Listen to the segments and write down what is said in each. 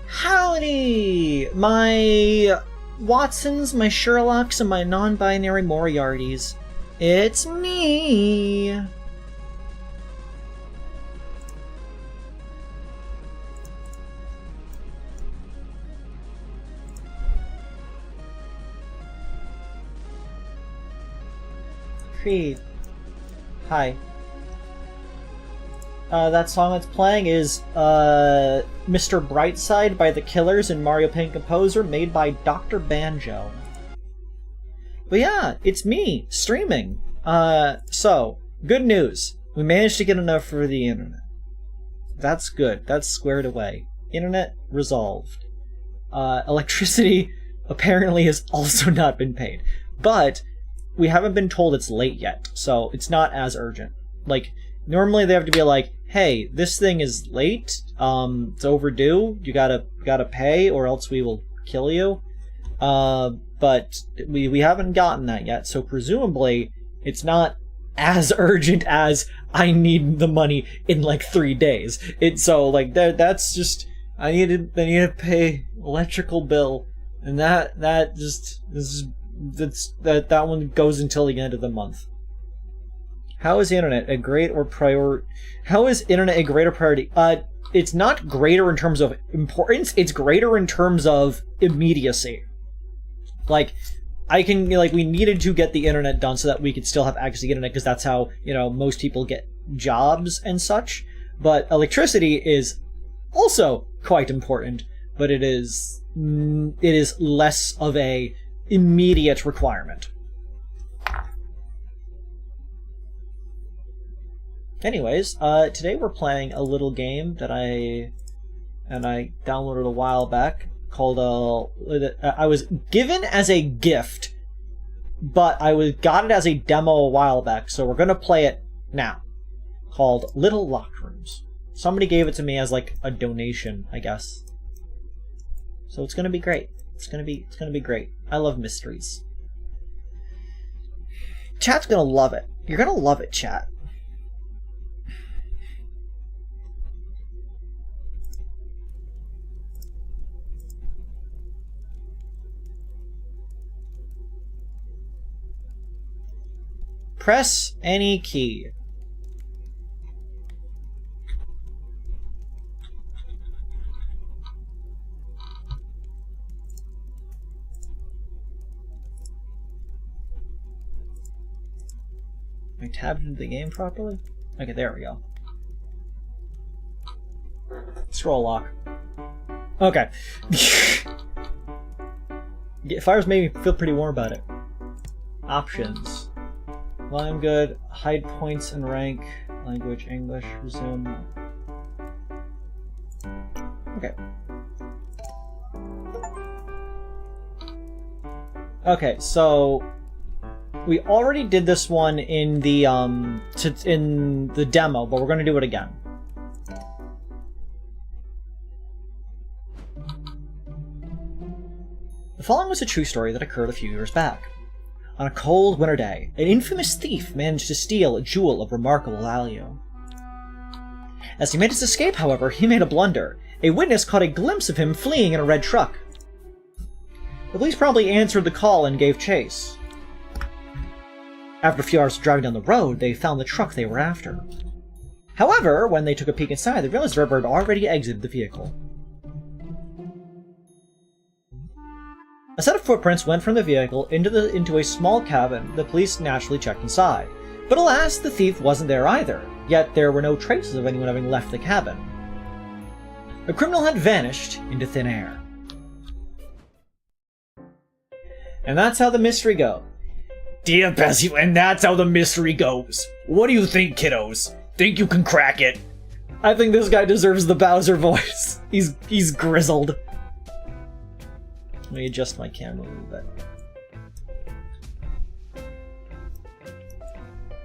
Howdy! My Watsons, my Sherlocks, and my non-binary Moriartys. It's me! Creed. Hi. That song that's playing is Mr. Brightside by The Killers and Mario Paint Composer, made by Dr. Banjo. But yeah, it's me, streaming. So, good news. We managed to get enough for the internet. That's good. That's squared away. Internet resolved. Electricity apparently has also not been paid. But we haven't been told it's late yet, so it's not as urgent. Like, normally they have to be like, hey, this thing is late, it's overdue, you gotta pay or else we will kill you. But we haven't gotten that yet, so presumably it's not as urgent as I need the money in like 3 days. So like that's just I need to pay electrical bill, and that one goes until the end of the month. How is internet a greater priority? It's not greater in terms of importance, it's greater in terms of immediacy. Like, we needed to get the internet done so that we could still have access to the internet, because that's how, most people get jobs and such. But electricity is also quite important, but it is less of a immediate requirement. Anyways, today we're playing a little game that I downloaded a while back called I was given as a gift, but got it as a demo a while back, so we're gonna play it now. Called Little Locked Rooms. Somebody gave it to me as like a donation, I guess. So it's gonna be great. It's gonna be great. I love mysteries. Chat's gonna love it. You're gonna love it, chat. Press any key. I tabbed into the game properly? Okay, there we go. Scroll lock. Okay. Fires made me feel pretty warm about it. Options. Volume good. Hide points and rank. Language English. Resume. Okay. Okay, so we already did this one in the demo, but we're going to do it again. The following was a true story that occurred a few years back. On a cold winter day, an infamous thief managed to steal a jewel of remarkable value. As he made his escape, however, he made a blunder. A witness caught a glimpse of him fleeing in a red truck. The police promptly answered the call and gave chase. After a few hours of driving down the road, they found the truck they were after. However, when they took a peek inside, they realized the driver had already exited the vehicle. A set of footprints went from the vehicle into a small cabin. The police naturally checked inside. But alas, the thief wasn't there either, yet there were no traces of anyone having left the cabin. The criminal had vanished into thin air. And that's how the mystery goes. Dear Bessie, and that's how the mystery goes. What do you think, kiddos? Think you can crack it? I think this guy deserves the Bowser voice. He's grizzled. Let me adjust my camera a little bit.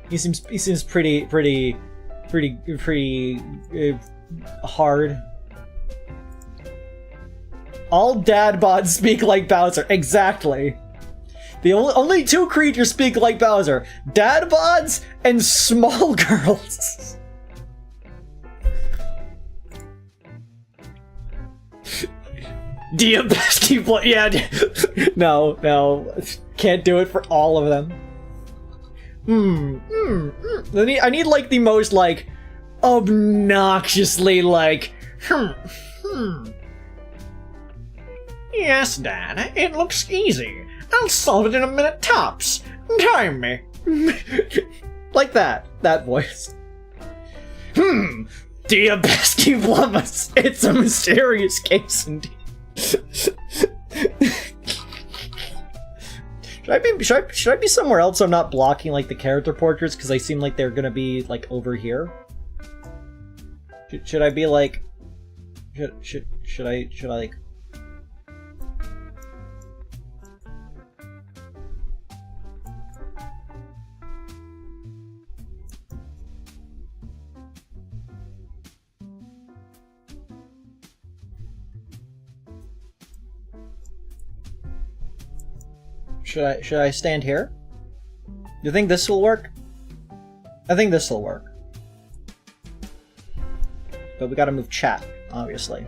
He seems pretty hard. All dad bods speak like Bowser. Exactly. The only two creatures speak like Bowser: dad bods and small girls. Dear bsky, yeah. No, can't do it for all of them. I need like the most like obnoxiously like. Yes, Dad. It looks easy. I'll solve it in a minute tops. Time me. Like that voice. Dear bsky Blummus, it's a mysterious case indeed. Should I be somewhere else so I'm not blocking like the character portraits because they seem like they're gonna be like over here? Should I be like should I like Should I stand here? Do you think this will work? I think this will work. But we gotta move chat, obviously.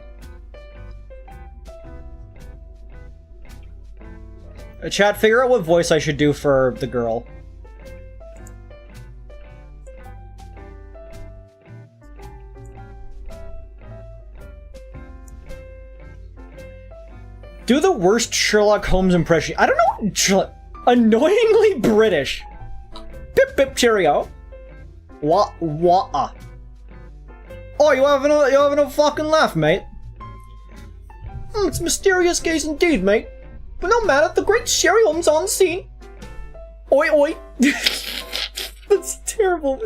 Chat, figure out what voice I should do for the girl. Do the worst Sherlock Holmes impression. I don't know. Annoyingly British. Pip pip cheerio. What? Oh, you having a fucking laugh, mate? It's a mysterious case indeed, mate. But no matter, the great Sherry Holmes on scene. Oi, oi. That's terrible.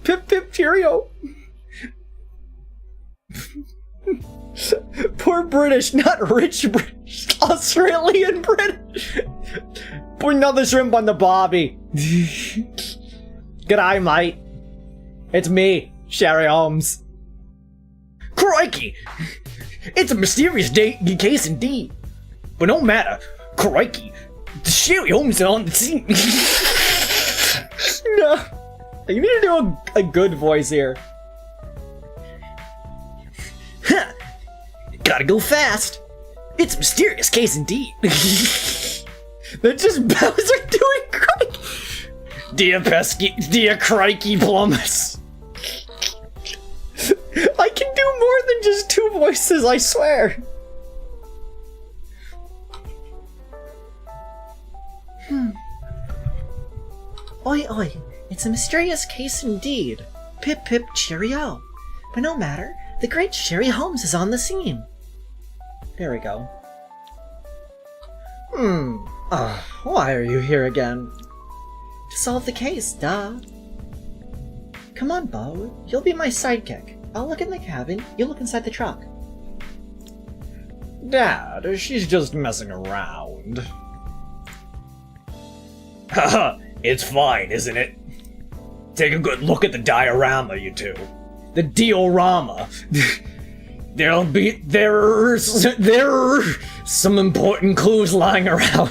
Pip pip cheerio. Poor British, not rich British. Australian British. Put another shrimp on the bobby. G'day, mate. It's me, Sherry Holmes. Crikey! It's a mysterious case indeed. But no matter. Crikey. Sherry Holmes is on the scene. No. You need to do a good voice here. Huh. Gotta go fast. It's a mysterious case indeed. They're just Bowser doing crikey. Dear crikey plumbers. I can do more than just 2 voices, I swear. Oi, oi, it's a mysterious case indeed. Pip pip cheerio. But no matter, the great Sherry Holmes is on the scene. There we go. Why are you here again? To solve the case, duh. Come on, Bo. You'll be my sidekick. I'll look in the cabin, you look inside the truck. Dad, she's just messing around. Haha, it's fine, isn't it? Take a good look at the diorama, you two. The diorama. There are some important clues lying around.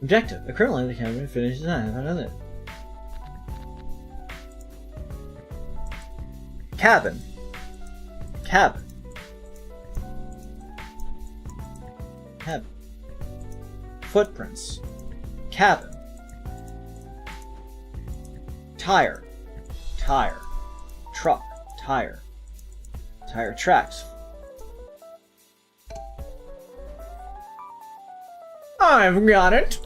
Objective: a criminal in the cabin finishes another. Cabin. Cabin. Cabin. Footprints. Cabin. Tire. Tire. Truck. Tire. Tire tracks. I've got it.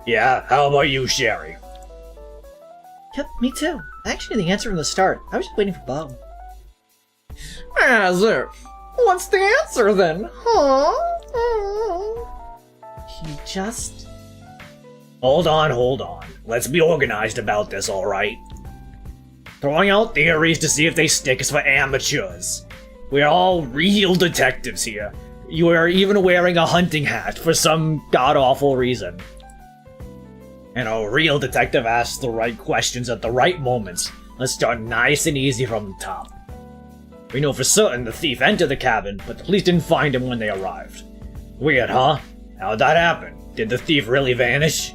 Yeah, how about you, Sherry? Yep, me too. I actually knew the answer from the start. I was just waiting for Bo. As if. What's the answer then, huh? He just... Hold on. Let's be organized about this, alright? Throwing out theories to see if they stick is for amateurs. We're all real detectives here. You are even wearing a hunting hat for some god-awful reason. And a real detective asks the right questions at the right moments. Let's start nice and easy from the top. We know for certain the thief entered the cabin, but the police didn't find him when they arrived. Weird, huh? How'd that happen? Did the thief really vanish?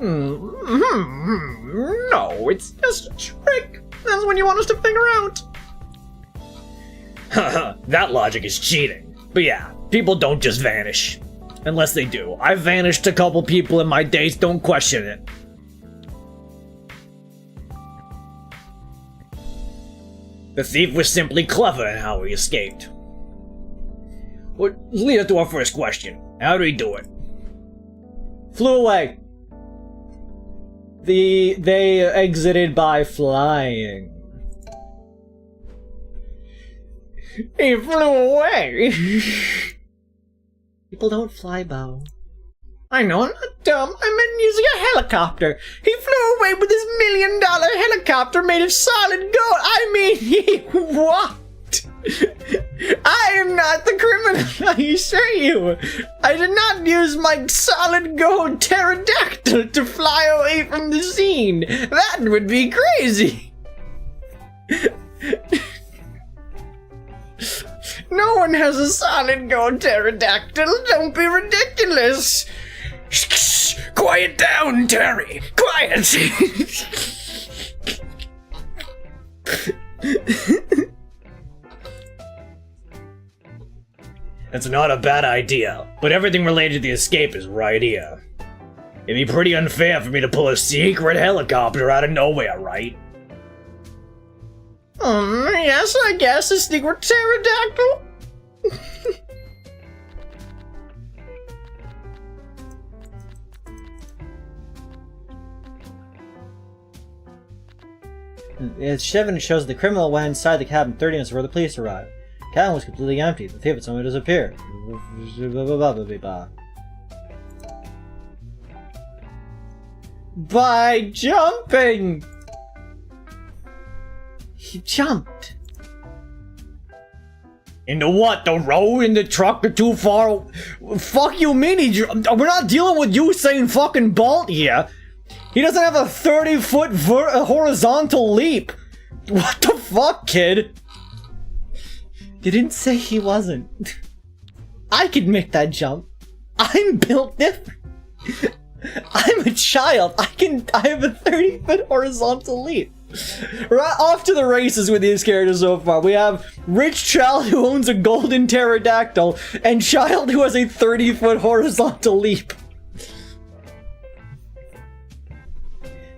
No, it's just a trick. That's what you want us to figure out. Haha, that logic is cheating. But yeah, people don't just vanish. Unless they do. I've vanished a couple people in my days, don't question it. The thief was simply clever in how he escaped. Well, lead us to our first question. How did he do it? Flew away. They exited by flying. He flew away! People don't fly, Bo. I know, I'm not dumb. I meant using a helicopter. He flew away with his $1 million helicopter made of solid gold. I mean, he walked. I am not the criminal, I assure you. I did not use my solid gold pterodactyl to fly away from the scene. That would be crazy. No one has a solid gold pterodactyl. Don't be ridiculous. Shh, quiet down, Terry. Quiet. That's not a bad idea, but everything related to the escape is right here. It'd be pretty unfair for me to pull a secret helicopter out of nowhere, right? Yes, I guess a secret pterodactyl. Evidence shows the criminal went inside the cabin 30 minutes before the police arrived. The cabin was completely empty. The thief had suddenly disappeared. By jumping! He jumped. Into what? The road and the truck are too far? Fuck you mean we're not dealing with Usain fucking Bolt here. He doesn't have a 30-foot horizontal leap. What the fuck, kid? You didn't say he wasn't. I could make that jump. I'm built different. I'm a child. I have a 30-foot horizontal leap. Right off to the races with these characters so far. We have rich child who owns a golden pterodactyl and child who has a 30-foot horizontal leap.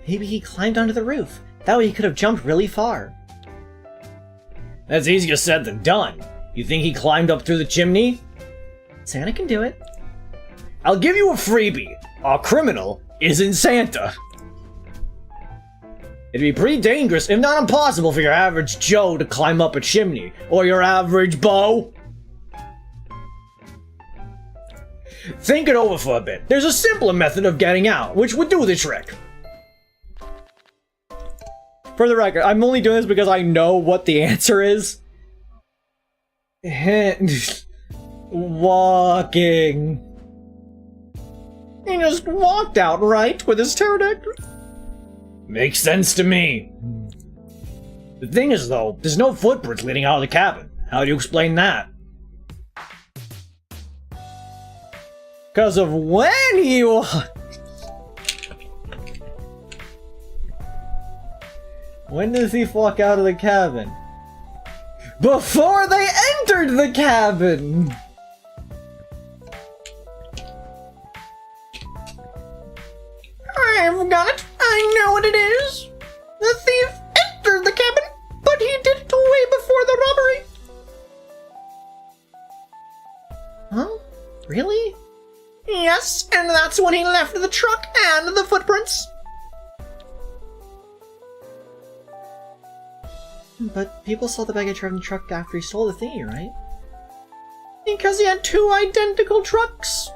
Maybe he climbed onto the roof. That way he could have jumped really far. That's easier said than done. You think he climbed up through the chimney? Santa can do it. I'll give you a freebie. Our criminal isn't Santa. It'd be pretty dangerous, if not impossible, for your average Joe to climb up a chimney, or your average Bo. Think it over for a bit. There's a simpler method of getting out, which would do the trick. For the record, I'm only doing this because I know what the answer is. Walking. He just walked out, right? With his pterodactyl? Makes sense to me. The thing is, though, there's no footprints leading out of the cabin. How do you explain that? Because of when he walked. When does he walk out of the cabin? Before they entered the cabin! I've got it. I know what it is. The thief entered the cabin, but he did it way before the robbery. Huh? Really? Yes, and that's when he left the truck and the footprints. But people saw the baggage from the truck after he stole the thingy, right? Because he had two identical trucks.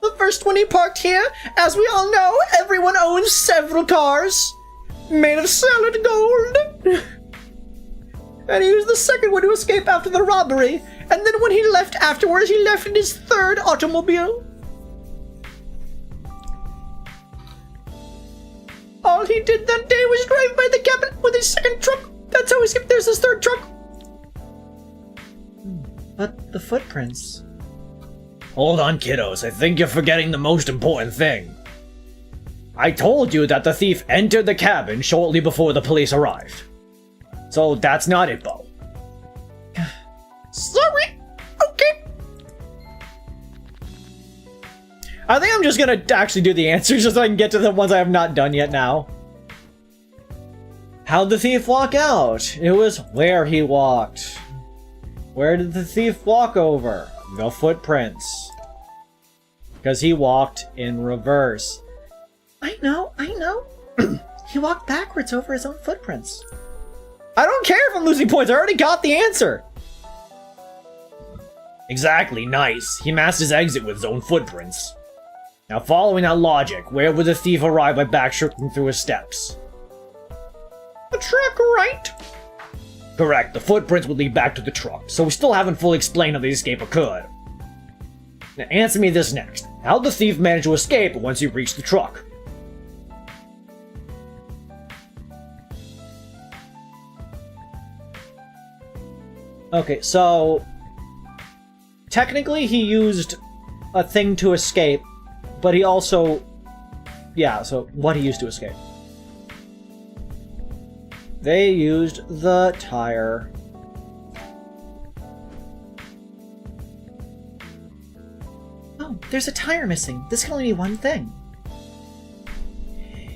The first one he parked here. As we all know, everyone owns several cars made of solid gold. And he used the second one to escape after the robbery. And then when he left afterwards, he left in his third automobile. All he did that day was drive by the cabin with his second truck. That's how he escaped. There's his third truck. But the footprints... Hold on, kiddos. I think you're forgetting the most important thing. I told you that the thief entered the cabin shortly before the police arrived. So that's not it, Bo. Sorry. Okay. I think I'm just gonna actually do the answers just so I can get to the ones I have not done yet now. How'd the thief walk out? It was where he walked. Where did the thief walk over? The footprints. Because he walked in reverse. I know. He walked backwards over his own footprints. I don't care if I'm losing points, I already got the answer! Exactly, nice. He masked his exit with his own footprints. Now following that logic, where would the thief arrive by backtracking through his steps? The truck, right? Correct, the footprints would lead back to the truck, so we still haven't fully explained how the escape occurred. Now answer me this next. How'd the thief manage to escape once he reached the truck? Okay, so... technically he used a thing to escape, but he also... yeah, so what he used to escape. They used the tire. Oh, there's a tire missing. This can only be one thing.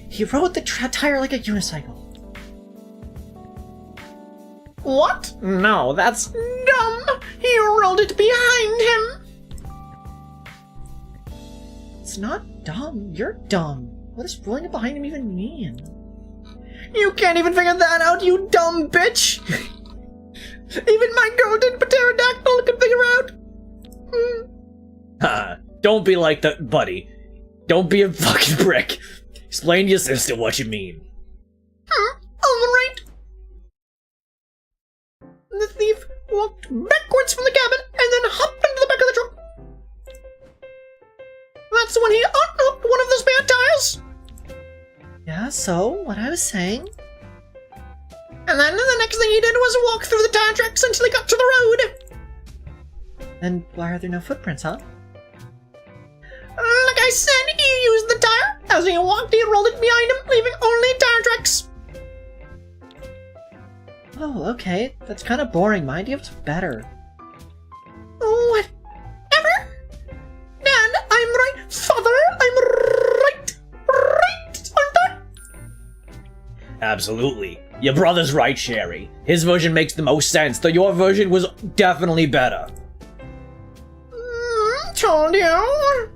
He rode the tire like a unicycle. What? No, that's dumb! He rolled it behind him! It's not dumb. You're dumb. What does rolling it behind him even mean? You can't even figure that out, you dumb bitch! Even my golden pterodactyl can figure out! Ha! Don't be like that, buddy. Don't be a fucking prick. Explain to your sister what you mean. Alright. The thief walked backwards from the cabin and then hopped into the back of the truck. That's when he unhooked one of the spare tires. Yeah, so, what I was saying? And then the next thing he did was walk through the tire tracks until he got to the road. And why are there no footprints, huh? Like I said, he used the tire. As he walked, he rolled it behind him, leaving only tire tracks. Oh, okay. That's kind of boring. My idea was better. Whatever. Dad, I'm right. Father, I'm right. Right, aren't I? Absolutely. Your brother's right, Sherry. His version makes the most sense, though your version was definitely better. Told you.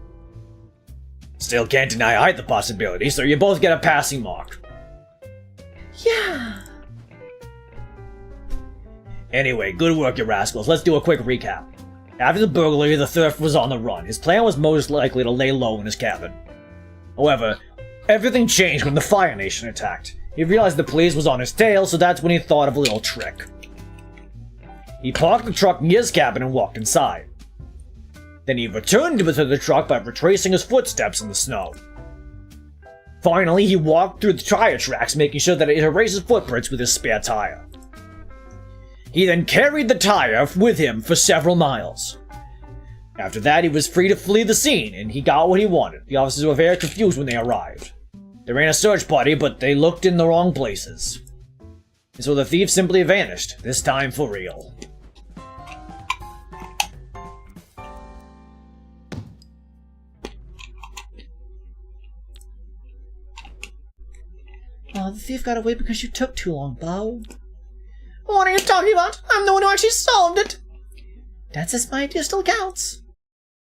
Still can't deny I had the possibility, so you both get a passing mark. Yeah. Anyway, good work, you rascals. Let's do a quick recap. After the burglary, the thief was on the run. His plan was most likely to lay low in his cabin. However, everything changed when the Fire Nation attacked. He realized the police was on his tail, so that's when he thought of a little trick. He parked the truck near his cabin and walked inside. Then he returned to the truck by retracing his footsteps in the snow. Finally, he walked through the tire tracks, making sure that it erases footprints with his spare tire. He then carried the tire with him for several miles. After that, he was free to flee the scene, and he got what he wanted. The officers were very confused when they arrived. They ran a search party, but they looked in the wrong places. And so the thief simply vanished, this time for real. Oh, the thief got away because you took too long, Bo. What are you talking about? I'm the one who actually solved it. That's as my idea still counts.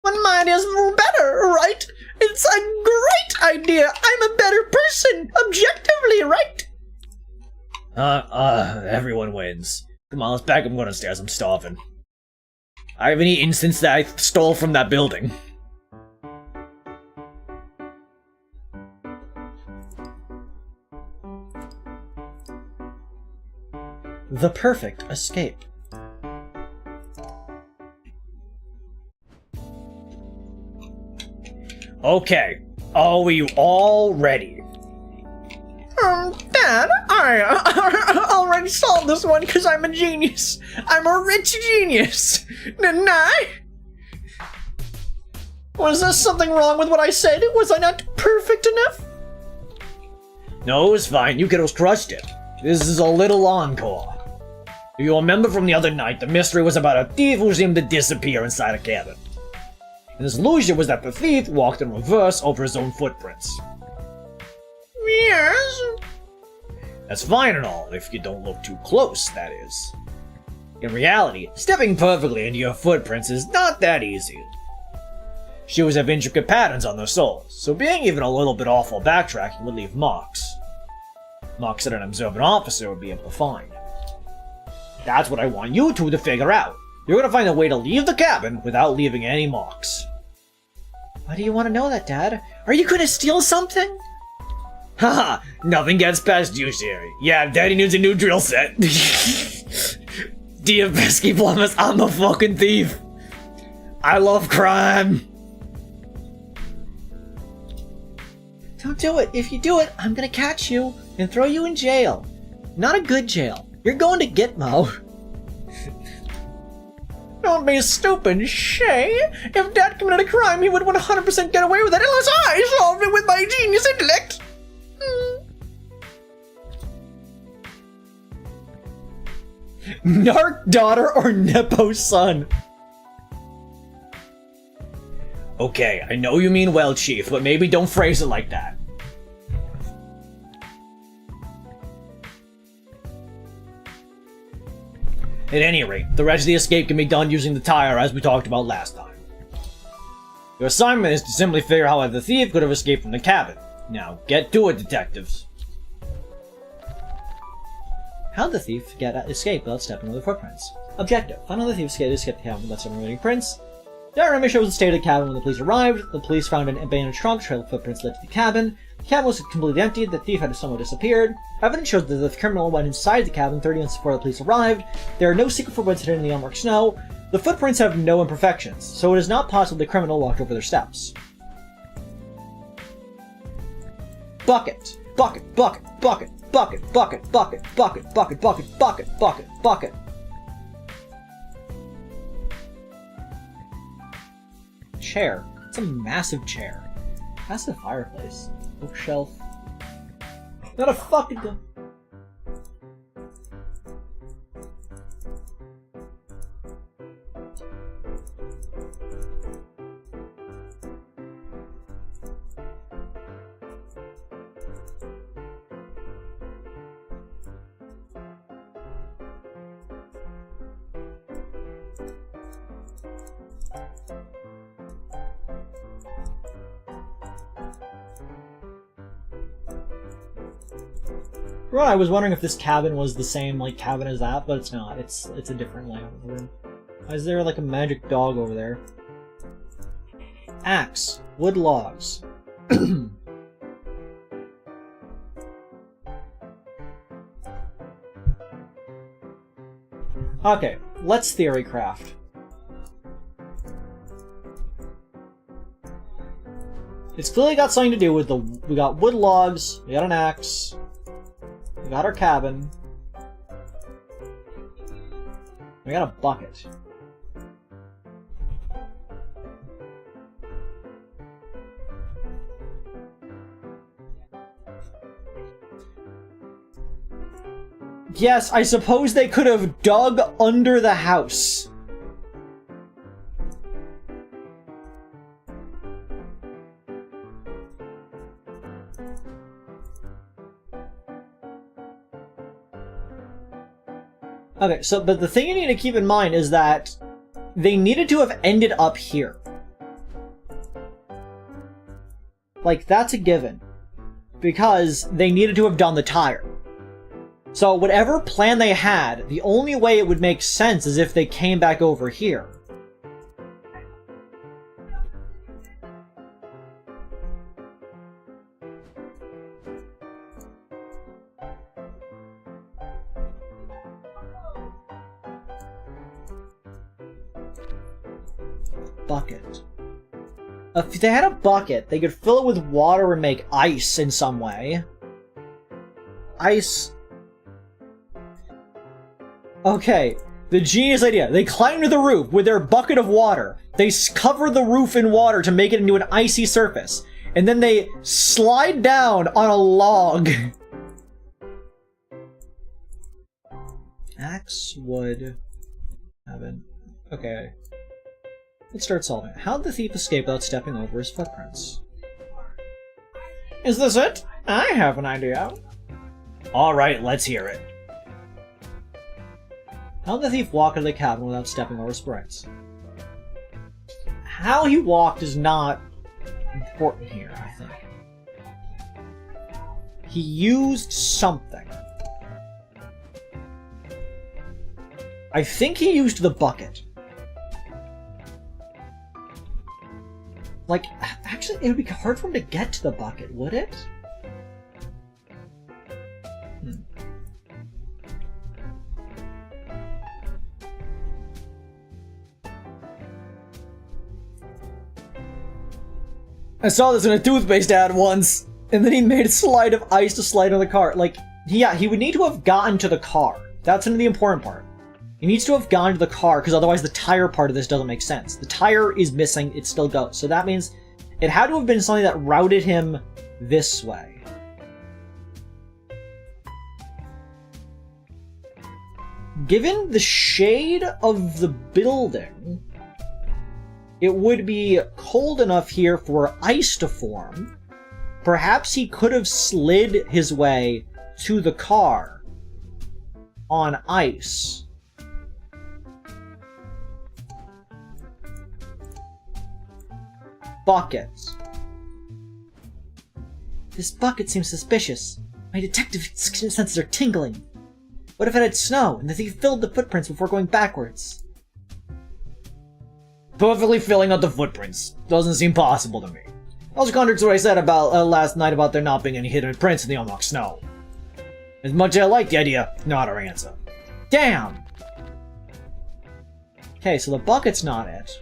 But my idea's better, right? It's a great idea. I'm a better person, objectively, right? Everyone wins. Come on, let's back up and go downstairs. I'm starving. I have any instance that I stole from that building. The perfect escape. Okay, are we all ready? Dad, I already solved this one because I'm a genius. I'm a rich genius. Didn't I? Was there something wrong with what I said? Was I not perfect enough? No, it was fine. You kiddos crushed it. This is a little encore. Do you remember from the other night, the mystery was about a thief who seemed to disappear inside a cabin. And his illusion was that the thief walked in reverse over his own footprints. Yes. That's fine and all, if you don't look too close, that is. In reality, stepping perfectly into your footprints is not that easy. Shoes have intricate patterns on their soles, so being even a little bit off while backtracking would leave marks. Marks that an observant officer would be able to find. That's what I want you two to figure out. You're gonna find a way to leave the cabin without leaving any marks. Why do you want to know that, Dad? Are you gonna steal something? Haha, nothing gets past you, Sherry. Yeah, Daddy needs a new drill set. Dear pesky plumbers, I'm a fucking thief. I love crime. Don't do it. If you do it, I'm gonna catch you and throw you in jail. Not a good jail. You're going to Gitmo. Don't be stupid, Shay. If Dad committed a crime, he would 100% get away with it unless I solved it with my genius intellect. Narc daughter or Nepo son? Okay, I know you mean well, Chief, but maybe don't phrase it like that. At any rate, the rest of the escape can be done using the tire as we talked about last time. Your assignment is to simply figure out how the thief could have escaped from the cabin. Now, get to it, detectives. How'd the thief escape without stepping over the footprints? Objective. Find how the thief escaped the cabin without stepping over any prints. Diorama shows the state of the cabin when the police arrived. The police found an abandoned truck, trail of footprints led to the cabin. The cabin was completely empty, the thief had somehow disappeared. Evidence shows that the criminal went inside the cabin 30 minutes before the police arrived. There are no secret footprints hidden in the unmarked snow. The footprints have no imperfections, so it is not possible the criminal walked over their steps. Bucket. Bucket. Bucket. Bucket. Bucket. Bucket. Bucket. Bucket. Bucket. Bucket. Bucket. Bucket. Bucket. Chair. It's a massive chair. Massive fireplace. Bookshelf. Not a fucking... Right, I was wondering if this cabin was the same like cabin as that, but it's not. It's a different layout of the room. Why is there like a magic dog over there? Axe. Wood logs. Okay, let's theory craft. It's clearly got something to do with the... We got wood logs, we got an axe, we got our cabin, we got a bucket. Yes, I suppose they could have dug under the house. Okay, so, but the thing you need to keep in mind is that they needed to have ended up here. Like, that's a given. Because they needed to have done the tire. So whatever plan they had, the only way it would make sense is if they came back over here. Bucket. If they had a bucket, they could fill it with water and make ice in some way. Ice... Okay, the genius idea. They climb to the roof with their bucket of water. They cover the roof in water to make it into an icy surface. And then they slide down on a log. Axe, wood, cabin. Okay. Let's start solving it. How did the thief escape without stepping over his footprints? Is this it? I have an idea. Alright, let's hear it. How did the thief walk into the cabin without stepping over his footprints? How he walked is not important here, I think. He used something. I think he used the bucket. Like, actually, it would be hard for him to get to the bucket, would it? I saw this in a toothpaste ad once, and then he made a slide of ice to slide on the car. Like, yeah, he would need to have gotten to the car. That's the important part. He needs to have gone to the car, because otherwise the tire part of this doesn't make sense. The tire is missing, it still goes. So that means it had to have been something that routed him this way. Given the shade of the building, it would be cold enough here for ice to form. Perhaps he could have slid his way to the car on ice. Bucket. This bucket seems suspicious. My detective senses are tingling. What if it had snow and the thief filled the footprints before going backwards? Perfectly filling out the footprints. Doesn't seem possible to me. Also contrary to what I said about last night about there not being any hidden prints in the unlocked snow. As much as I like the idea, not our answer. Damn! Okay, so the bucket's not it.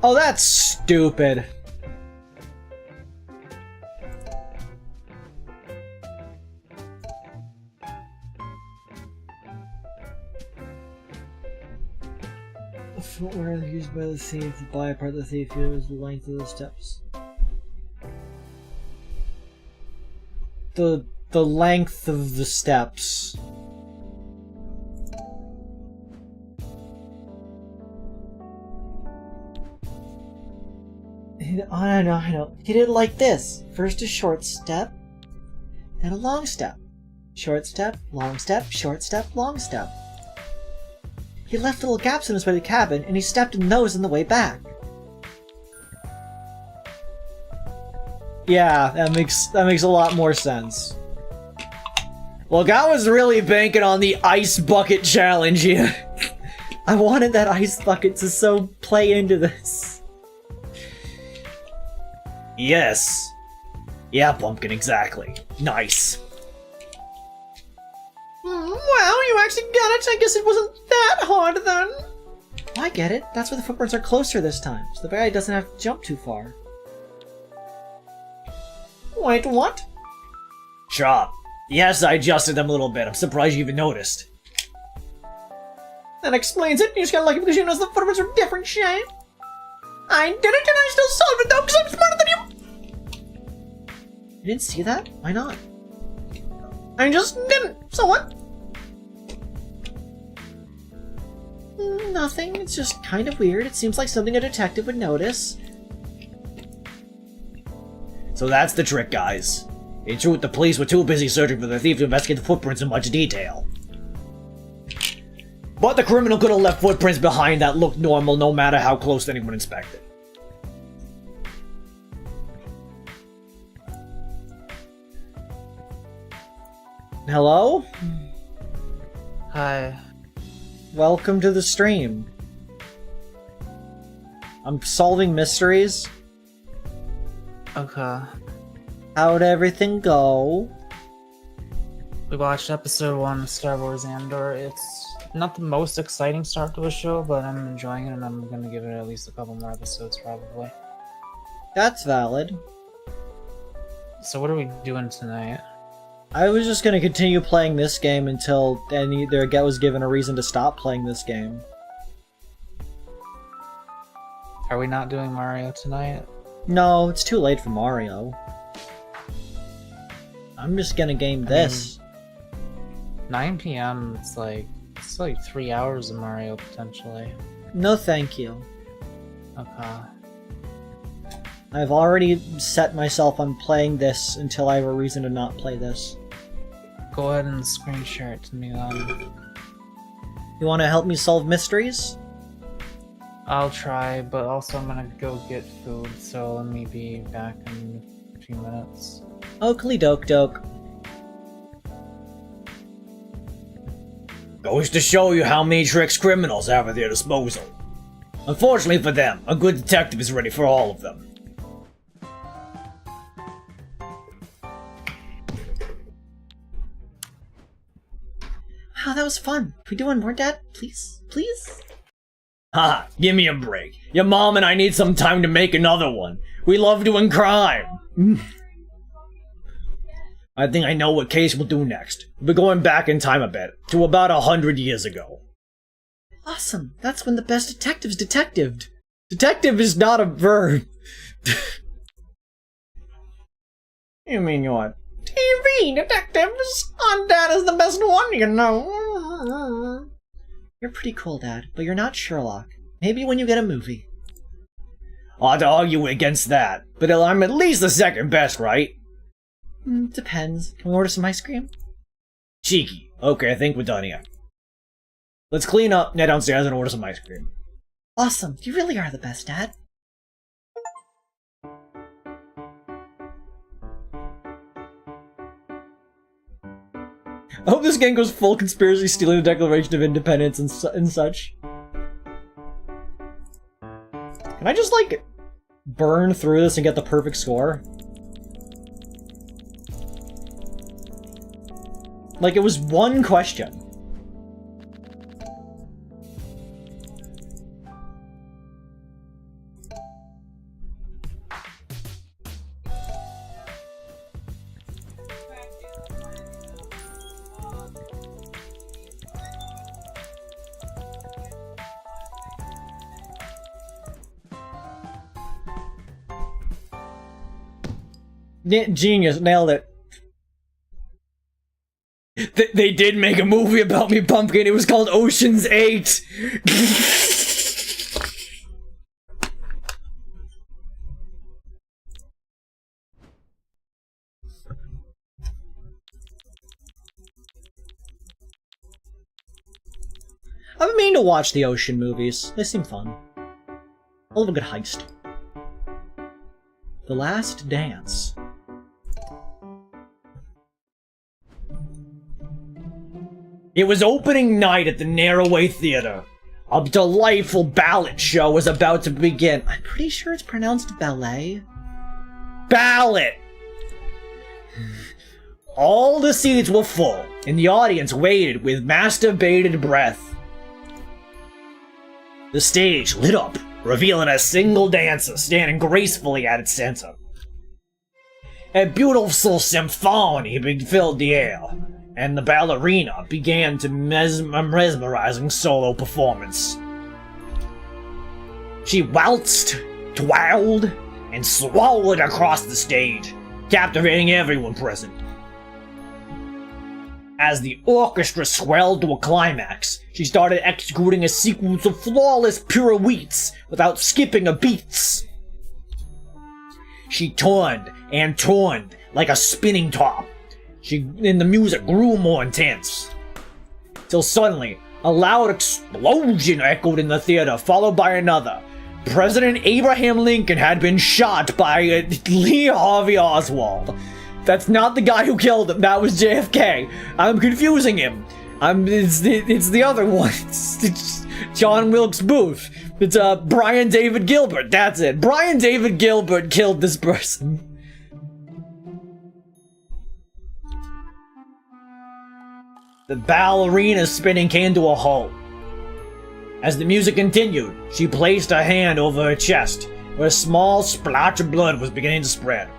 Oh, that's stupid. The footwear used by the thief to buy a part of the thief is the length of the steps. The length of the steps. I know. He did it like this. First a short step, then a long step. Short step, long step, short step, long step. He left little gaps in his way to the cabin, and he stepped in those on the way back. Yeah, that makes a lot more sense. Look, I was really banking on the ice bucket challenge here. I wanted that ice bucket to so play into this. Yes. Yeah, Pumpkin, exactly. Nice. Wow, you actually got it. I guess it wasn't that hard then. I get it. That's why the footprints are closer this time, so the guy doesn't have to jump too far. Wait, what? Sure. Yes, I adjusted them a little bit. I'm surprised you even noticed. That explains it. You just got lucky because you noticed the footprints were different shape. I did it and I still solved it though because I'm smarter than you! You didn't see that? Why not? I just didn't. So what? Nothing. It's just kind of weird. It seems like something a detective would notice. So that's the trick, guys. In truth, the police were too busy searching for the thief to investigate the footprints in much detail. But the criminal could have left footprints behind that looked normal no matter how close anyone inspected. Hello? Hi. Welcome to the stream. I'm solving mysteries. Okay. How'd everything go? We watched episode 1 of Star Wars Andor. It's not the most exciting start to a show, but I'm enjoying it and I'm gonna give it at least a couple more episodes probably. That's valid. So what are we doing tonight? I was just gonna continue playing this game until either was given a reason to stop playing this game. Are we not doing Mario tonight? No, it's too late for Mario. I'm just gonna game this. 9 p.m. It's like 3 hours of Mario potentially. No thank you. Okay. I've already set myself on playing this until I have a reason to not play this. Go ahead and screen share it to me then. You wanna help me solve mysteries? I'll try, but also I'm gonna go get food, so let me be back in a few minutes. Oakley doke doke. Goes to show you how many tricks criminals have at their disposal. Unfortunately for them, a good detective is ready for all of them. Wow, that was fun. Can we do one more, Dad? Please? Please? Haha, give me a break. Your mom and I need some time to make another one. We love doing crime. I think I know what case we'll do next. We'll be going back in time a bit, to about 100 years ago. Awesome. That's when the best detectives detectived. Detective is not a verb. You mean what? TV detectives? Our Dad is the best one, you know. You're pretty cool, Dad, but you're not Sherlock. Maybe when you get a movie. I'd argue against that, but I'm at least the second best, right? Depends. Can we order some ice cream? Cheeky. Okay, I think we're done here. Let's clean up, head downstairs, and order some ice cream. Awesome. You really are the best, Dad. I hope this game goes full conspiracy, stealing the Declaration of Independence and such. Can I just, like, burn through this and get the perfect score? Like, it was one question. Genius, nailed it. They did make a movie about me, Pumpkin. It was called Ocean's 8. I've been meaning to watch the Ocean movies. They seem fun. I love a good heist. The Last Dance. It was opening night at the Narrowway Theater. A delightful ballet show was about to begin. I'm pretty sure it's pronounced ballet. Ballet! All the seats were full, and the audience waited with masturbated breath. The stage lit up, revealing a single dancer standing gracefully at its center. A beautiful symphony filled the air, and the ballerina began to mesmerizing solo performance. She waltzed, twirled, and swallowed across the stage, captivating everyone present. As the orchestra swelled to a climax, she started executing a sequence of flawless pirouettes without skipping a beat. She turned and turned like a spinning top. And the music grew more intense. Till suddenly, a loud explosion echoed in the theater, followed by another. President Abraham Lincoln had been shot by Lee Harvey Oswald. That's not the guy who killed him, that was JFK. I'm confusing him. It's the other one. It's John Wilkes Booth. It's Brian David Gilbert, that's it. Brian David Gilbert killed this person. The ballerina's spinning came to a halt. As the music continued, she placed her hand over her chest, where a small splotch of blood was beginning to spread.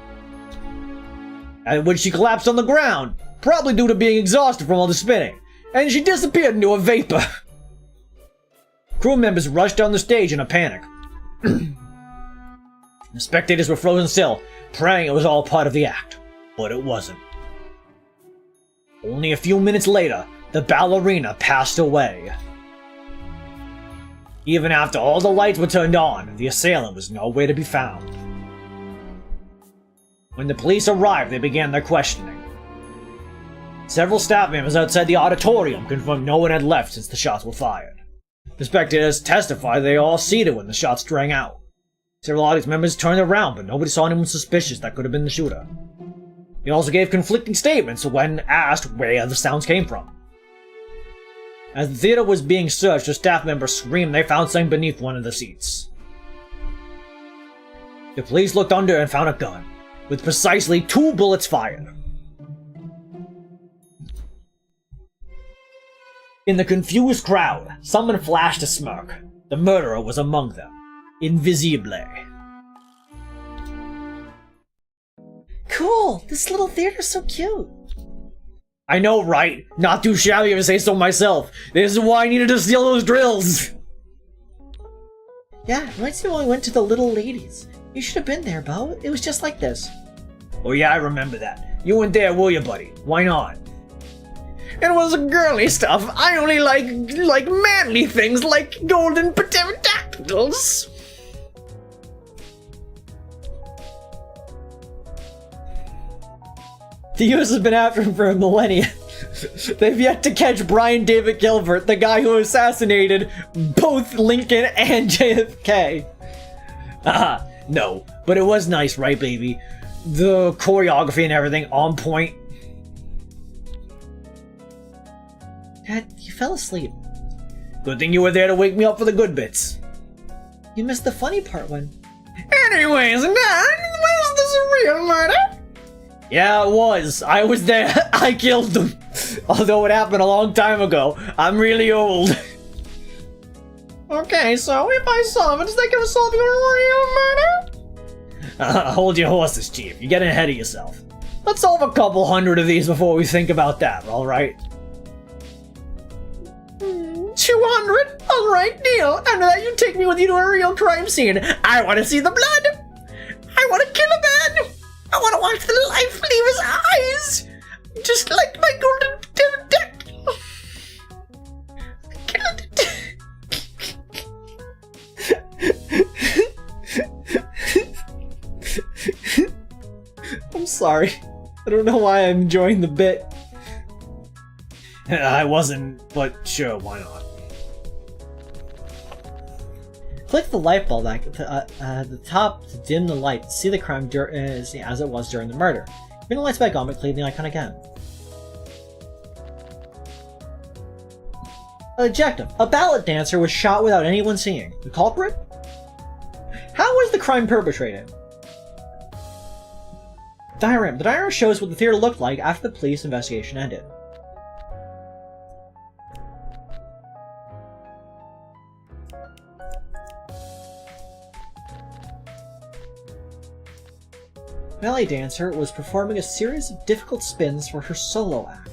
At which she collapsed on the ground, probably due to being exhausted from all the spinning, and she disappeared into a vapor. Crew members rushed down the stage in a panic. The spectators were frozen still, praying it was all part of the act, but it wasn't. Only a few minutes later, the ballerina passed away. Even after all the lights were turned on, the assailant was nowhere to be found. When the police arrived, they began their questioning. Several staff members outside the auditorium confirmed no one had left since the shots were fired. The spectators testified they all seated when the shots rang out. Several audience members turned around, but nobody saw anyone suspicious that could have been the shooter. They also gave conflicting statements when asked where the sounds came from. As the theater was being searched, a staff member screamed they found something beneath one of the seats. The police looked under and found a gun, with precisely 2 bullets fired. In the confused crowd, someone flashed a smirk. The murderer was among them, invisible. Cool! This little theater's so cute! I know, right? Not too shabby if I say so myself. This is why I needed to steal those drills! Yeah, reminds me when we went to the Little Ladies. You should have been there, Bo. It was just like this. Oh yeah, I remember that. You weren't there, will you, buddy? Why not? It was girly stuff. I only like manly things like golden pterodactyls. The US has been after him for a millennia. They've yet to catch Brian David Gilbert, the guy who assassinated both Lincoln and JFK. No, but it was nice, right, baby? The choreography and everything on point. Dad, you fell asleep. Good thing you were there to wake me up for the good bits. You missed the funny part when... Anyways, Dad, was this a real murder? Yeah, it was. I was there. I killed them. Although it happened a long time ago. I'm really old. Okay, so if I solve it, is that gonna solve your real murder? Hold your horses, Chief. You're getting ahead of yourself. Let's solve a couple hundred of these before we think about that, alright? 200? Alright, deal. After that, you take me with you to a real crime scene. I want to see the blood. I want to kill a man. I want to watch the life leave his eyes. Just like my golden pterodactyl. I killed it. I'm sorry. I don't know why I'm enjoying the bit. I wasn't, but sure, why not? Click the light bulb at the top to dim the light to see the crime as it was during the murder. Bring the lights back on, but click the icon again. Objective. A ballet dancer was shot without anyone seeing. The culprit? How was the crime perpetrated? Diagram. The diagram shows what the theater looked like after the police investigation ended. Ballet dancer was performing a series of difficult spins for her solo act.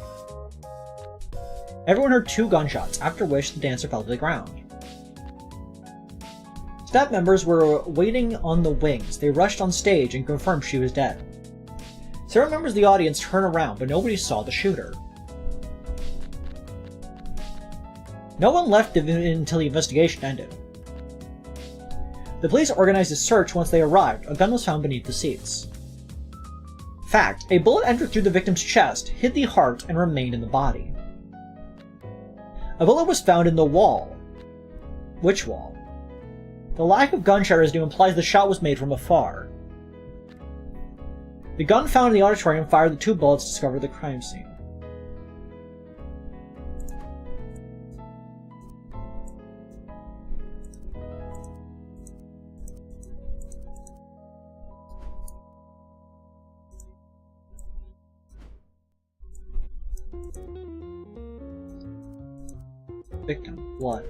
Everyone heard 2 gunshots, after which the dancer fell to the ground. Staff members were waiting on the wings. They rushed on stage and confirmed she was dead. Several members of the audience turned around, but nobody saw the shooter. No one left until the investigation ended. The police organized a search once they arrived. A gun was found beneath the seats. Fact: a bullet entered through the victim's chest, hit the heart, and remained in the body. A bullet was found in the wall. Which wall? The lack of gunshot residue implies the shot was made from afar. The gun found in the auditorium fired the 2 bullets to discover the crime scene. Victim. Blood.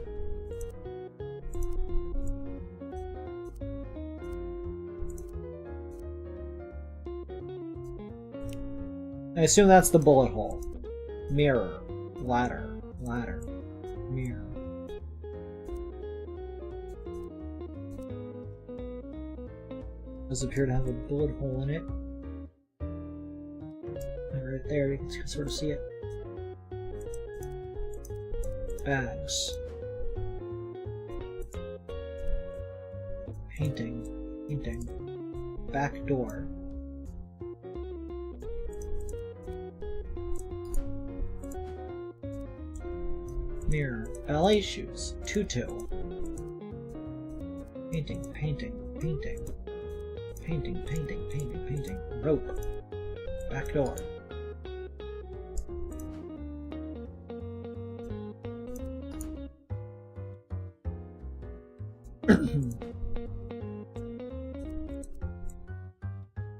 I assume that's the bullet hole. Mirror. Ladder. Ladder. Mirror. Does appear to have a bullet hole in it. And right there, you can sort of see it. Bags. Painting. Painting. Back door. Mirror. Ballet shoes. Tutu. Painting. Painting. Painting. Painting. Painting. Painting. Painting. Rope. Back door.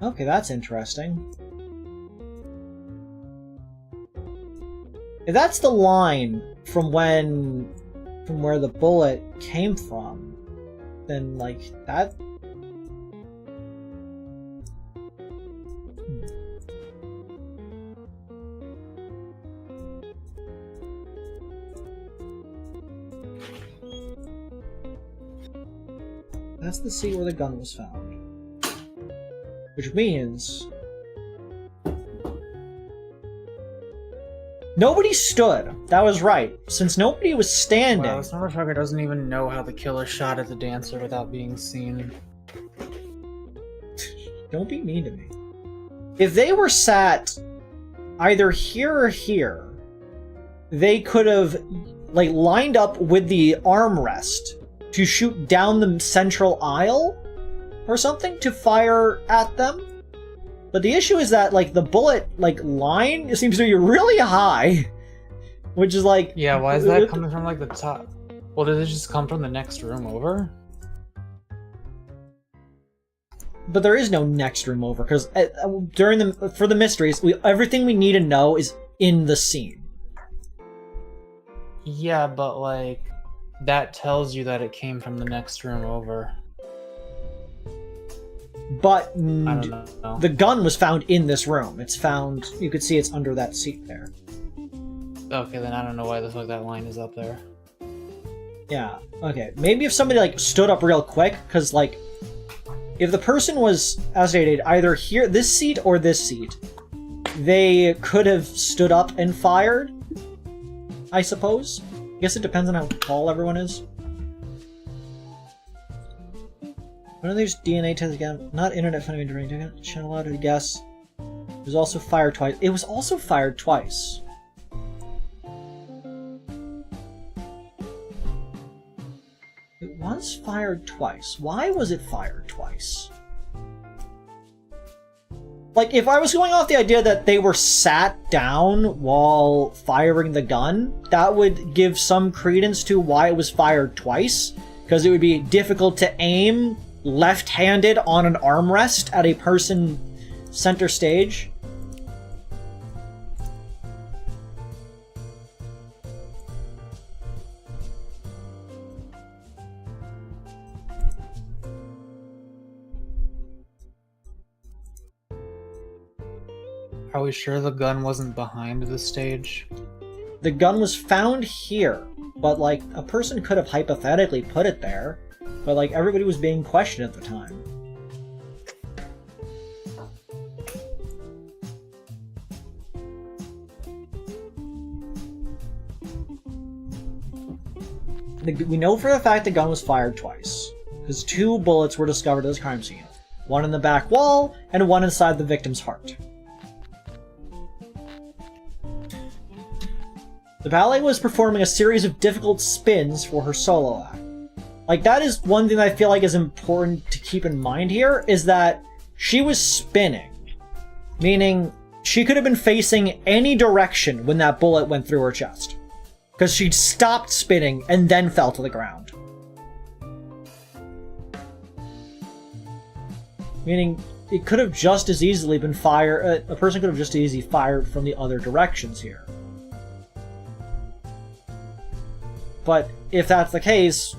Okay, that's interesting. If that's the line from where the bullet came from, then like that. That's the seat where the gun was found. Which means... nobody stood. That was right. Since nobody was standing... Wow, this motherfucker doesn't even know how the killer shot at the dancer without being seen. Don't be mean to me. If they were sat either here or here, they could have like lined up with the armrest to shoot down the central aisle or something to fire at them. But the issue is that like the bullet like line seems to be really high. Which is like... Yeah, why is that coming from, like, the top? Well, did it just come from the next room over? But there is no next room over, because for the mysteries, everything we need to know is in the scene. Yeah, but, like, that tells you that it came from the next room over. But I don't know. the gun was found in this room. It's found... You could see it's under that seat there. Okay, then I don't know why the fuck that line is up there. Yeah, okay. Maybe if somebody, like, stood up real quick, because, like, if the person was, as stated, either here, this seat or this seat, they could have stood up and fired, I suppose. I guess it depends on how tall everyone is. When are these DNA tests again? Not internet funding during channel out to guess. It was also fired twice. It was also fired twice. It was fired twice. Why was it fired twice? Like, if I was going off the idea that they were sat down while firing the gun, that would give some credence to why it was fired twice, because it would be difficult to aim left-handed on an armrest at a person center stage. Are we sure the gun wasn't behind the stage? The gun was found here, but, like, a person could have hypothetically put it there, but, like, everybody was being questioned at the time. We know for a fact the gun was fired twice, because 2 bullets were discovered at this crime scene. One in the back wall, and one inside the victim's heart. The ballet was performing a series of difficult spins for her solo act. Like, that is one thing I feel like is important to keep in mind here, is that she was spinning. Meaning, she could have been facing any direction when that bullet went through her chest. Because she'd stopped spinning and then fell to the ground. Meaning, it could have just as easily been fired, a person could have just as easily fired from the other directions here. But if that's the case,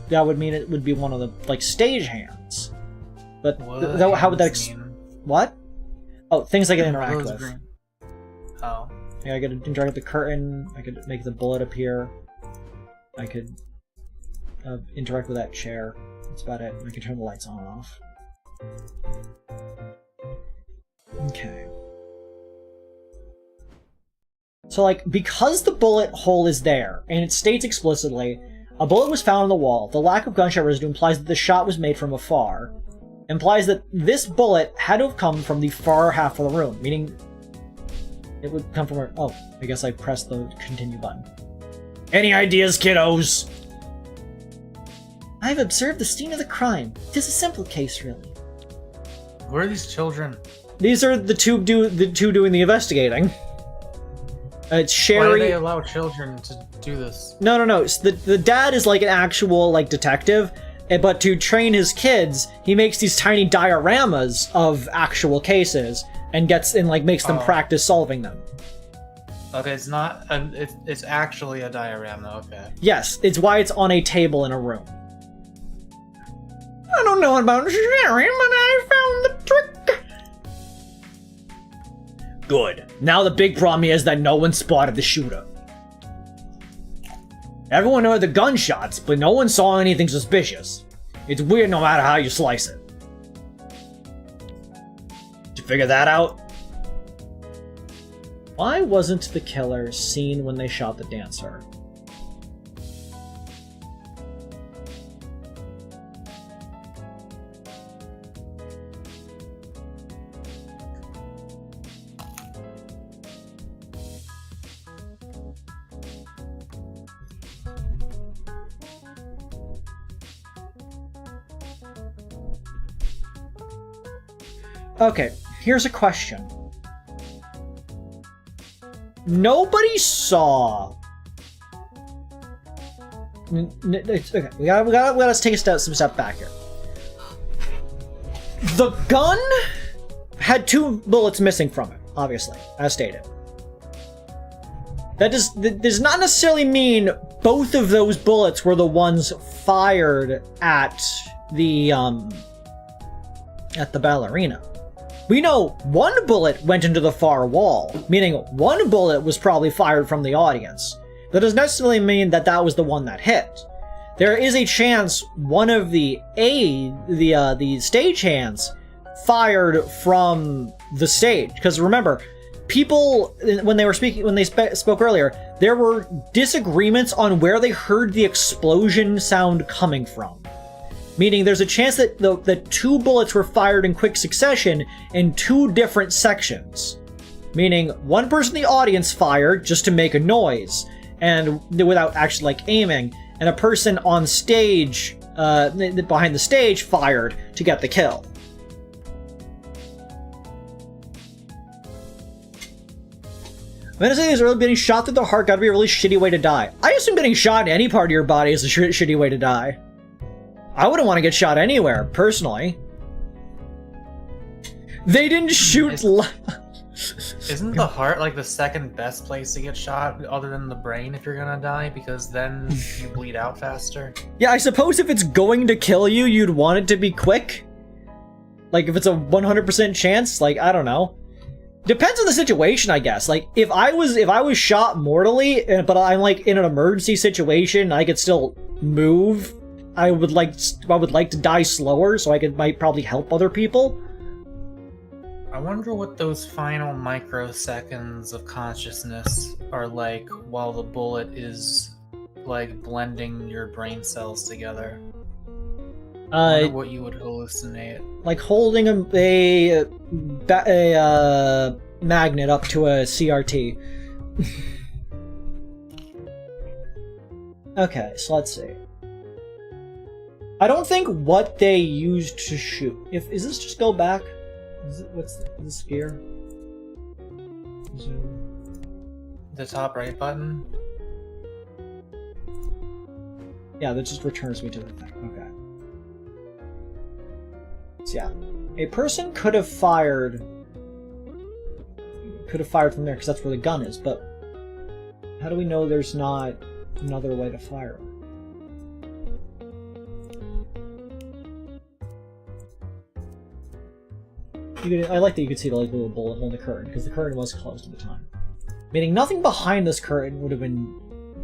that would mean it would be one of the, like, stage hands. But how would that what? Oh, things I can interact with. Green. Oh. Yeah, I could interact with the curtain, I could make the bullet appear, I could interact with that chair. That's about it. I can turn the lights on and off. Okay. So, like, because the bullet hole is there, and it states explicitly, a bullet was found on the wall, the lack of gunshot residue implies that the shot was made from afar. Implies that this bullet had to have come from the far half of the room, meaning it would come from where... Oh, I guess I pressed the continue button. Any ideas, kiddos? I've observed the scene of the crime. It is a simple case, really. Where are these children? These are the two doing the investigating. It's Sherry. Why do they allow children to do this? No. The dad is like an actual, like, detective, but to train his kids, he makes these tiny dioramas of actual cases and makes them practice solving them. Okay, it's not. It's actually a diorama. Okay. Yes, it's why it's on a table in a room. I don't know about Sherry, but I found the trick. Good. Now the big problem is that no one spotted the shooter. Everyone heard the gunshots, but no one saw anything suspicious. It's weird no matter how you slice it. Did you figure that out? Why wasn't the killer seen when they shot the dancer? Okay, here's a question. nobody saw. Okay, we gotta take some step back here. The gun had 2 bullets missing from it, obviously, as stated. That does not necessarily mean both of those bullets were the ones fired at the ballerina. We know 1 bullet went into the far wall, meaning 1 bullet was probably fired from the audience. That doesn't necessarily mean that that was the one that hit. There is a chance one of the stagehands fired from the stage, because remember, people when they spoke earlier, there were disagreements on where they heard the explosion sound coming from. Meaning there's a chance that the 2 bullets were fired in quick succession in 2 different sections. Meaning one person in the audience fired just to make a noise and without actually aiming, and a person on stage, behind the stage, fired to get the kill. I'm gonna say this early, getting shot through the heart gotta be a really shitty way to die. I assume getting shot in any part of your body is a shitty way to die. I wouldn't want to get shot anywhere, personally. They didn't shoot. Isn't the heart the second best place to get shot, other than the brain, if you're gonna die? Because then you bleed out faster. Yeah, I suppose if it's going to kill you, you'd want it to be quick. If it's a 100% chance, I don't know. Depends on the situation, I guess. If I was shot mortally, but I'm in an emergency situation, I could still move. I would like to die slower, so might probably help other people. I wonder what those final microseconds of consciousness are like while the bullet is blending your brain cells together. I wonder what you would hallucinate. Holding a magnet up to a CRT. Okay, so let's see. I don't think what they used to shoot. Is this just go back? What's this gear? Zoom. The top right button? Yeah, that just returns me to the thing. Okay. So yeah, a person could have fired from there because that's where the gun is. But how do we know there's not another way to fire? I like that you could see the little bullet hole in the curtain, because the curtain was closed at the time. Meaning nothing behind this curtain would have been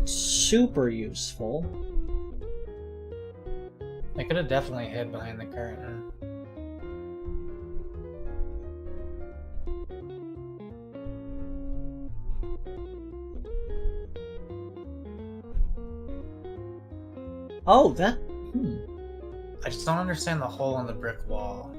super useful. I could have definitely hid behind the curtain. Oh, that... I just don't understand the hole in the brick wall.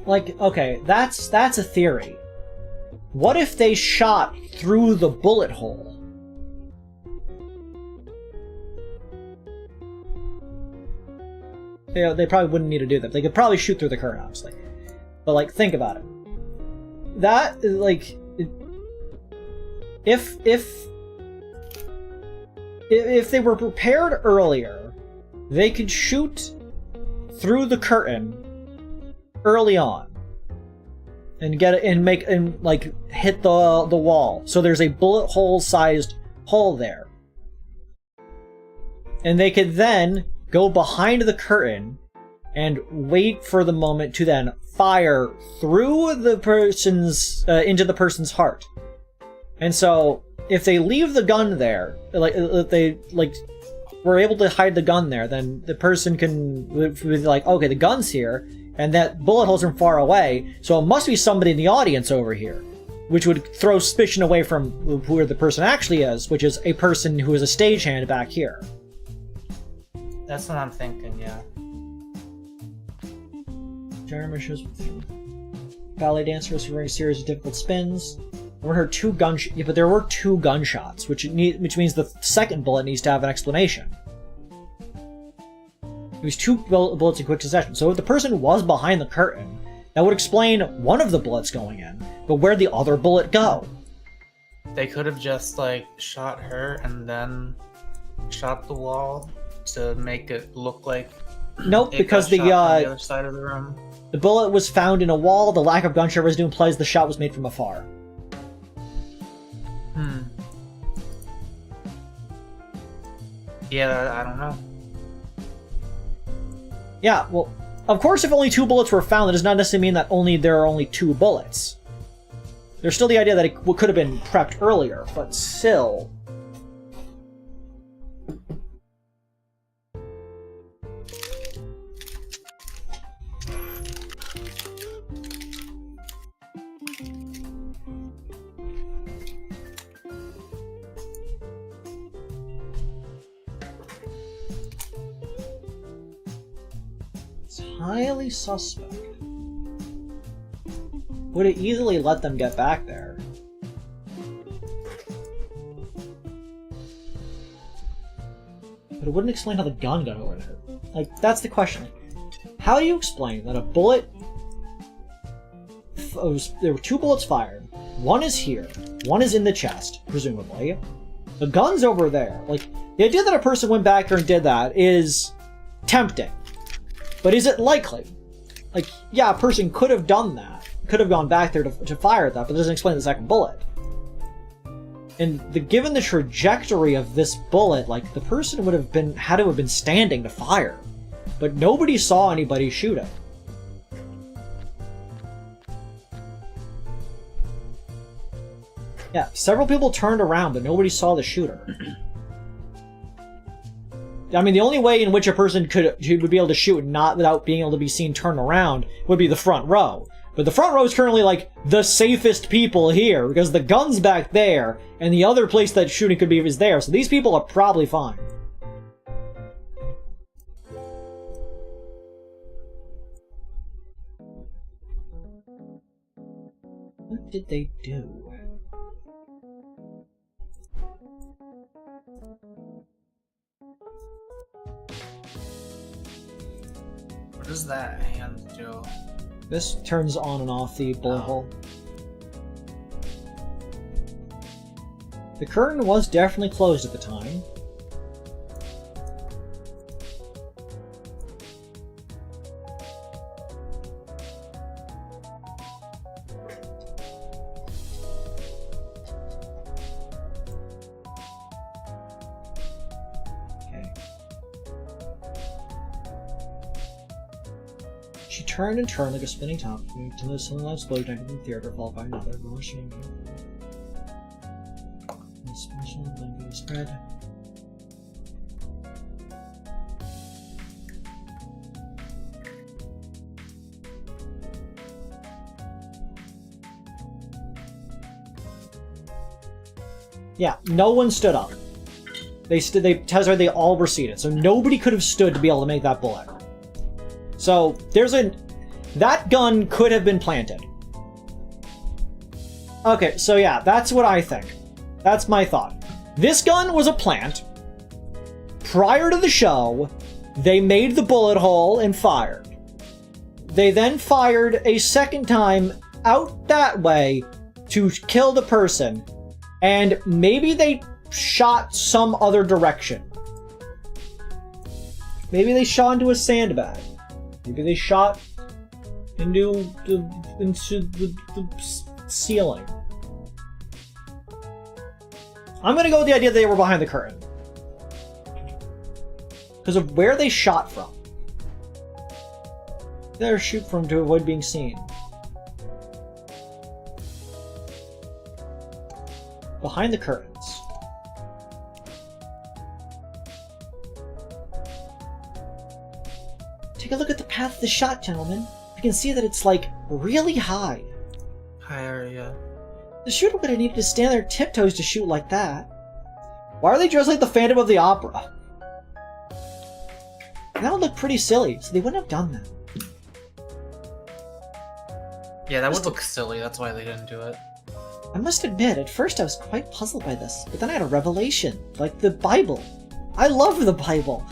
Okay, that's a theory. What if they shot through the bullet hole? They probably wouldn't need to do that. They could probably shoot through the curtain, obviously. But, think about it. That, if they were prepared earlier, they could shoot through the curtain early on and get it and hit the wall, so there's a bullet hole sized hole there, and they could then go behind the curtain and wait for the moment to then fire through the person's into the person's heart. And so if they leave the gun there, if they were able to hide the gun there, then the person can be okay, the gun's here, and that bullet hole's from far away, so it must be somebody in the audience over here, which would throw suspicion away from who the person actually is, which is a person who is a stagehand back here. That's what I'm thinking, yeah. Jeremy shows ballet dancers wearing a series of difficult spins. I heard 2 gunshots, yeah, but there were 2 gunshots, which means the second bullet needs to have an explanation. was 2 bullets in quick succession. So if the person was behind the curtain, that would explain one of the bullets going in, but where'd the other bullet go? They could have just, like, shot her and then shot the wall to make it look like Nope, it because got shot from the other side of the room. the bullet was found in a wall, the lack of gunshot residue implies the shot was made from afar. Yeah, I don't know. Yeah, well, of course if only 2 bullets were found, that does not necessarily mean that there are only 2 bullets. There's still the idea that it could have been prepped earlier, but still... It's highly suspect. Would it easily let them get back there? But it wouldn't explain how the gun got over there. Like, that's the question. How do you explain that a bullet... there were 2 bullets fired. One is here. One is in the chest, presumably. The gun's over there. Like, the idea that a person went back there and did that is tempting. But is it likely? Like, yeah, a person could have done that. Could have gone back there to fire that, but it doesn't explain the second bullet. And given the trajectory of this bullet, like, the person would have had to have been standing to fire. But nobody saw anybody shoot it. Yeah, several people turned around, but nobody saw the shooter. I mean, the only way in which a person would be able to shoot not without being able to be seen turn around would be the front row. But the front row is currently, like, the safest people here, because the gun's back there, and the other place that shooting could be is there, so these people are probably fine. What did they do? What does that hand do? This turns on and off the bullet hole. The curtain was definitely closed at the time. She turned and turned like a spinning top until the sudden explosion in the theater, followed by another. The special blanket spread. Yeah, no one stood up. They all were seated, so nobody could have stood to be able to make that bullet. So, that gun could have been planted. Okay, so yeah, that's what I think. That's my thought. This gun was a plant. Prior to the show, they made the bullet hole and fired. They then fired a second time out that way to kill the person, and maybe they shot some other direction. Maybe they shot into a sandbag. Maybe they shot into the ceiling. I'm gonna go with the idea that they were behind the curtain. Because of where they shot from. They're shoot from to avoid being seen. Behind the curtains. Take a look at the path of the shot, gentlemen. You can see that it's, like, really high. Higher, yeah. The shooter would have needed to stand there tiptoes to shoot like that. Why are they dressed like the Phantom of the Opera? That would look pretty silly, so they wouldn't have done that. Yeah, that would look silly, that's why they didn't do it. I must admit, at first I was quite puzzled by this, but then I had a revelation, like the Bible. I love the Bible.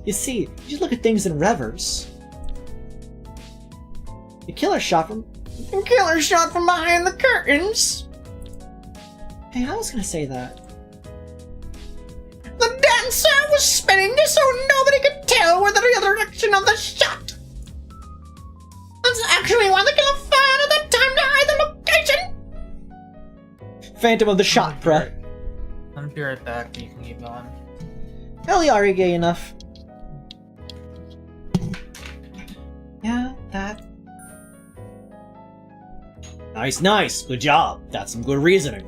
You see, you just look at things in reverse. The killer shot from behind the curtains. Hey, I was gonna say that. The dancer was spinning so nobody could tell where the real direction of the shot. That's actually why the killer fired at that time to hide the location. Phantom of the shot, bruh. I'll be right back. You can keep going. Hell yeah, are you gay enough? Yeah, that. Nice. Good job. That's some good reasoning.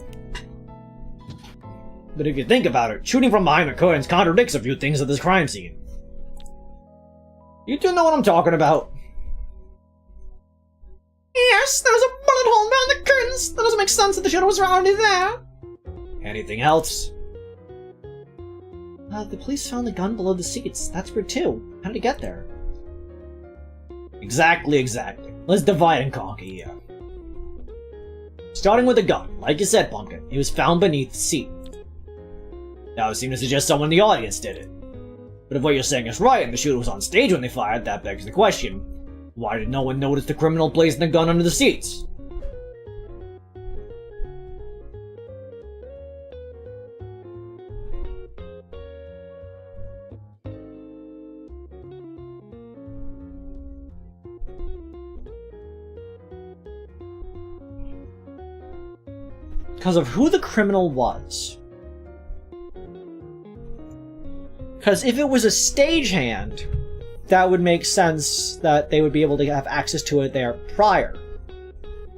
But if you think about it, shooting from behind the curtains contradicts a few things at this crime scene. You two know what I'm talking about. Yes, there's a bullet hole behind the curtains. That doesn't make sense if the shooter was already there. Anything else? The police found the gun below the seats. That's weird too. How did it get there? Exactly. Let's divide and conquer here. Starting with the gun, like you said, Pumpkin, it was found beneath the seat. That would seem to suggest someone in the audience did it. But if what you're saying is right and the shooter was on stage when they fired, that begs the question, why did no one notice the criminal placing the gun under the seats? Because of who the criminal was. Because if it was a stagehand, that would make sense that they would be able to have access to it there prior.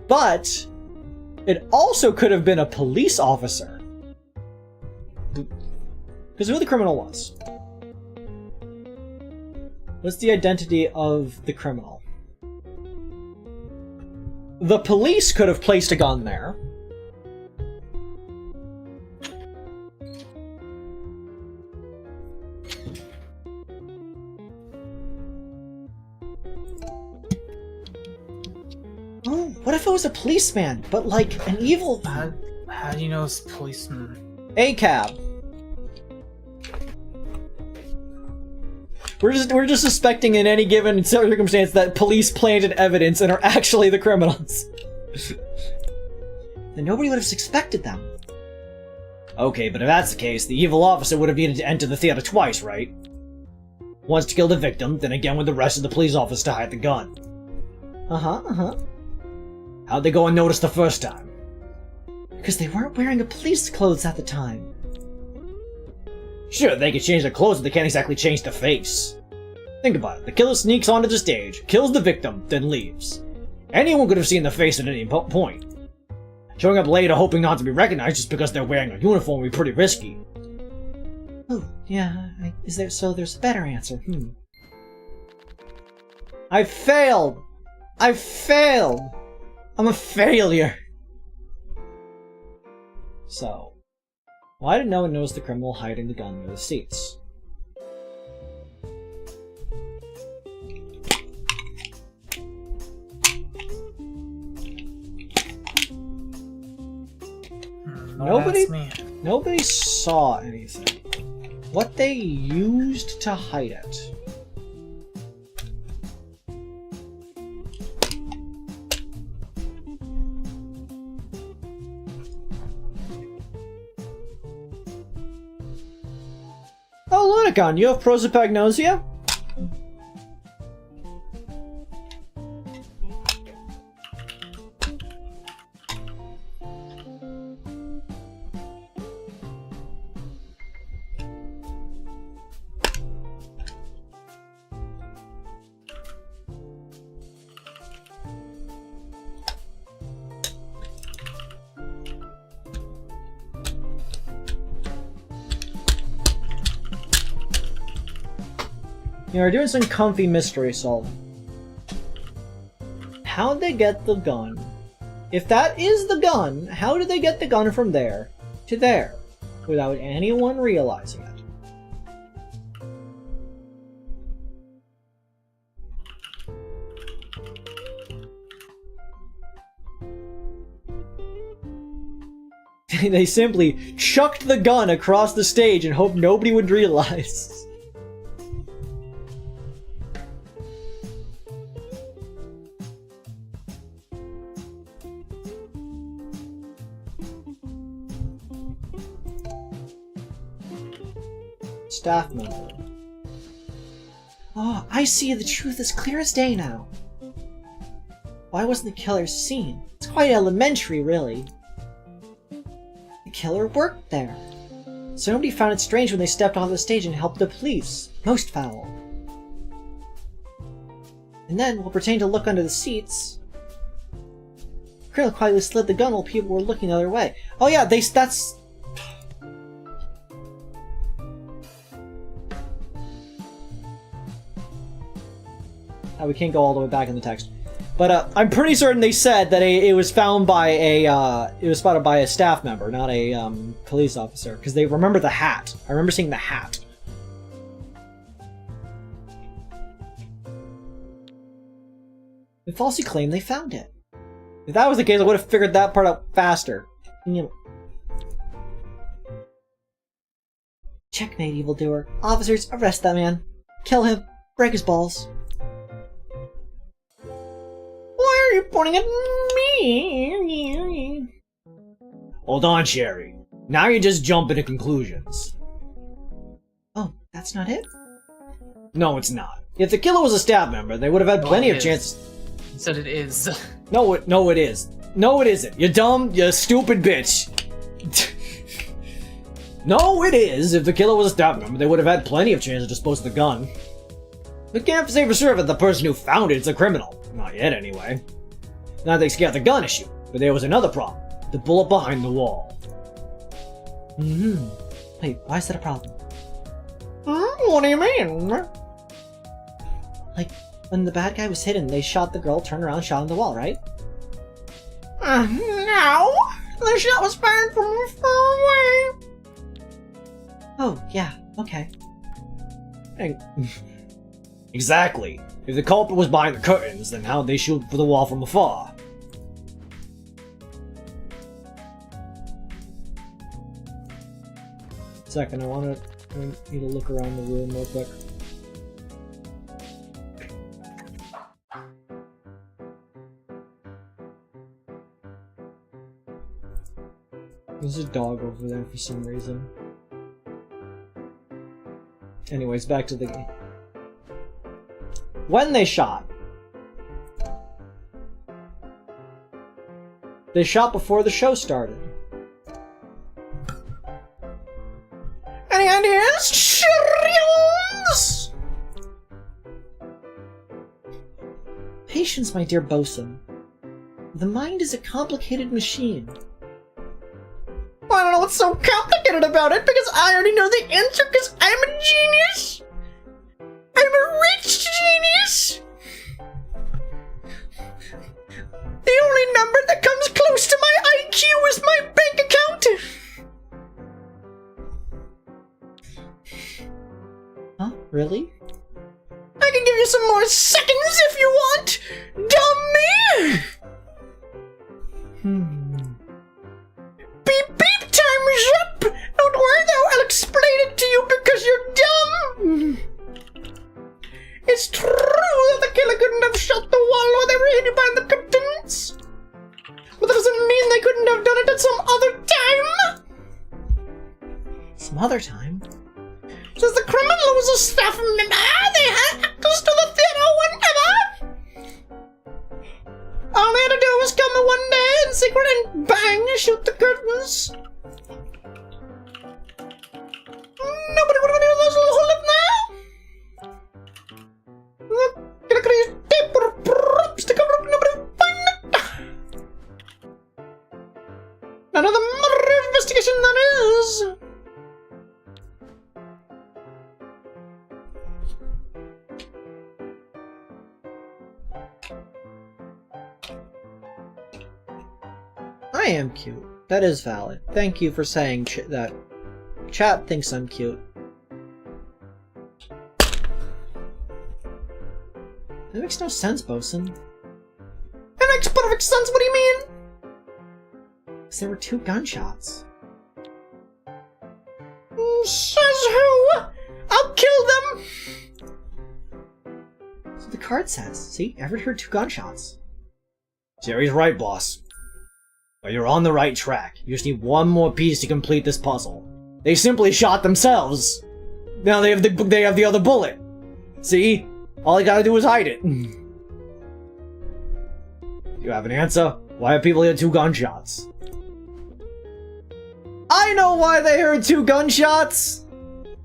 But it also could have been a police officer. Because who the criminal was. What's the identity of the criminal? The police could have placed a gun there. Oh, what if it was a policeman, but like an evil... How do you know it's a policeman? A-cab. We're just suspecting in any given circumstance that police planted evidence and are actually the criminals. Then nobody would have suspected them. Okay, but if that's the case, the evil officer would have needed to enter the theater twice, right? Once to kill the victim, then again with the rest of the police officers to hide the gun. How'd they go unnoticed the first time? Because they weren't wearing a police clothes at the time. Sure, they can change their clothes, but they can't exactly change their face. Think about it. The killer sneaks onto the stage, kills the victim, then leaves. Anyone could have seen the face at any point. Showing up later hoping not to be recognized just because they're wearing a uniform would be pretty risky. Oh, yeah, there's a better answer, I failed! I'm a failure! So, why did no one notice the criminal hiding the gun near the seats? Nobody saw anything. What they used to hide it. Oh, Lunicon, you have prosopagnosia? You are doing some comfy mystery solving. How'd they get the gun? If that is the gun, how did they get the gun from there to there without anyone realizing it? They simply chucked the gun across the stage and hoped nobody would realize. Staff member. Oh, I see. The truth is clear as day now. Why wasn't the killer seen? It's quite elementary, really. The killer worked there. So nobody found it strange when they stepped onto the stage and helped the police. Most foul. And then, while pretending to look under the seats, the criminal quietly slid the gun while people were looking the other way. Oh yeah, that's... Oh, we can't go all the way back in the text. But I'm pretty certain they said that it was found by it was spotted by a staff member, not a police officer, because they remember the hat. I remember seeing the hat. They falsely claim they found it. If that was the case, I would have figured that part out faster. Checkmate, evildoer. Officers, arrest that man. Kill him. Break his balls. Why are you pointing at me? Hold on, Sherry. Now you're just jumping to conclusions. Oh, that's not it? No, it's not. If the killer was a staff member, they would have had plenty of chances. He said it is. No, it is. No, it isn't. You're dumb, you stupid bitch. No, it is. If the killer was a staff member, they would have had plenty of chances to dispose of the gun. We can't say for sure that the person who found it is a criminal. Not yet, anyway. Now they got the gun issue, but there was another problem. The bullet behind the wall. Wait, why is that a problem? What do you mean? Like, when the bad guy was hidden, they shot the girl, turned around, shot on the wall, right? No! The shot was fired from far away! Oh, yeah, okay. Exactly. If the culprit was behind the curtains, then how'd they shoot for the wall from afar? Second, I need to look around the room real quick. There's a dog over there for some reason. Anyways, back to the game. When they shot, they shot before the show started. Any ideas? Cheerios! Patience, my dear bosun. The mind is a complicated machine. I don't know what's so complicated about it, because I already know the answer, because I'm a genius! I'm a rich genius! The only number that comes close to my IQ is my bank account! Huh? Really? I can give you some more seconds if you want, dummy! Beep beep, time's up! Don't worry though, I'll explain it to you because you're dumb! It's true that the killer couldn't have shot the wall while they were hidden behind the curtains. But that doesn't mean they couldn't have done it at some other time. Some other time? Since the criminal was a staff member, they had access to the theater whenever. All they had to do was come in one day in secret and bang, shoot the curtains. Nobody would have been able to hold it now. Get a crazy tape or prop, stick up, nobody will find it. Another murder investigation, that is. I am cute. That is valid. Thank you for saying that. Chat thinks I'm cute. That makes no sense, bosun. It makes perfect sense, what do you mean? Because there were 2 gunshots. Says who? I'll kill them! So the card says. See? Everett heard 2 gunshots. Jerry's right, boss. But you're on the right track. You just need one more piece to complete this puzzle. They simply shot themselves! Now they have the other bullet. See? All I gotta do is hide it. You have an answer? Why have people heard 2 gunshots? I know why they heard 2 gunshots!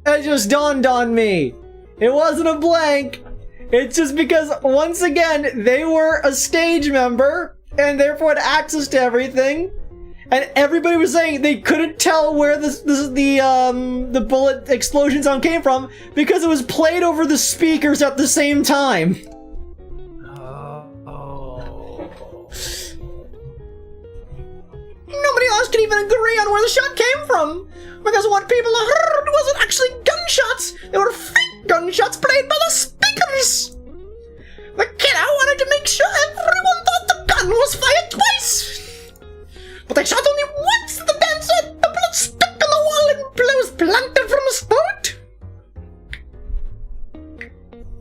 It just dawned on me. It wasn't a blank. It's just because, once again, they were a stage member, and therefore had access to everything. And everybody was saying they couldn't tell where the bullet explosion sound came from because it was played over the speakers at the same time. Nobody else could even agree on where the shot came from because what people heard wasn't actually gunshots. They were fake gunshots played by the speakers. The kiddo wanted to make sure everyone thought the gun was fired twice. But they shot only once, the band said. The bullet stuck on the wall and was planted from the start.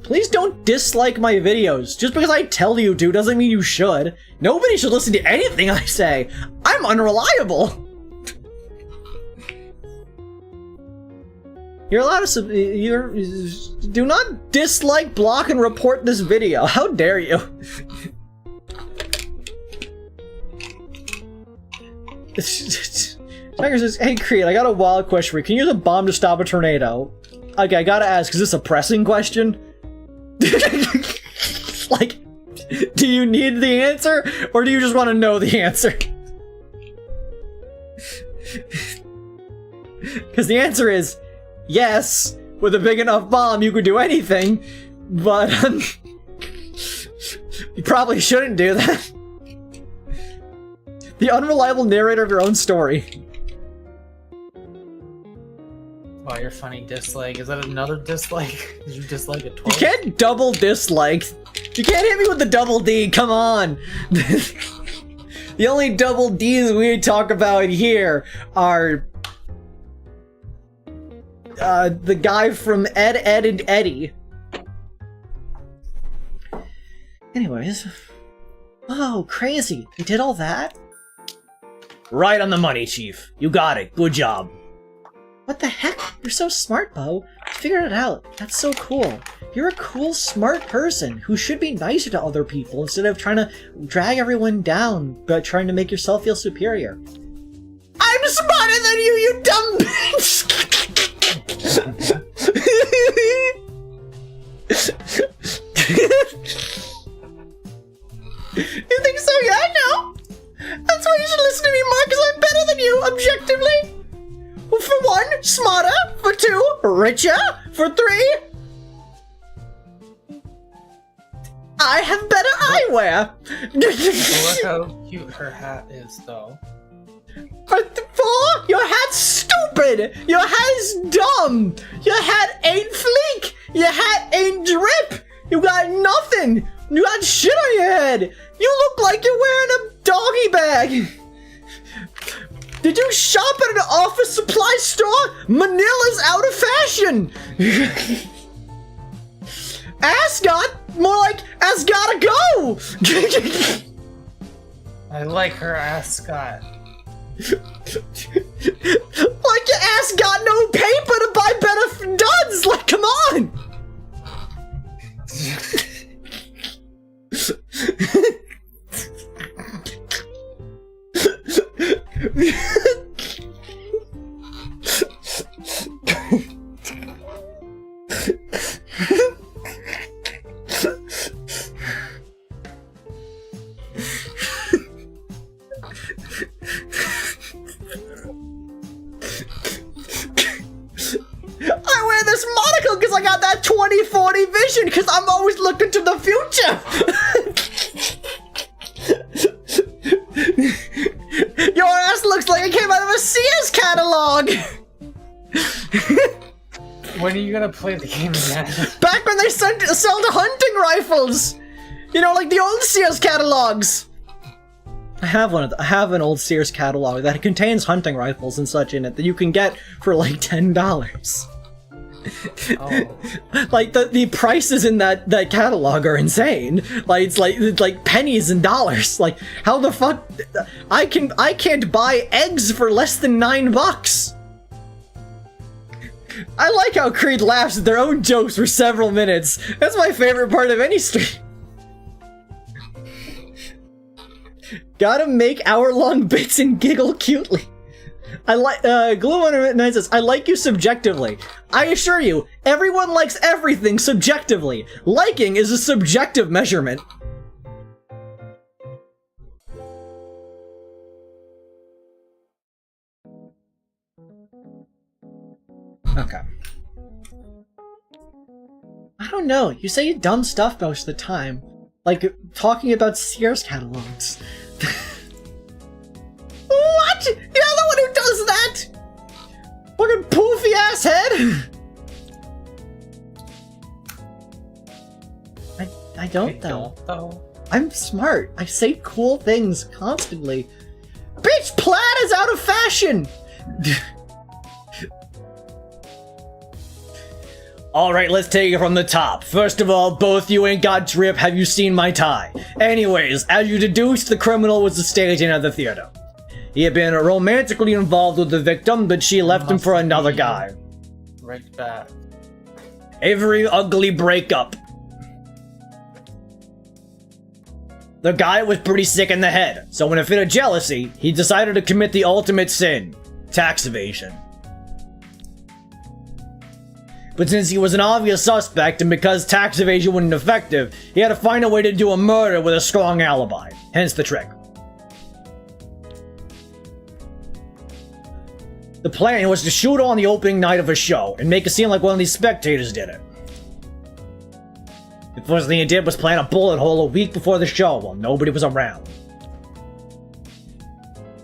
Please don't dislike my videos. Just because I tell you to doesn't mean you should. Nobody should listen to anything I say. I'm unreliable. You're allowed to do not dislike, block, and report this video. How dare you? Tiger says, hey Creed, I got a wild question for you. Can you use a bomb to stop a tornado? Okay, I gotta ask, is this a pressing question? Like, do you need the answer, or do you just want to know the answer? Because the answer is yes. With a big enough bomb, you could do anything, but you probably shouldn't do that. The unreliable narrator of your own story. Wow, your funny dislike. Is that another dislike? Did you dislike it You twice? can't double dislike. You can't hit me with the double D, come on! The only double Ds we talk about here are the guy from Ed, and Eddie. Anyways. Oh, crazy. You did all that? Right on the money, Chief. You got it. Good job. What the heck? You're so smart, Bo. You figured it out. That's so cool. You're a cool, smart person who should be nicer to other people instead of trying to drag everyone down, but trying to make yourself feel superior. I'm smarter than you, you dumb bitch! You think so? Yeah, I know. That's why you should listen to me more, because I'm better than you, objectively. For 1, smarter. For 2, richer. For 3, I have better eyewear. Look how cute her hat is, though. For 4, your hat's stupid. Your hat is dumb. Your hat ain't fleek. Your hat ain't drip. You got nothing. You got shit on your head. You look like you're wearing a doggy bag. Did you shop at an office supply store? Manila's out of fashion. Ascot? More like ass gotta go. I like her ascot. Like your ass got no paper to buy better duds. Like, come on. I wear this monocle because I got that 20/40 vision because I'm always looking to the future. Your ass looks like it came out of a Sears catalog. When are you gonna play the game again? Back when they sold hunting rifles. You know, like the old Sears catalogs. I have I have an old Sears catalog that contains hunting rifles and such in it that you can get for like $10. Oh. Like the prices in that catalog are insane. Like it's like pennies and dollars. Like how the fuck I can't buy eggs for less than $9. I like how Creed laughs at their own jokes for several minutes. That's my favorite part of any stream. Gotta make hour-long bits and giggle cutely. I like, Glue109 says, I like you subjectively. I assure you, everyone likes everything subjectively. Liking is a subjective measurement. Okay. I don't know, you say dumb stuff most of the time. Like, talking about Sears catalogs. What? You're the one who does that? Fucking poofy ass head? I don't though. I'm smart. I say cool things constantly. Bitch, plaid is out of fashion! Alright, let's take it from the top. First of all, both you ain't got drip, have you seen my tie? Anyways, as you deduced, the criminal was the staging at the theater. He had been romantically involved with the victim, but she left him for another guy. Right back. A very ugly breakup. The guy was pretty sick in the head, so in a fit of jealousy, he decided to commit the ultimate sin, tax evasion. But since he was an obvious suspect, and because tax evasion wasn't effective, he had to find a way to do a murder with a strong alibi. Hence the trick. The plan was to shoot on the opening night of a show, and make it seem like one of these spectators did it. The first thing he did was plant a bullet hole a week before the show, while nobody was around.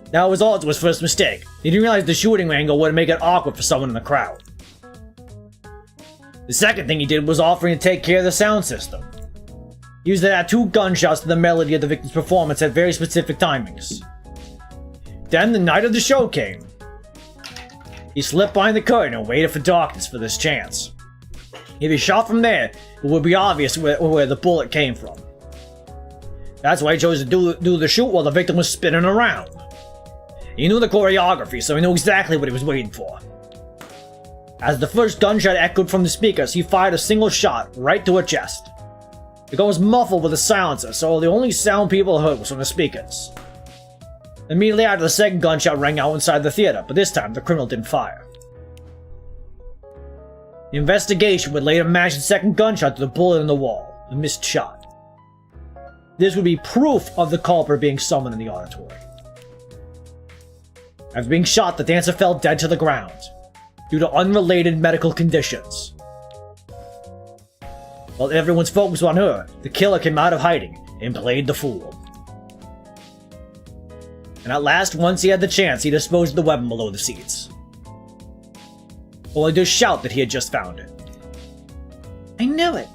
That was also his first mistake. He didn't realize the shooting angle would make it awkward for someone in the crowd. The second thing he did was offering to take care of the sound system. He used to add 2 gunshots to the melody of the victim's performance at very specific timings. Then the night of the show came. He slipped behind the curtain and waited for darkness for this chance. If he shot from there, it would be obvious where the bullet came from. That's why he chose to do the shoot while the victim was spinning around. He knew the choreography, so he knew exactly what he was waiting for. As the first gunshot echoed from the speakers, he fired a single shot right to her chest. The gun was muffled with a silencer, so the only sound people heard was from the speakers. Immediately after, the second gunshot rang out inside the theater, but this time the criminal didn't fire. The investigation would later match the second gunshot to the bullet in the wall, a missed shot. This would be proof of the culprit being summoned in the auditorium. After being shot, the dancer fell dead to the ground, due to unrelated medical conditions. While everyone's focused on her, the killer came out of hiding and played the fool. And at last, once he had the chance, he disposed of the weapon below the seats. Only to shout that he had just found it. I knew it.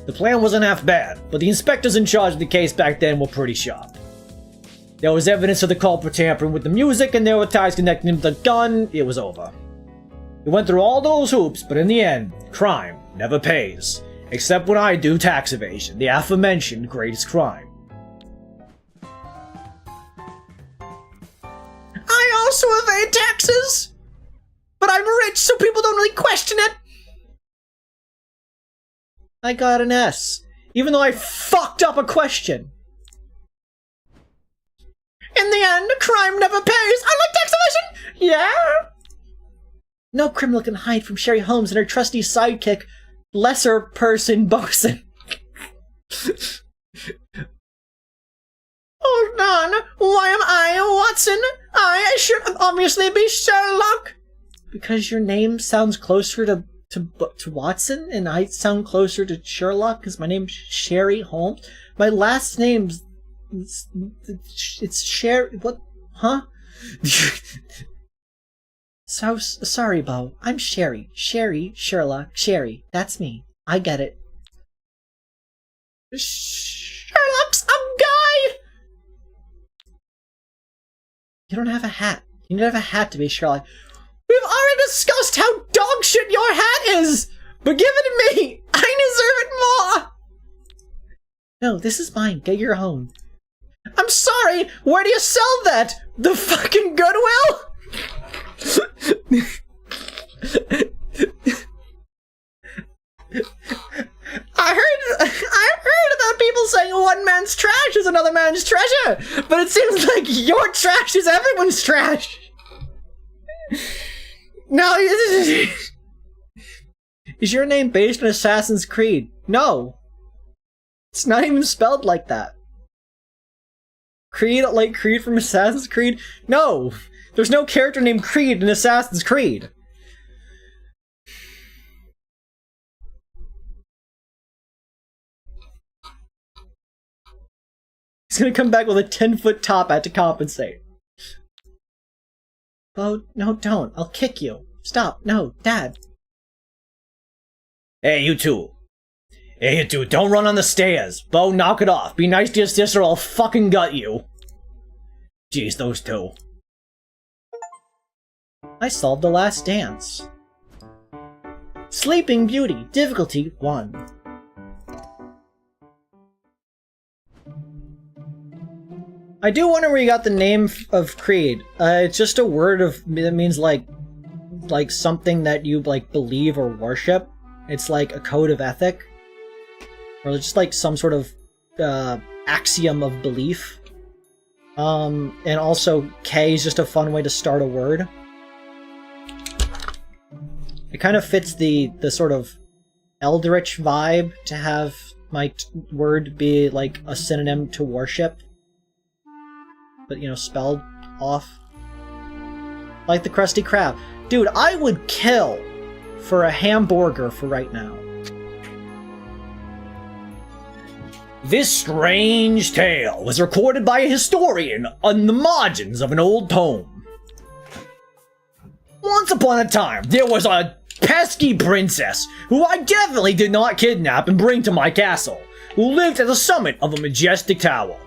The plan wasn't half bad, but the inspectors in charge of the case back then were pretty sharp. There was evidence of the culprit tampering with the music, and there were ties connecting him to the gun. It was over. He went through all those hoops, but in the end, crime never pays. Except when I do tax evasion, the aforementioned greatest crime. I also evade taxes! But I'm rich, so people don't really question it! I got an S, even though I fucked up a question. In the end, crime never pays, unlike tax evasion! Yeah? No criminal can hide from Sherry Holmes and her trusty sidekick, lesser person bosun. Hold on, why am I Watson? I should obviously be Sherlock. Because your name sounds closer to Watson, and I sound closer to Sherlock because my name's Sherry Holmes. My last name's it's Sherry. What? Huh? So sorry, Bo. I'm Sherry. Sherry, Sherlock, Sherry. That's me. I get it. Sherlock's a guy. You don't have a hat. You don't have a hat to be Sherlock. We've already discussed how dog shit your hat is! But give it to me! I deserve it more! No, this is mine. Get your own. I'm sorry! Where do you sell that? The fucking Goodwill? I heard about people saying one man's trash is another man's treasure, but it seems like your trash is everyone's trash. No, is your name based on Assassin's Creed? No. It's not even spelled like that. Creed, like Creed from Assassin's Creed? No! There's no character named Creed in Assassin's Creed. He's gonna come back with a 10-foot top hat to compensate. Oh, no, don't. I'll kick you. Stop. No, Dad. Hey, you two. Hey, you two, don't run on the stairs. Bo, knock it off. Be nice to your sister or I'll fucking gut you. Jeez, those two. I solved the last dance. Sleeping Beauty, difficulty 1. I do wonder where you got the name of Creed. It's just a word that means like something that you like believe or worship. It's like a code of ethic, or just like some sort of axiom of belief. And also K is just a fun way to start a word. It kind of fits the sort of eldritch vibe to have my word be like a synonym to worship. But, you know, spelled off. Like the Krusty Krab. Dude, I would kill for a hamburger for right now. This strange tale was recorded by a historian on the margins of an old tome. Once upon a time, there was a pesky princess who I definitely did not kidnap and bring to my castle, who lived at the summit of a majestic tower.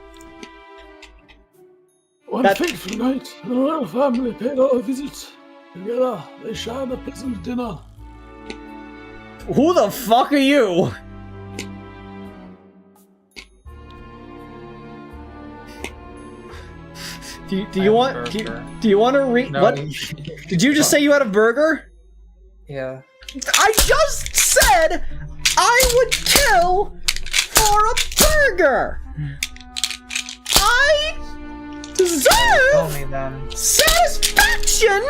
One fateful night, the royal family paid her a visit. Together, they shared a pleasant dinner. Who the fuck are you? Do you want to read No. what? Did you just say you had a burger? Yeah. I just said I would kill for a burger. I Tell deserve me then. satisfaction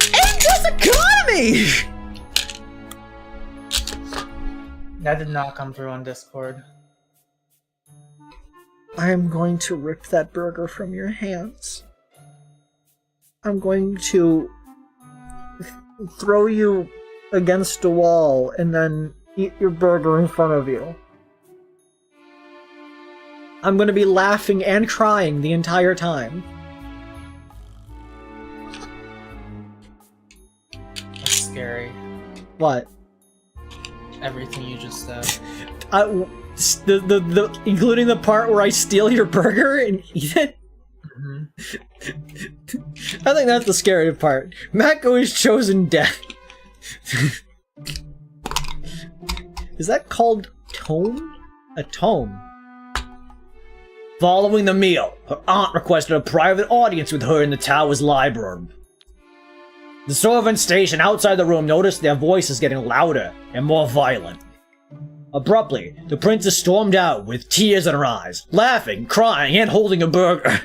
in this economy. That did not come through on Discord. I am going to rip that burger from your hands. I'm going to throw you against a wall and then eat your burger in front of you. I'm going to be laughing and crying the entire time. That's scary. What? Everything you just said. Including the part where I steal your burger and eat it? Mm-hmm. I think that's the scary part. Mako is chosen death. Is that called tome? A tome. Following the meal, her aunt requested a private audience with her in the tower's library. The servants stationed outside the room noticed their voices getting louder and more violent. Abruptly, the princess stormed out with tears in her eyes, laughing, crying, and holding a burger.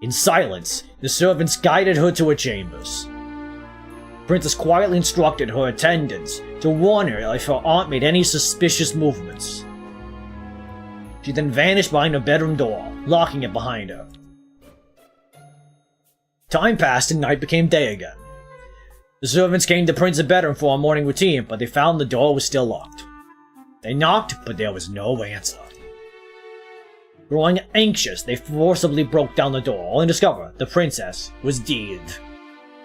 In silence, the servants guided her to her chambers. The princess quietly instructed her attendants to warn her if her aunt made any suspicious movements. She then vanished behind her bedroom door, locking it behind her. Time passed and night became day again. The servants came to the prince's bedroom for a morning routine, but they found the door was still locked. They knocked, but there was no answer. Growing anxious, they forcibly broke down the door, only to discover the princess was dead.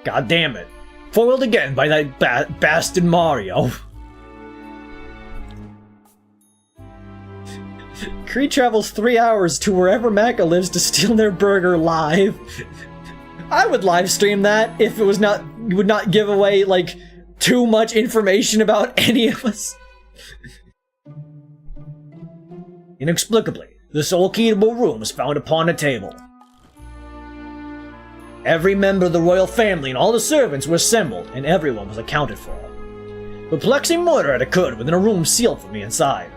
God damn it. Foiled again by that bastard Mario. Creed travels 3 hours to wherever Maka lives to steal their burger live. I would live stream that if it was not would not give away like too much information about any of us. Inexplicably, the soul key to the room was found upon a table. Every member of the royal family and all the servants were assembled, and everyone was accounted for. Perplexing murder had occurred within a room sealed from the inside.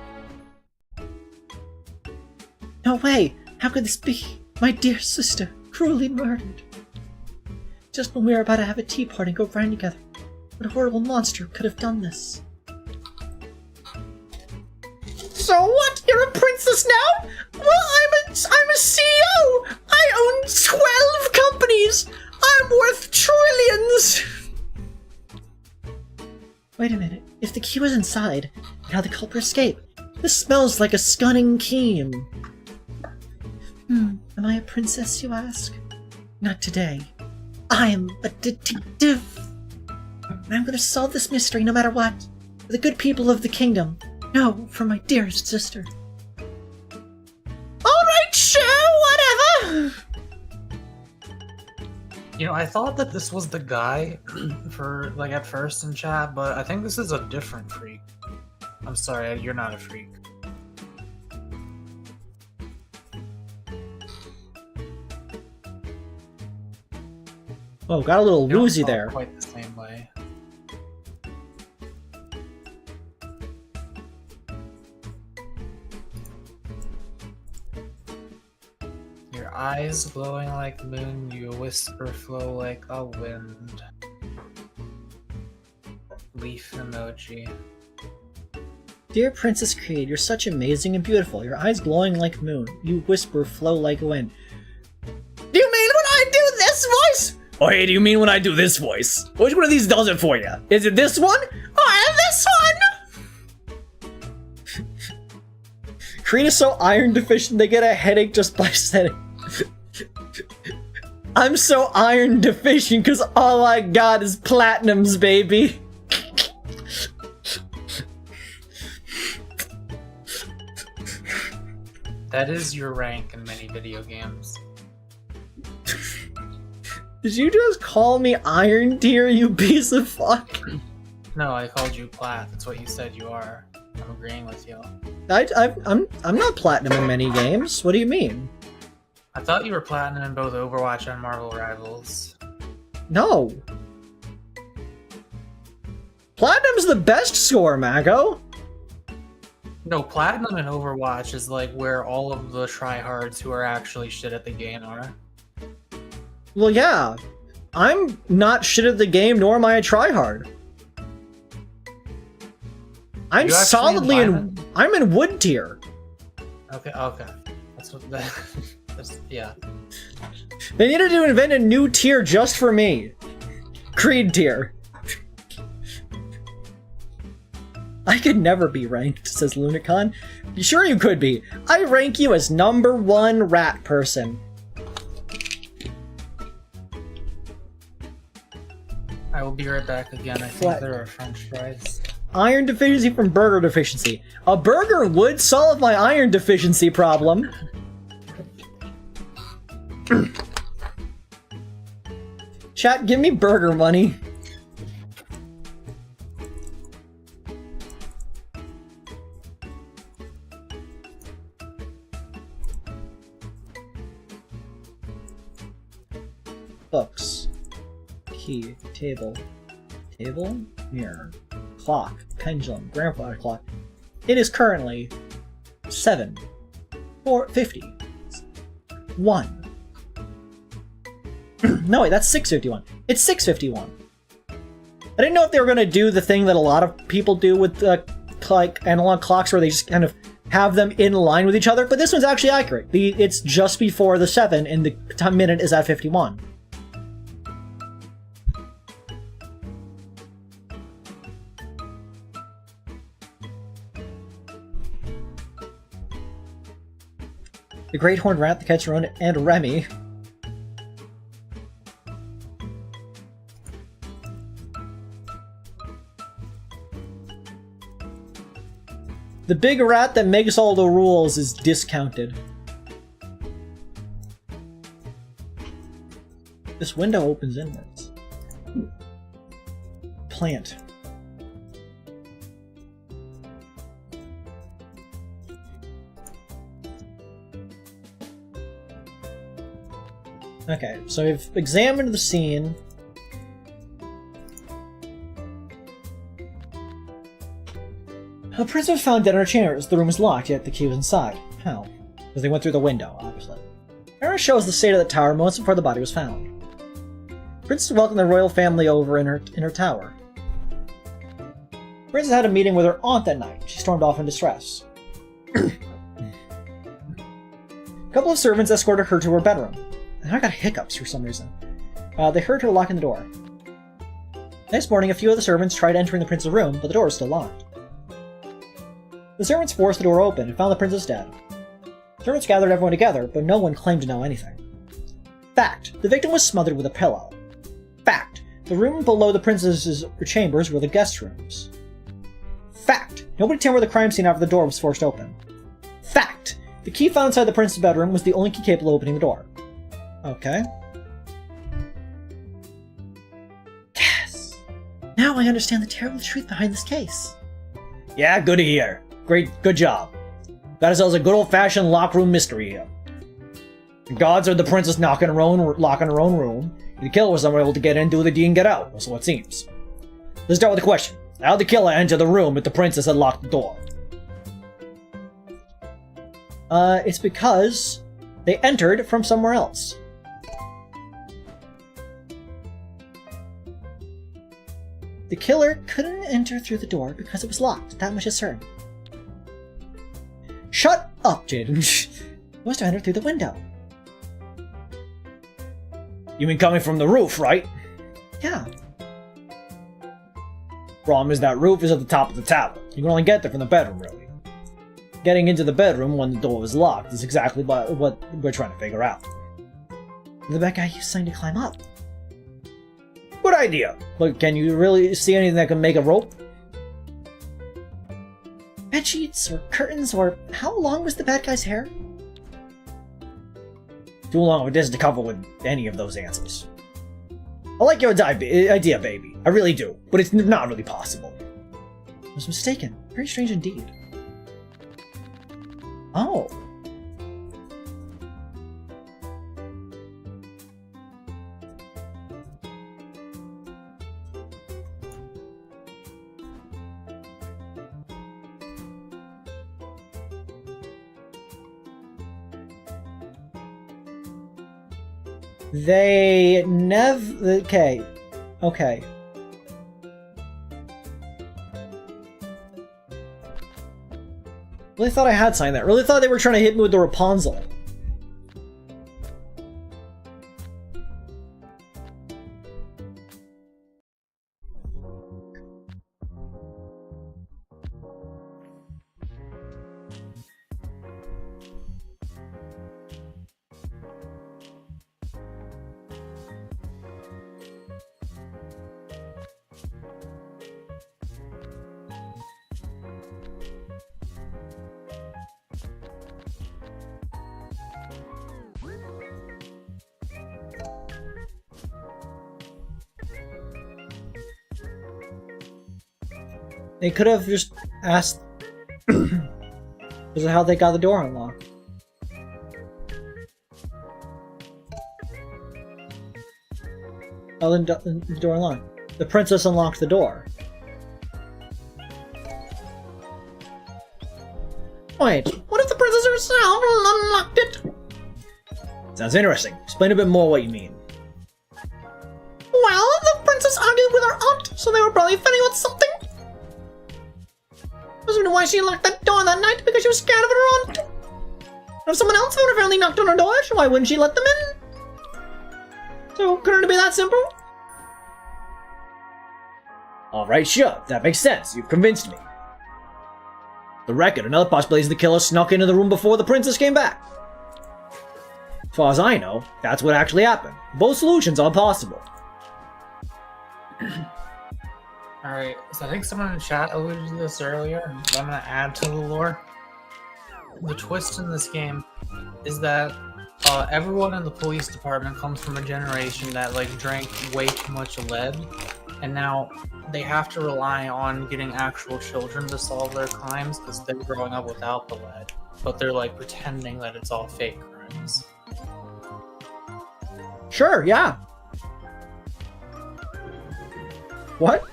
No way! How could this be? My dear sister, cruelly murdered. Just when we were about to have a tea party and go round together. What horrible monster could have done this? So what? You're a princess now? Well, I'm a CEO! I own 12 companies! I'm worth trillions! Wait a minute. If the key was inside, how did the culprit escape? This smells like a stunning keen. Am I a princess, you ask? Not today. I am a detective! And I'm gonna solve this mystery no matter what. For the good people of the kingdom. No, for my dearest sister. Alright, sure, whatever! You know, I thought that this was the guy for, like, at first in chat, but I think this is a different freak. I'm sorry, you're not a freak. Oh, got a little You don't woozy talk there. Quite the same way. Your eyes glowing like moon, you whisper flow like a wind. Leaf emoji. Dear Princess Creed, you're such amazing and beautiful. Your eyes glowing like moon. You whisper, flow like wind. Do you mean when I do this voice? Oh, hey, do you mean when I do this voice? Which one of these does it for you? Is it this one? Or this one? Creed is so iron deficient they get a headache just by setting. I'm so iron deficient because all I got is platinums, baby. That is your rank in many video games. Did you just call me iron tier, you piece of fuck? No, I called you plat. That's what you said you are. I'm agreeing with you. I'm not platinum in many games. What do you mean? I thought you were platinum in both Overwatch and Marvel Rivals. No. Platinum's the best score, Mago. No, platinum in Overwatch is like where all of the tryhards who are actually shit at the game are. Well, yeah. I'm not shit at the game, nor am I a tryhard. I'm You actually solidly in in. I'm in wood tier. Okay. That's what that's, yeah. They needed to invent a new tier just for me. Creed tier. I could never be ranked, says Lunicon. Sure you could be. I rank you as #1 rat person. I will be right back again. I think Flat. there are French fries. Iron deficiency from burger deficiency. A burger would solve my iron deficiency problem. Chat, give me burger money. Books. Key. Table. Table. Mirror. Clock. Pendulum. Grandfather clock. It is currently 7:50. 1. No, wait, that's 6:51. It's 6:51. I didn't know if they were going to do the thing that a lot of people do with like analog clocks where they just kind of have them in line with each other, but this one's actually accurate. It's just before the 7 and the minute is at 51. The Great Horned Rat, the Ketcheron, and Remy. The big rat that makes all the rules is discounted. This window opens inwards. Plant. Okay, so we've examined the scene. The princess was found dead in her chambers. The room was locked, yet the key was inside. How? Because they went through the window, obviously. Error shows the state of the tower moments before the body was found. The princess welcomed the royal family over in her tower. The princess had a meeting with her aunt that night. She stormed off in distress. A couple of servants escorted her to her bedroom. And I got hiccups for some reason. They heard her locking the door. Next morning, a few of the servants tried entering the prince's room, but the door was still locked. The servants forced the door open and found the princess dead. The servants gathered everyone together, but no one claimed to know anything. Fact: the victim was smothered with a pillow. Fact: the room below the princess's chambers were the guest rooms. Fact: nobody tampered with the crime scene after the door was forced open. Fact: the key found inside the prince's bedroom was the only key capable of opening the door. Okay. Yes! Now I understand the terrible truth behind this case. Yeah, good to hear. Good job. Got ourselves a good old-fashioned lock room mystery here. The guards heard the princess lock in her own room. The killer was unable to get in, do the deed, and get out, or so it seems. Let's start with the question. How did the killer enter the room if the princess had locked the door? It's because they entered from somewhere else. The killer couldn't enter through the door because it was locked. That much is certain. Shut up, Jaden. He must have entered through the window. You mean coming from the roof, right? Yeah. Problem is that roof is at the top of the tower. You can only get there from the bedroom, really. Getting into the bedroom when the door is locked is exactly what we're trying to figure out. The bad guy used something to climb up. Good idea. But can you really see anything that can make a rope? Bed sheets or curtains, or how long was the bad guy's hair? Too long of a distance to cover with any of those answers. I like your idea, baby. I really do. But it's not really possible. I was mistaken. Very strange indeed. Oh. They never... Okay. Okay. Really thought I had something there. Really thought they were trying to hit me with the Rapunzel. They could have just asked how they got the door unlocked. Oh, the door unlocked. The princess unlocked the door. Wait, what if the princess herself unlocked it? Sounds interesting. Explain a bit more what you mean. Well, the princess argued with her aunt, so they were probably fighting about something. I was wondering why she locked that door that night, because she was scared of her aunt. And if someone else found her family knocked on her door, why wouldn't she let them in? So, couldn't it be that simple? Alright, sure. That makes sense. You've convinced me. The record, another possibility is the killer snuck into the room before the princess came back. As far as I know, that's what actually happened. Both solutions are possible. Alright, so I think someone in the chat alluded to this earlier, but I'm going to add to the lore. The twist in this game is that everyone in the police department comes from a generation that drank way too much lead, and now they have to rely on getting actual children to solve their crimes because they're growing up without the lead, but they're pretending that it's all fake crimes. Sure, yeah. What?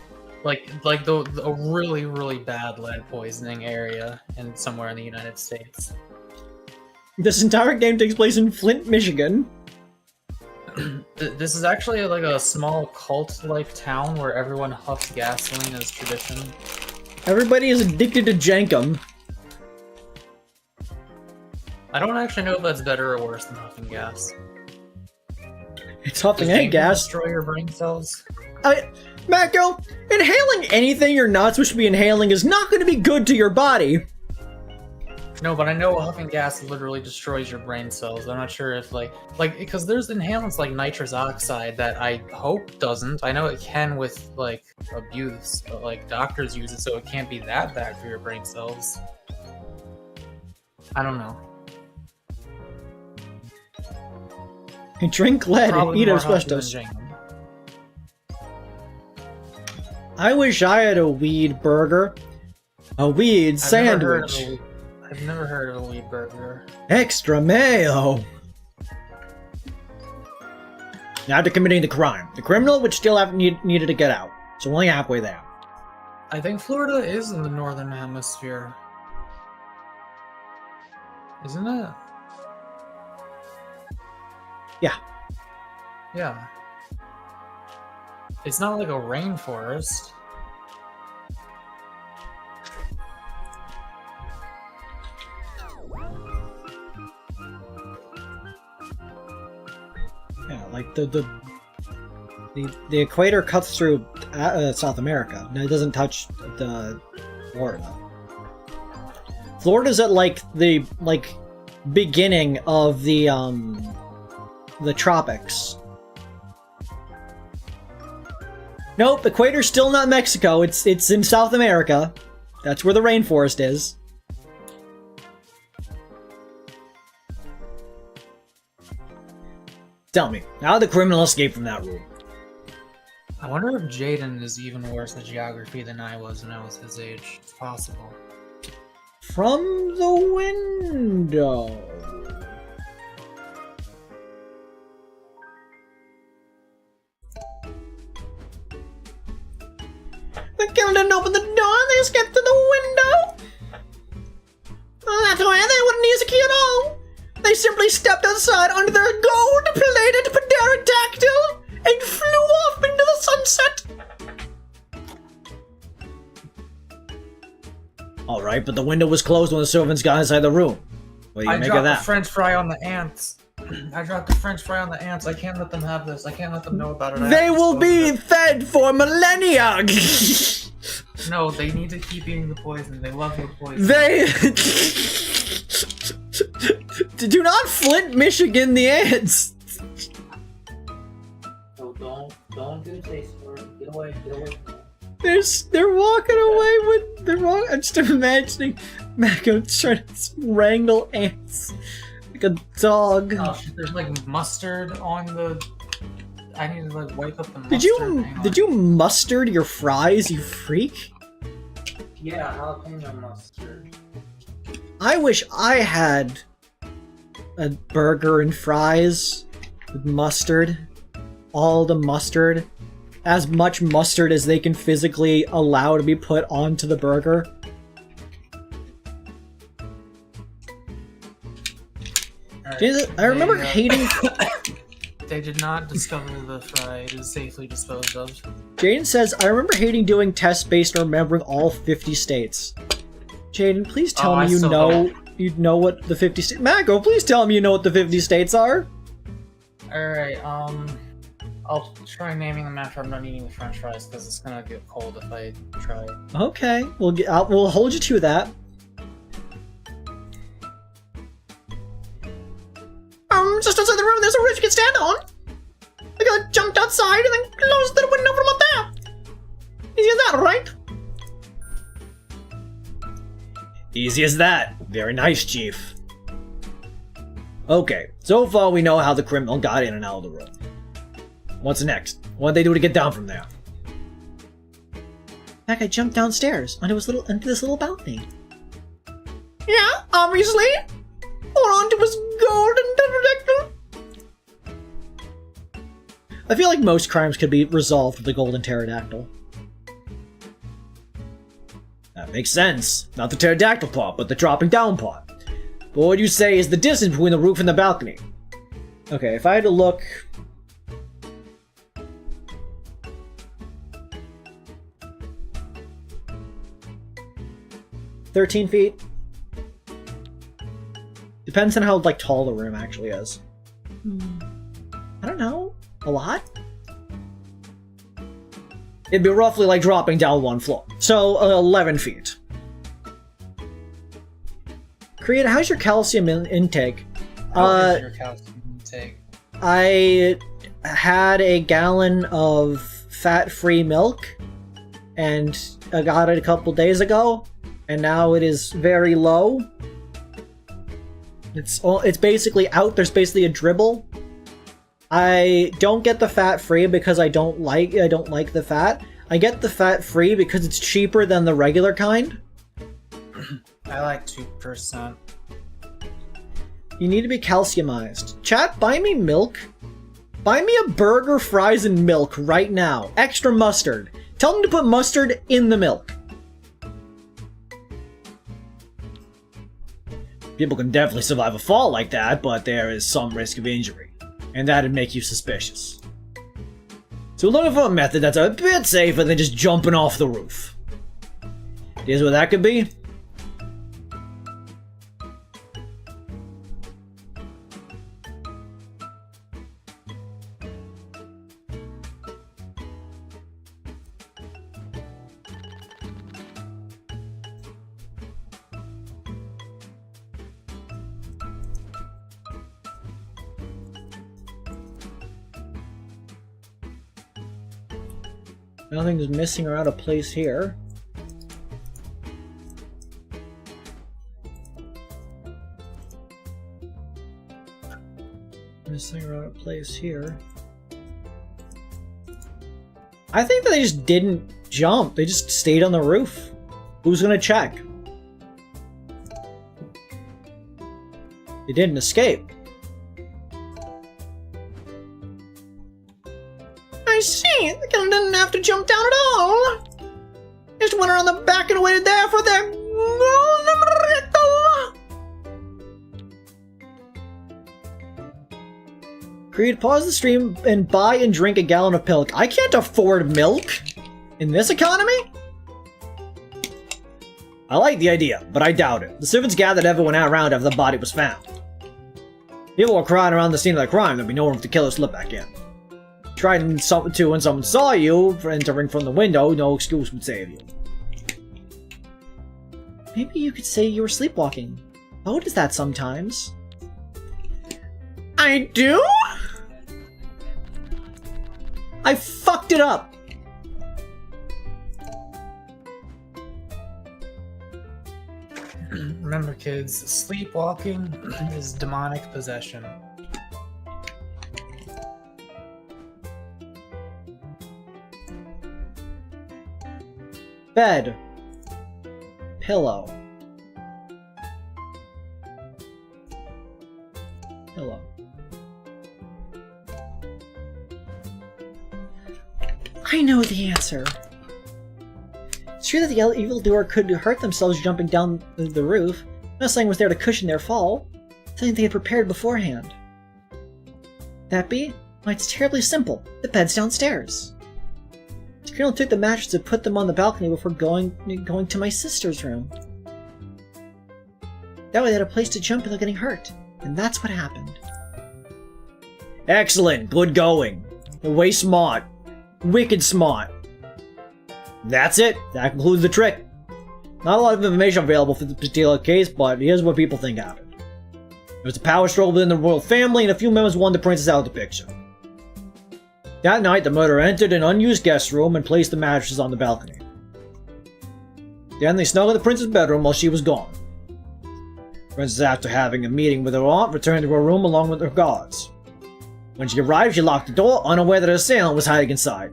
Like a really, really bad lead poisoning area in somewhere in the United States. This entire game takes place in Flint, Michigan. This is actually like a small cult-like town where everyone huffs gasoline as tradition. Everybody is addicted to jankum. I don't actually know if that's better or worse than huffing gas. It's huffing Does egg jankum gas. destroy your brain cells? Mako, inhaling anything you're not supposed to be inhaling is not going to be good to your body. No, but I know huffing gas literally destroys your brain cells. I'm not sure if like because there's inhalants like nitrous oxide that I hope doesn't. I know it can with like abuse, but like doctors use it, so it can't be that bad for your brain cells. I don't know. You drink lead and Probably eat more huffing than asbestos. jankum. I wish I had a weed burger. A weed sandwich. I've never heard of a weed burger. Extra mayo. Now after committing the crime, the criminal would still have needed to get out. So only halfway there. I think Florida is in the northern hemisphere. Isn't it? Yeah. Yeah. It's not like a rainforest. Yeah, like the equator cuts through South America. No, it doesn't touch the Florida. Florida's at like the beginning of the tropics. Nope, equator's still not Mexico. It's in South America. That's where the rainforest is. Tell me, how did the criminal escape from that room? I wonder if Jaden is even worse at geography than I was when I was his age. It's possible. From the window. The killer didn't open the door, they escaped through the window. That's why they wouldn't use a key at all. They simply stepped outside under their gold-plated pterodactyl and flew off into the sunset. Alright, but the window was closed when the servants got inside the room. What do you I make of dropped that? the French fry on the ants. I dropped the French fry on the ants. I can't let them have this. I can't let them know about it. I They have to will dispose be of fed for millennia! it. No, they need to keep eating the poison. They love the poison. They... Do not Flint, Michigan the ants! No, don't do taste for it. Get away. They're walking away with... I'm just imagining Mako trying to wrangle ants. Like a dog. Oh shit, there's like mustard on the... I need to like wipe up the mustard. Did you mustard your fries, you freak? Yeah, jalapeno mustard. I wish I had a burger and fries with mustard. All the mustard. As much mustard as they can physically allow to be put onto the burger. Right. Jesus, I remember hating... They did not discover the fry. It is safely disposed of. Jaden says, I remember hating doing tests based on remembering all 50 states. Jaden, please tell me you know what the 50 states... Mako, please tell me you know what the 50 states are! Alright, I'll try naming them after I'm done eating the french fries, because it's gonna get cold if I try. Okay, we'll hold you to that. Just outside the room, there's a roof you can stand on. I got jumped outside and then closed the window from up there. Easy as that, right? Easy as that. Very nice, Chief. Okay, so far we know how the criminal got in and out of the room. What's next? What'd they do to get down from there? That guy jumped downstairs onto this little balcony. Yeah, obviously. Or onto his golden pterodactyl. I feel like most crimes could be resolved with the golden pterodactyl. That makes sense. Not the pterodactyl part, but the dropping down part. But what would you say is the distance between the roof and the balcony? Okay, if I had to look... "13 feet. Depends on how, like, tall the room actually is. I don't know. A lot? It'd be roughly like dropping down one floor. So, 11 feet. Creed, how's your calcium intake? What is your calcium intake? I had a gallon of fat-free milk, and I got it a couple days ago, and now it is very low. It's basically out. There's basically a dribble. I don't get the fat-free because I don't like the fat. I get the fat-free because it's cheaper than the regular kind. I like 2%. You need to be calciumized. Chat, buy me milk. Buy me a burger, fries, and milk right now. Extra mustard. Tell them to put mustard in the milk. People can definitely survive a fall like that, but there is some risk of injury. And that'd make you suspicious. So we're looking for a method that's a bit safer than just jumping off the roof. Here's what that could be. Nothing's missing or out of place here. Missing or out of place here. I think that they just didn't jump. They just stayed on the roof. Who's gonna check? They didn't escape. I see. The killer didn't have to jump down at all. Just went around the back and waited there for their golden Creed, pause the stream and buy and drink a gallon of milk. I can't afford milk in this economy? I like the idea, but I doubt it. The servants gathered everyone around after the body was found. People were crying around the scene of the crime. There'd be no room for the killer to slip back in. Tried to when someone saw you entering from the window, no excuse would save you. Maybe you could say you were sleepwalking. Bo does that sometimes. I do? I fucked it up! Remember, kids, sleepwalking is demonic possession. Bed. Pillow. Pillow. I know the answer. It's true that the evildoer could hurt themselves jumping down the roof. Nothing was there to cushion their fall. Something they had prepared beforehand. That be? Why, it's terribly simple. The bed's downstairs. The colonel took the mattress and put them on the balcony before going to my sister's room. That way they had a place to jump without getting hurt. And that's what happened. Excellent, good going. You're way smart. Wicked smart. That's it. That concludes the trick. Not a lot of information available for this particular case, but here's what people think happened. There was a power struggle within the royal family, and a few members wanted the princess out of the picture. That night, the murderer entered an unused guest room and placed the mattresses on the balcony. Then they snuck in the princess' bedroom while she was gone. The princess, after having a meeting with her aunt, returned to her room along with her guards. When she arrived, she locked the door, unaware that her assailant was hiding inside.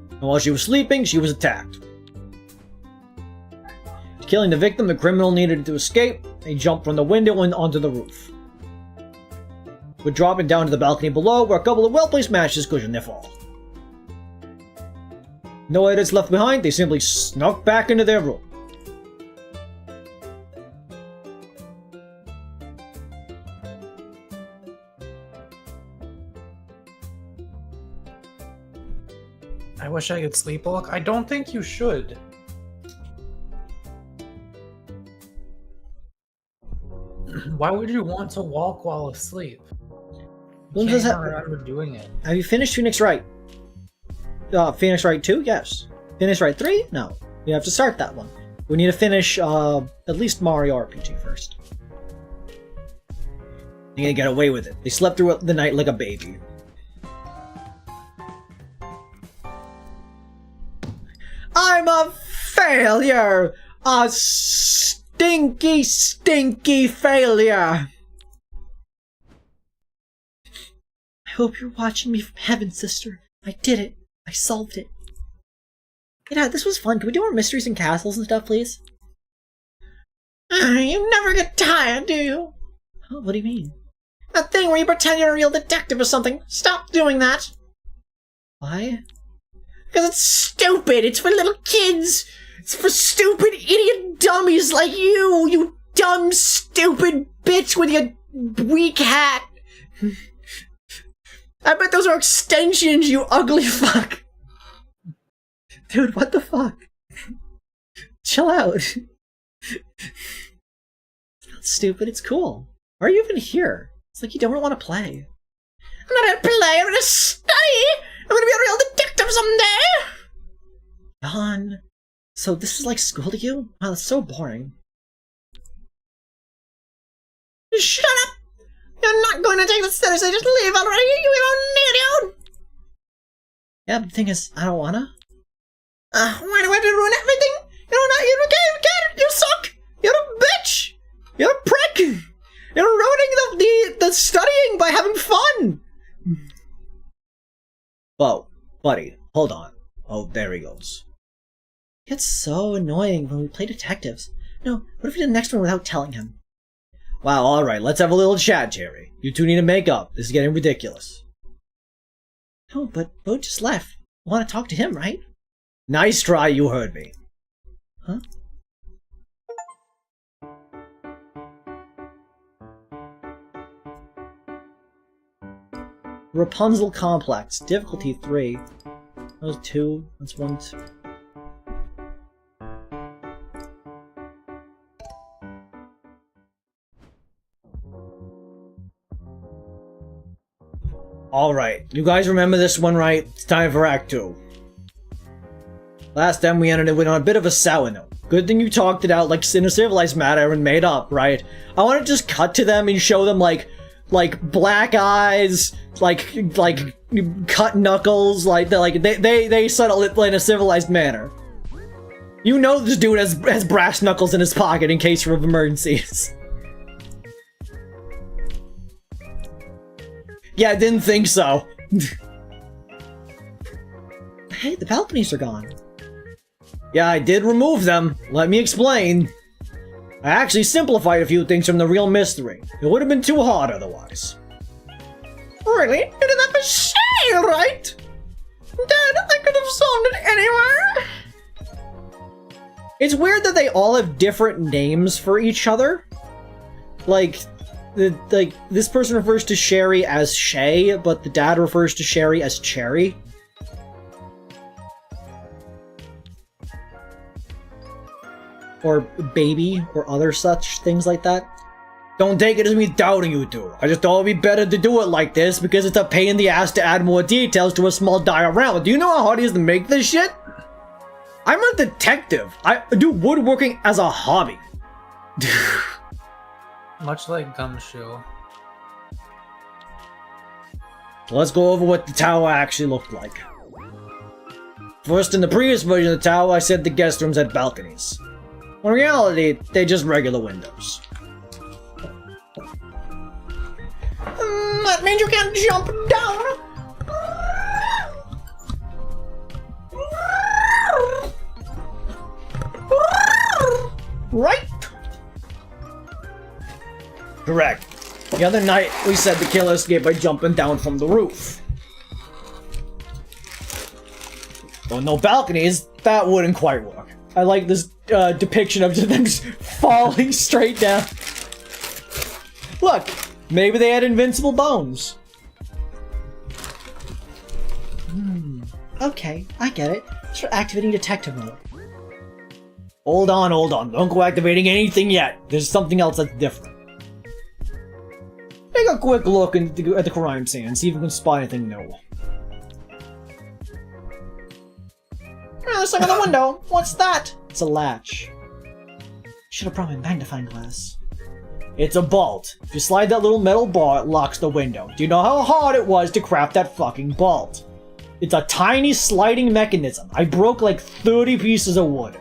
And while she was sleeping, she was attacked. Killing the victim, the criminal needed to escape. He jumped from the window and onto the roof. but dropping down to the balcony below where a couple of well-placed matches cushion their fall. No edits left behind, they simply snuck back into their room. I wish I could sleepwalk. I don't think you should. Why would you want to walk while asleep? Bloom I says can't that- remember doing it. Have you finished Phoenix Wright? Phoenix Wright 2? Yes. Phoenix Wright 3? No. You have to start that one. We need to finish at least Mario RPG first. You're gonna get away with it. They slept through the night like a baby. I'm a failure! A stinky, stinky failure! I hope you're watching me from heaven, sister. I did it. I solved it. Yeah, this was fun. Can we do more mysteries and castles and stuff, please? You never get tired, do you? Oh, what do you mean? That thing where you pretend you're a real detective or something. Stop doing that. Why? Because it's stupid. It's for little kids. It's for stupid, idiot dummies like you. You dumb, stupid bitch with your weak hat. I bet those are extensions, you ugly fuck. Dude, what the fuck? Chill out. It's not stupid, it's cool. Why are you even here? It's like you don't want to play. I'm not gonna play, I'm gonna study! I'm gonna be a real detective someday! Don. So this is like school to you? Wow, that's so boring. Shut up! You're not going to take this seriously, just leave already, you don't need you! Yeah, but the thing is, I don't wanna. Why do I have to ruin everything? You can't, you suck! You're a bitch! You're a prick! You're ruining the studying by having fun! Whoa, buddy, hold on. Oh, there he goes. It gets so annoying when we play detectives. No, what if we did the next one without telling him? Wow, alright, let's have a little chat, Jerry. You two need to make up. This is getting ridiculous. No, but Bo just left. I want to talk to him, right? Nice try, you heard me. Huh? Rapunzel Complex. Difficulty 3. That was 2. That's 1. Alright, you guys remember this one, right? It's time for Act 2. Last time we ended it on a bit of a sour note. Good thing you talked it out like in a civilized manner and made up, right? I want to just cut to them and show them like black eyes, like cut knuckles, they settle it in a civilized manner. You know this dude has brass knuckles in his pocket in case of emergencies. Yeah, I didn't think so. Hey, the balconies are gone. Yeah, I did remove them. Let me explain. I actually simplified a few things from the real mystery. It would have been too hard otherwise. Really? You did that for shame, right? Dad, I could have solved it anywhere. It's weird that they all have different names for each other. Like this person refers to Sherry as Shay, but the dad refers to Sherry as Cherry. Or baby, or other such things like that. Don't take it as me doubting you two. I just thought it'd be better to do it like this because it's a pain in the ass to add more details to a small diorama. Do you know how hard it is to make this shit? I'm a detective. I do woodworking as a hobby. Much like Gumshoe. Let's go over what the tower actually looked like. First, in the previous version of the tower, I said the guest rooms had balconies. In reality, they're just regular windows. That means you can't jump down! Right? Correct. The other night, we said the killer escaped by jumping down from the roof. Well, no balconies, that wouldn't quite work. I like this depiction of them just falling straight down. Look, maybe they had invincible bones. Okay, I get it. Start activating detective mode. Hold on. Don't go activating anything yet. There's something else that's different. Take a quick look at the crime scene and see if you can spot anything new. Let's look at the window. What's that? It's a latch. Should have brought my magnifying glass. It's a bolt. If you slide that little metal bar, it locks the window. Do you know how hard it was to craft that fucking bolt? It's a tiny sliding mechanism. I broke like 30 pieces of wood.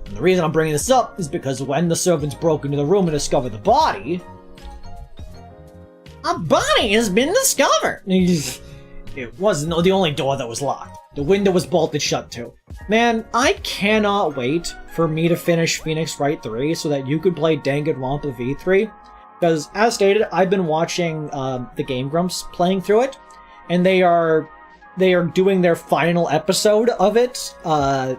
And the reason I'm bringing this up is because when the servants broke into the room and discovered the body... A body has been discovered! It wasn't the only door that was locked. The window was bolted shut too. Man, I cannot wait for me to finish Phoenix Wright 3 so that you could play Danganronpa V3. Because, as stated, I've been watching the Game Grumps playing through it, and they are doing their final episode of it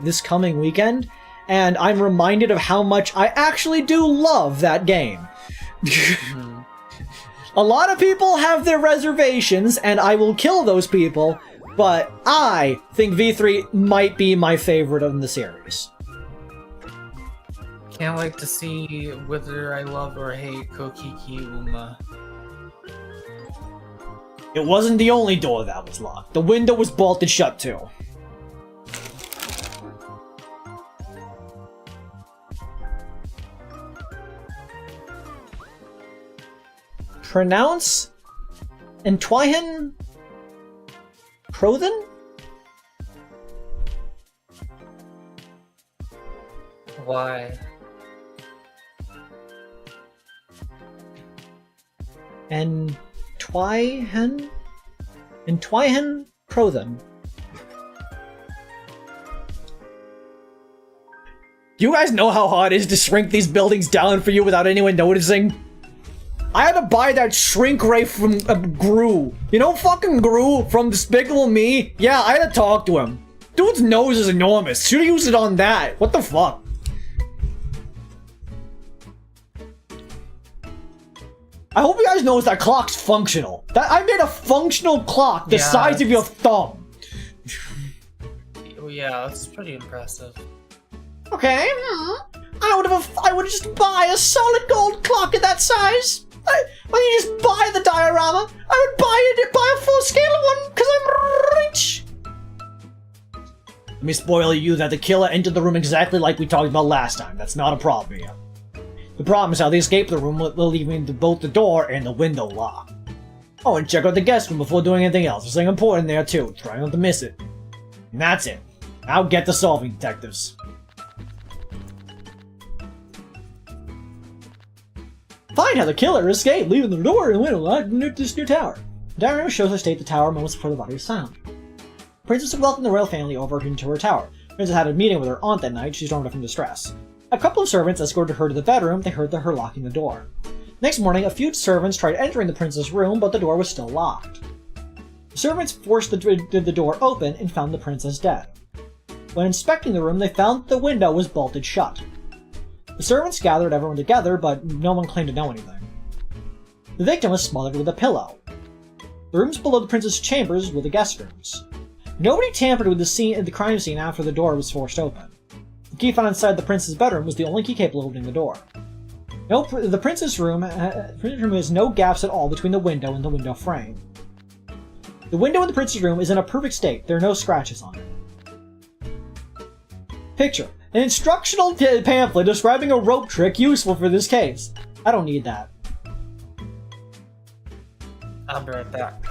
this coming weekend, and I'm reminded of how much I actually do love that game. A lot of people have their reservations, and I will kill those people, but I think V3 might be my favorite in the series. Can't wait to see whether I love or hate Kokiki Uma. It wasn't the only door that was locked. The window was bolted shut too. Pronounce Entwihen Prothen? Why? Entwihen Prothen. Do you guys know how hard it is to shrink these buildings down for you without anyone noticing? I had to buy that shrink ray from Gru. You know fucking Gru from Despicable Me? Yeah, I had to talk to him. Dude's nose is enormous. Should've used it on that. What the fuck? I hope you guys notice that clock's functional. I made a functional clock the size of your thumb. Yeah, that's pretty impressive. Okay, I would just buy a solid gold clock of that size. Why don't you just buy the diorama? I would buy a full scale one, because I'm rich. Let me spoil you that the killer entered the room exactly like we talked about last time. That's not a problem here. The problem is how they escaped the room, leaving both the door and the window locked. Oh, and check out the guest room before doing anything else. There's something important there too. Try not to miss it. And that's it. Now get to solving, detectives. Find how the killer escaped, leaving the door and window locked in this new tower. The diorama shows us state the tower moments before the body was found. The princess welcomed the royal family over into her tower. The princess had a meeting with her aunt that night. She stormed off in distress. A couple of servants escorted her to the bedroom. They heard her locking the door. Next morning, a few servants tried entering the princess' room, but the door was still locked. The servants forced the door open and found the princess dead. When inspecting the room, they found that the window was bolted shut. The servants gathered everyone together, but no one claimed to know anything. The victim was smothered with a pillow. The rooms below the princess' chambers were the guest rooms. Nobody tampered with the crime scene after the door was forced open. The key found inside the princess' bedroom was the only key capable of opening the door. The princess' room has no gaps at all between the window and the window frame. The window in the princess' room is in a perfect state. There are no scratches on it. Picture: an instructional pamphlet describing a rope trick useful for this case. I don't need that. I'll be right back.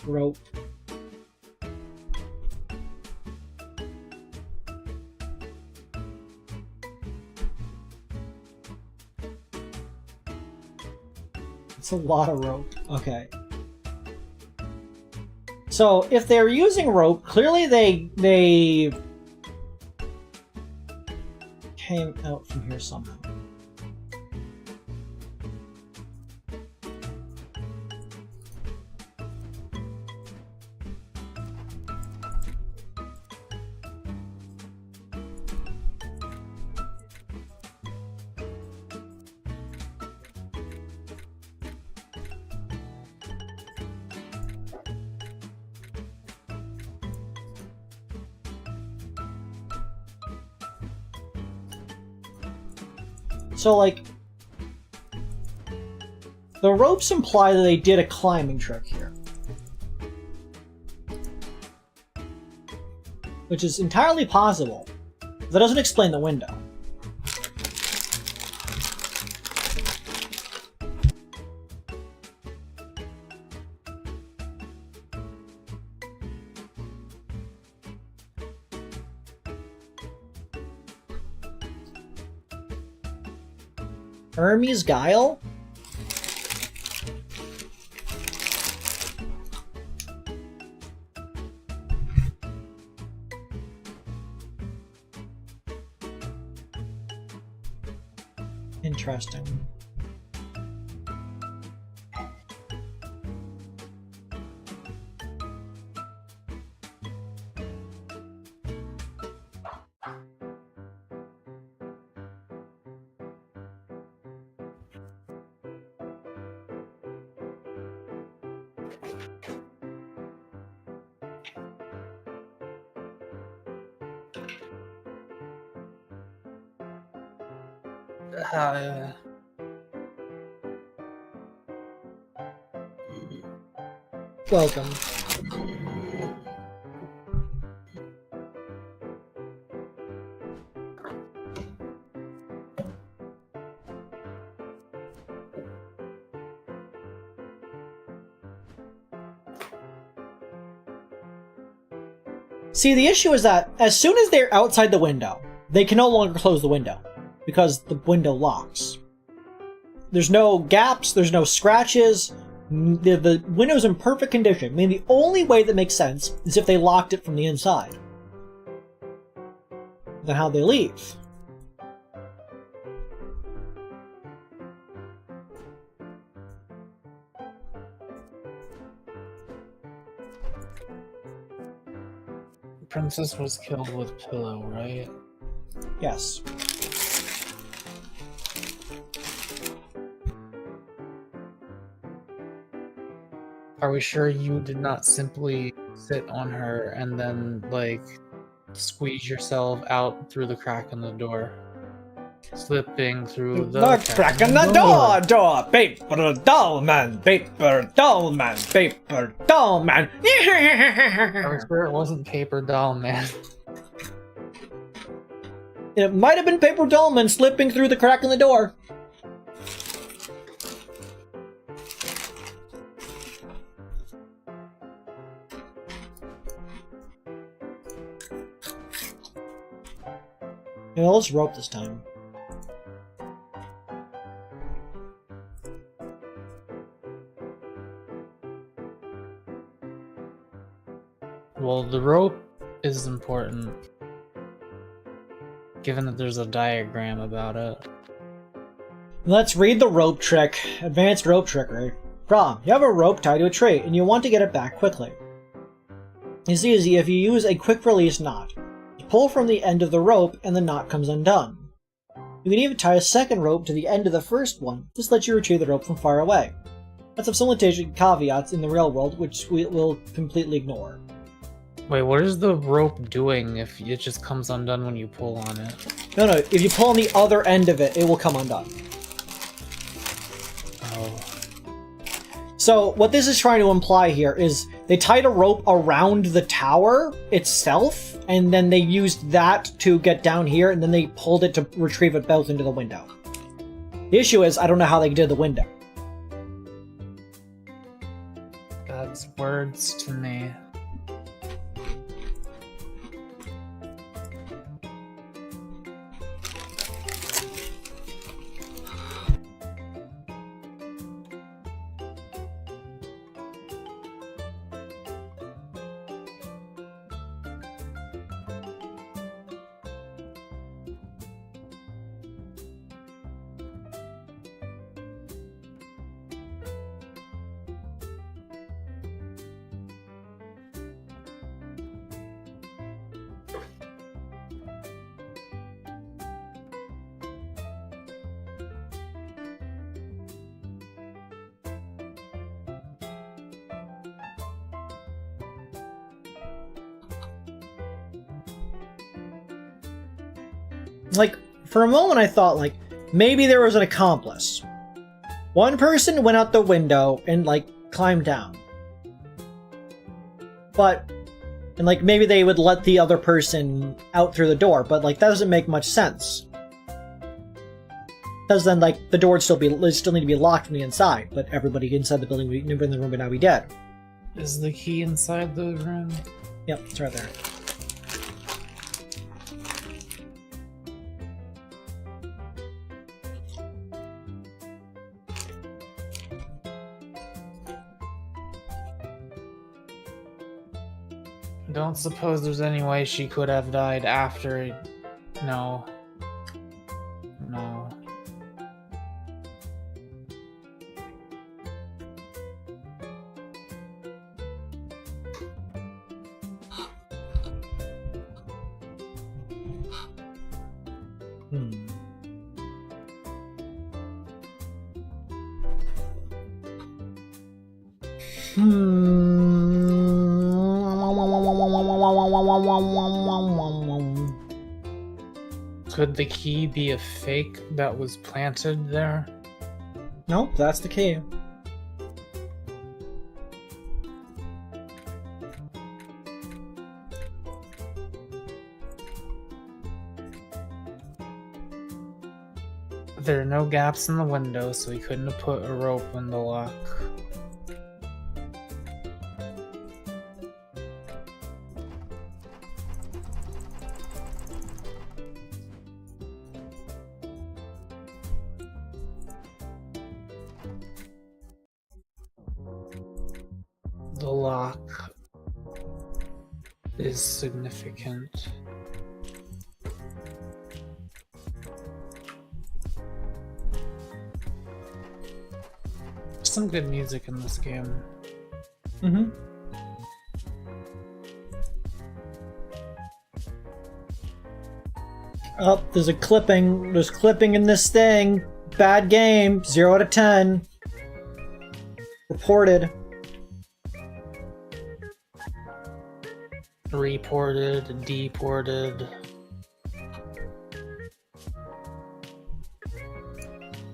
Rope. It's a lot of rope. Okay. So, if they're using rope, clearly they came out from here somehow. So, like, the ropes imply that they did a climbing trick here. Which is entirely possible. That doesn't explain the window. Hermes Guile? Interesting. Welcome. See, the issue is that as soon as they're outside the window, they can no longer close the window, because the window locks. There's no gaps, there's no scratches, the window's in perfect condition. I mean, the only way that makes sense is if they locked it from the inside. Then how'd they leave? The princess was killed with pillow, right? Yes. Are we sure you did not simply sit on her and then, like, squeeze yourself out through the crack in the door? Slipping through the Crack in the door! Paper doll man! Paper doll man! Paper doll man! Are we sure it wasn't Paper Doll Man? It might have been Paper Dollman slipping through the crack in the door. Yeah, let's rope this time. Well, the rope is important, given that there's a diagram about it. Let's read the rope trick. Advanced rope trickery. Problem: you have a rope tied to a tree, and you want to get it back quickly. It's easy if you use a quick release knot. You pull from the end of the rope, and the knot comes undone. You can even tie a second rope to the end of the first one. This lets you retrieve the rope from far away. Let's have some limitation caveats in the real world, which we will completely ignore. Wait, what is the rope doing if it just comes undone when you pull on it? No, if you pull on the other end of it, it will come undone. Oh. So, what this is trying to imply here is they tied a rope around the tower itself, and then they used that to get down here, and then they pulled it to retrieve it both into the window. The issue is, I don't know how they did the window. God's words to me. Like, for a moment I thought, like, maybe there was an accomplice. One person went out the window and, like, climbed down. But, and, like, maybe they would let the other person out through the door, but, like, that doesn't make much sense. Because then, like, the door would still need to be locked from the inside, but everybody inside the building, in the room would now be dead. Is the key inside the room? Yep, it's right there. Don't suppose there's any way she could have died after... No. No. Could the key be a fake that was planted there? Nope, that's the key. There are no gaps in the window, so he couldn't have put a rope in the lock. The lock is significant. Some good music in this game. Mm-hmm. Oh, there's a clipping. There's clipping in this thing. Bad game. 0 out of 10. Reported. Reported, deported.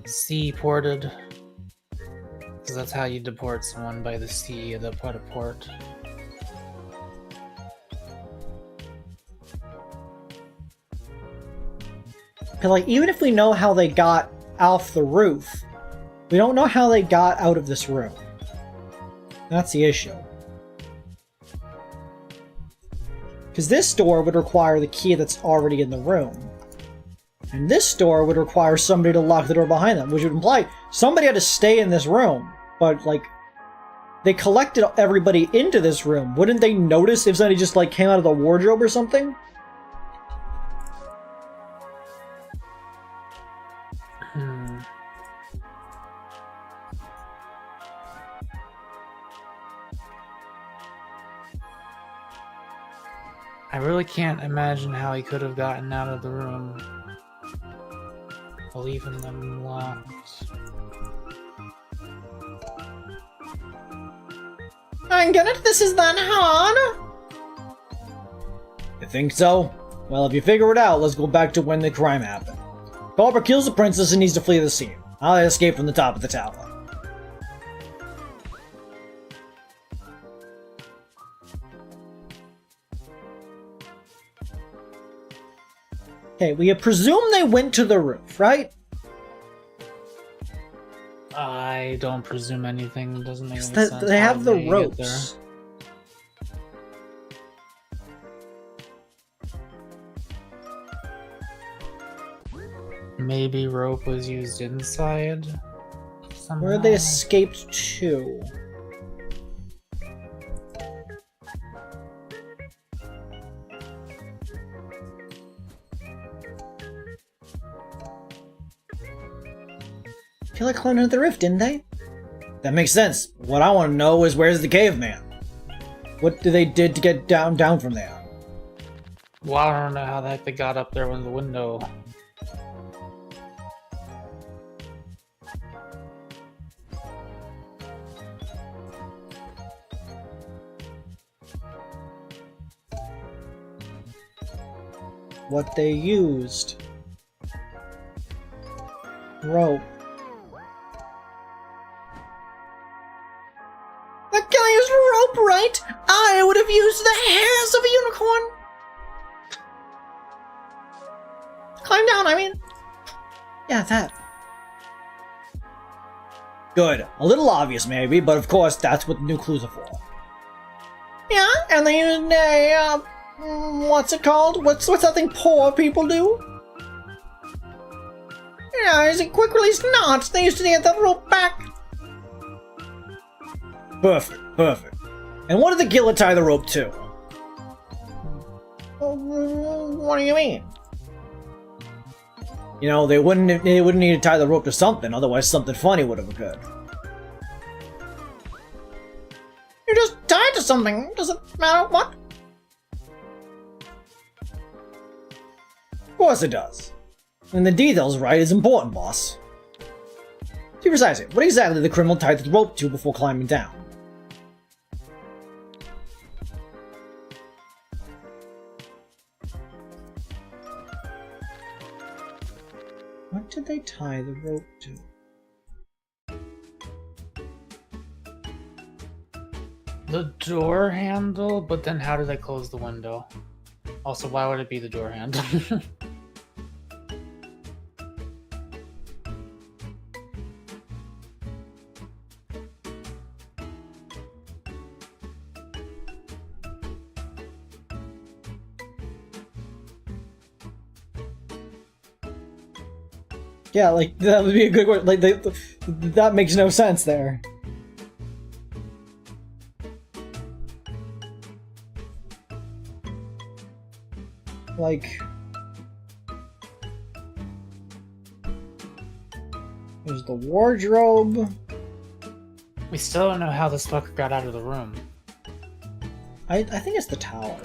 Seaported. Because that's how you deport someone, by the sea, the put a port. Because, like, even if we know how they got off the roof, we don't know how they got out of this room. That's the issue. Because this door would require the key that's already in the room. And this door would require somebody to lock the door behind them, which would imply somebody had to stay in this room. But, like, they collected everybody into this room. Wouldn't they notice if somebody just, like, came out of the wardrobe or something? I really can't imagine how he could have gotten out of the room, leaving them locked. I get it, this is that hard? You think so? Well, if you figure it out, let's go back to when the crime happened. Culprit kills the princess and needs to flee the scene. I'll escape from the top of the tower. Okay, we presume they went to the roof, right? I don't presume anything. Doesn't make any They sense. have How the did they get ropes. there? Maybe rope was used inside. Somehow. Where they escaped to? I feel like climbed under the roof, didn't they? That makes sense. What I want to know is where's the caveman? What did to get down from there? Well, I don't know how the heck they got up there with the window. What they used. rope. The guy used rope, right? I would have used the hairs of a unicorn. Climb down, I mean. Yeah, that. Good. A little obvious, maybe, but of course, that's what the new clues are for. Yeah, and they used a, what's it called? What's that thing poor people do? Yeah, is it quick release knots? They used to get that rope back. Perfect, perfect. And what did the Gilla tie the rope to? What do you mean? You know, they wouldn't need to tie the rope to something, otherwise something funny would have occurred. You just tied to something. Does it matter what? Of course it does. And the details right is important, boss. To be precise, what exactly did the criminal tie the rope to before climbing down? What did they tie the rope to? The door handle, but then how do they close the window? Also, why would it be the door handle? Yeah, like, that would be a good word. Like, that makes no sense there. Like... There's the wardrobe. We still don't know how this fucker got out of the room. I think it's the tower.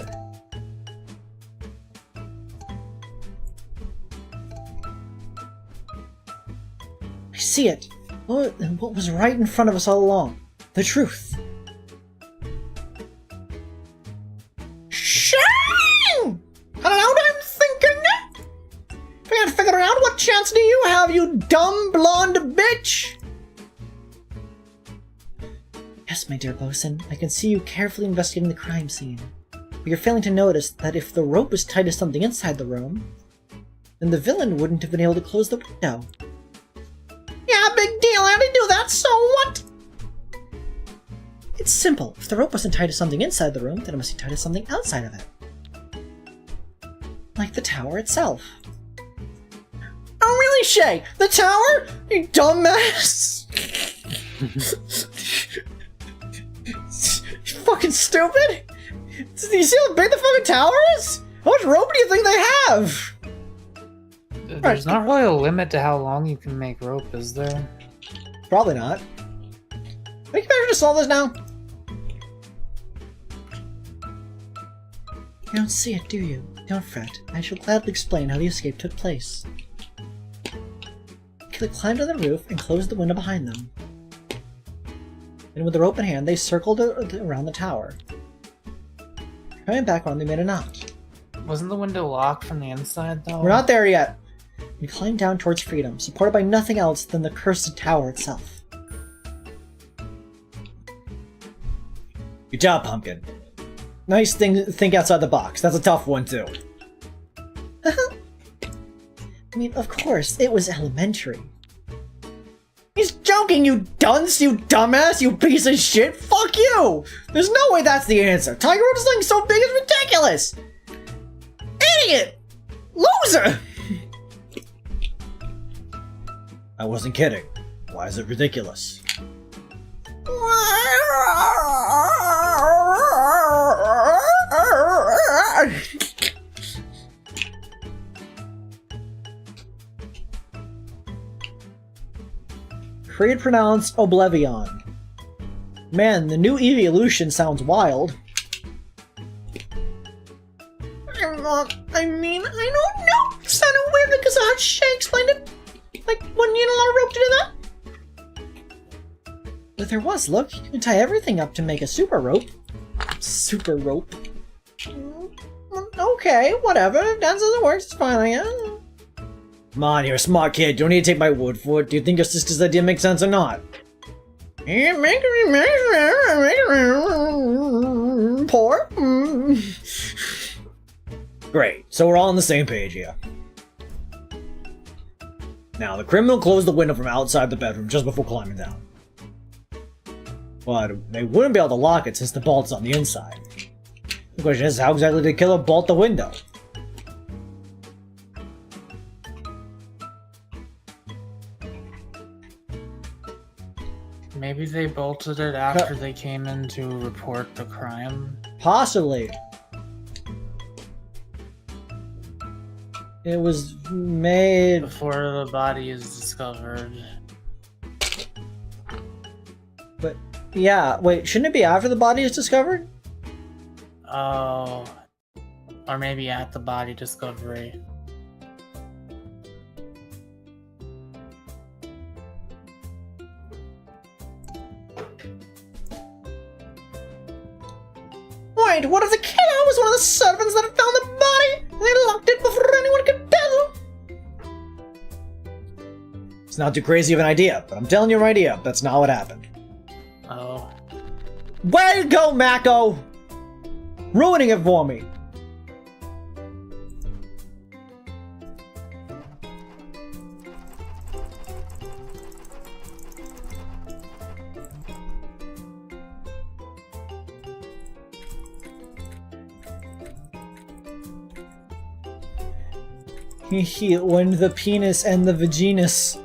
I see it! What was right in front of us all along? The truth. Shang! I don't know what I'm thinking. If I can't figure it out, what chance do you have, you dumb blonde bitch? Yes, my dear bosun, I can see you carefully investigating the crime scene. But you're failing to notice that if the rope was tied to something inside the room, then the villain wouldn't have been able to close the window. Yeah, big deal. How'd he do that? So what? It's simple. If the rope wasn't tied to something inside the room, then it must be tied to something outside of it. Like the tower itself. Oh, really, Shay? The tower? You dumbass! You fucking stupid! Do you see how big the fucking tower is? How much rope do you think they have? There's not really a limit to how long you can make rope, is there? Probably not. Make you better to solve this now? You don't see it, do you? Don't fret. I shall gladly explain how the escape took place. They climbed on the roof and closed the window behind them. And with the rope in hand, they circled around the tower. Coming back around, they made a knot. Wasn't the window locked from the inside, though? We're not there yet. We climbed down towards freedom, supported by nothing else than the cursed tower itself. Good job, Pumpkin. Nice thing to think outside the box. That's a tough one, too. I mean, of course, it was elementary. He's joking, you dunce, you dumbass, you piece of shit! Fuck you! There's no way that's the answer! Tiger rope sling so big it's ridiculous! Idiot! Loser! I wasn't kidding. Why is it ridiculous? Creed pronounced Oblivion. Man, the new evolution sounds wild. I mean, I don't know. It sounded weird because of how Shay explained it. Like, wouldn't you need a lot of rope to do that? But there was, look, you can tie everything up to make a super rope. Super rope. Okay, whatever. If that doesn't work, it's fine, I guess. Come on, you're a smart kid. You don't need to take my word for it. Do you think your sister's idea makes sense or not? Poor? Great, so we're all on the same page here. Now, the criminal closed the window from outside the bedroom just before climbing down. But they wouldn't be able to lock it since the bolt's on the inside. The question is, how exactly did the killer bolt the window? Maybe they bolted it after they came in to report the crime. Possibly. It was made... Before the body is discovered. But, yeah, wait, shouldn't it be after the body is discovered? Oh. Or maybe at the body discovery. Wait, what if the killer was one of the servants that found the body? And they locked it before anyone could tell? It's not too crazy of an idea, but I'm telling you right here, that's not what happened. Oh. Way to go, Mako! Ruining it for me! When the penis and the vaginus.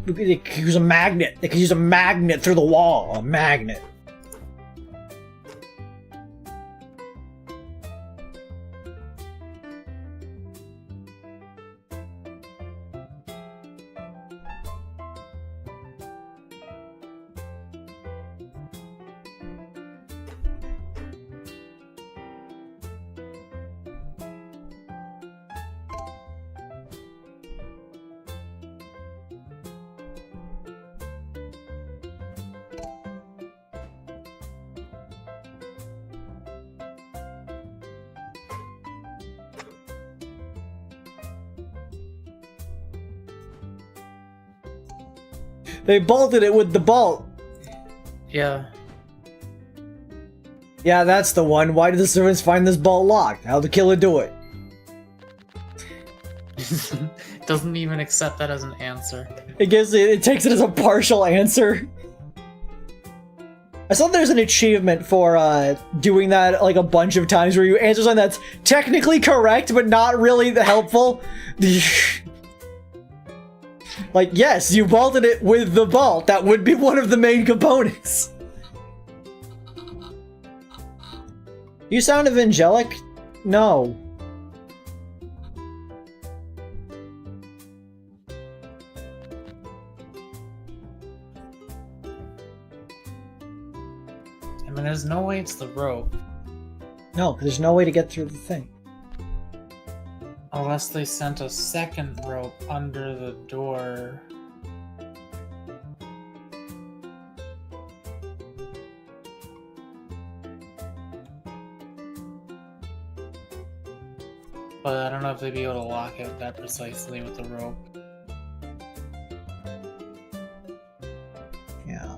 They could use a magnet. They could use a magnet through the wall. A magnet. They bolted it with the bolt. Yeah. Yeah, that's the one. Why did the servants find this bolt locked? How'd the killer do it? Doesn't even accept that as an answer. It takes it as a partial answer. I saw there's an achievement for doing that like a bunch of times where you answer something that's technically correct but not really helpful. Like, yes, you bolted it with the bolt. That would be one of the main components. You sound evangelic? No. I mean, there's no way it's the rope. No, because there's no way to get through the thing. Unless they sent a second rope under the door. But I don't know if they'd be able to lock it that precisely with the rope. Yeah.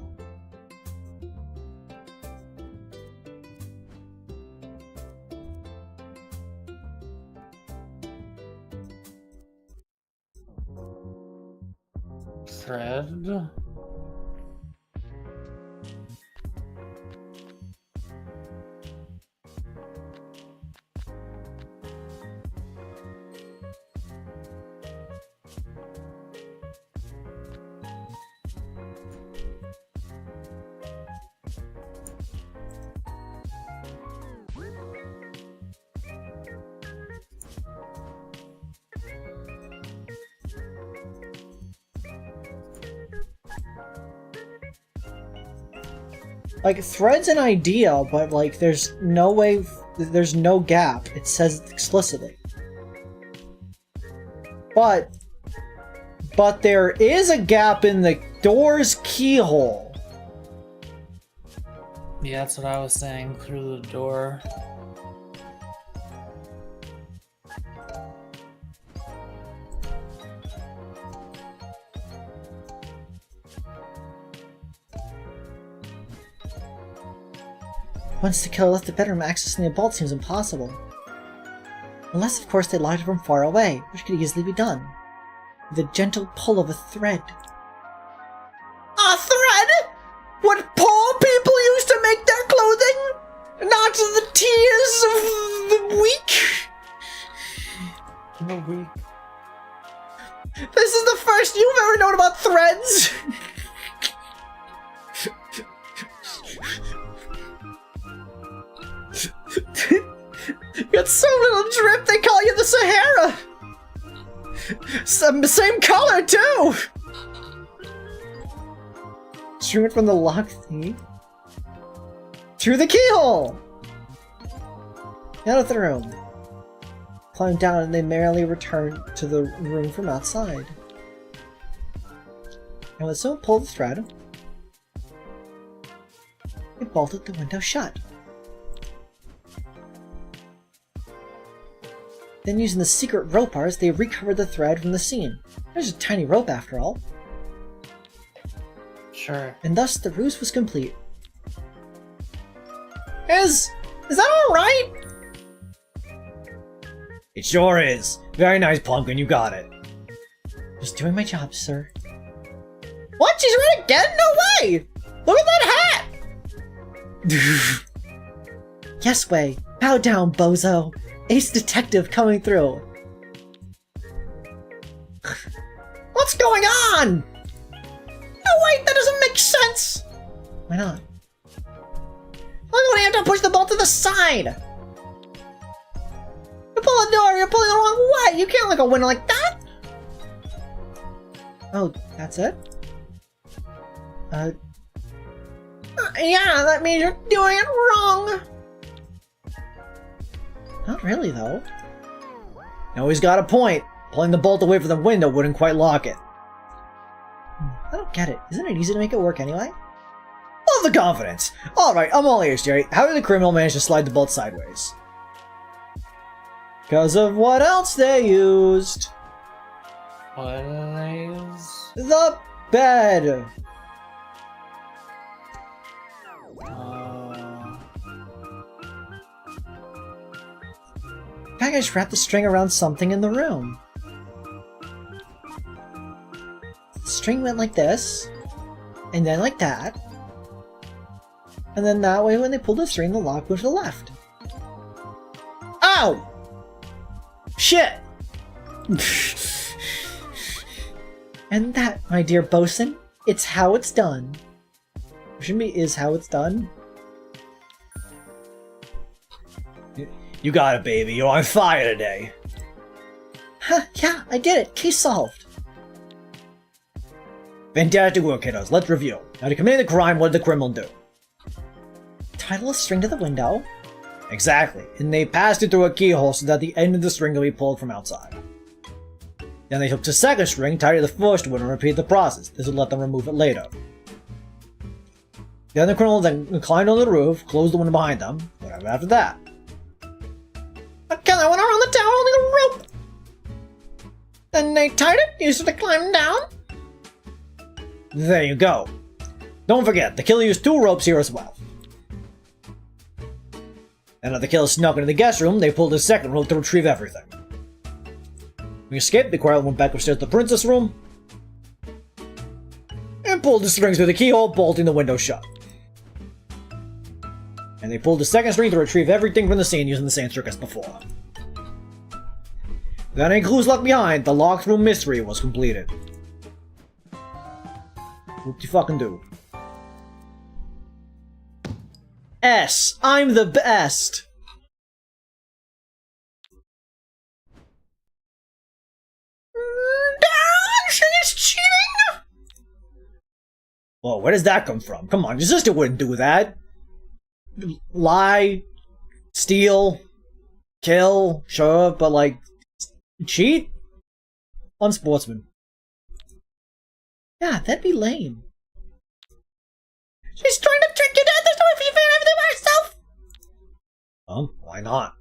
Thread? Like, thread's an idea, but like, there's no way, there's no gap. It says it explicitly. But But there is a gap in the door's keyhole. Yeah, that's what I was saying. Through the door. Once the killer left the bedroom, accessing the vault seems impossible. Unless, of course, they locked it from far away, which could easily be done. With a gentle pull of a thread. A thread? What poor people use to make their clothing? Not the tears of the weak? This is the first you've ever known about threads! You got so little drip, they call you the Sahara! Same color, too! Stream it from the locked thingy. Through the keyhole! Out of the room. Climb down and they merrily return to the room from outside. And with someone pulled the thread, they bolted the window shut. Then using the secret rope bars, they recovered the thread from the scene. There's a tiny rope after all. Sure. And thus the ruse was complete. Is that alright? It sure is. Very nice, Pumpkin, you got it. Just doing my job, sir. What? She's right again? No way! Look at that hat! Yes way. Bow down, bozo. Ace detective coming through. What's going on? Oh wait, that doesn't make sense! Why not? Look when you have to push the bolt to the side! You pull the door, you're pulling the wrong way! You can't look a window like that! Oh, that's it? Yeah, that means you're doing it wrong! Not really, though. No, he's got a point. Pulling the bolt away from the window wouldn't quite lock it. I don't get it. Isn't it easy to make it work anyway? Love the confidence. Alright, I'm all ears, Jerry. How did the criminal manage to slide the bolt sideways? Because of what else they used. What did they use? The bed. Package wrapped the string around something in the room. The string went like this, and then like that, and then that way when they pulled the string, the lock went to the left. Ow! Shit! And that, my dear bosun, it's how it's done. It shouldn't be is how it's done. You got it, baby. You're on fire today. Huh, yeah, I did it. Case solved. Fantastic work, kiddos. Let's review. Now, to commit the crime, what did the criminal do? Title a string to the window. Exactly. And they passed it through a keyhole so that the end of the string will be pulled from outside. Then they took the second string, tied to the first one, and repeated the process. This would let them remove it later. Then the criminal then climbed on the roof, closed the window behind them. Whatever after that. The killer went around the tower holding a rope. Then they tied it, used it to climb down. There you go. Don't forget, the killer used 2 ropes here as well. And after the killer snuck into the guest room, they pulled his second rope to retrieve everything. When he escaped, they quietly went back upstairs to the princess room and pulled the strings through the keyhole, bolting the window shut. And they pulled the second string to retrieve everything from the scene using the same trick as before. Without any clues left behind, the locked room mystery was completed. Whoop-de-fucking-do. S. I'm the best. Dad, she's cheating! Well, where does that come from? Come on, your sister wouldn't do that. Lie, steal, kill, sure, but like, cheat? Unsportsman. Yeah, that'd be lame. She's trying to trick you, Dad. There's no way for you to figure everything by yourself. Why not?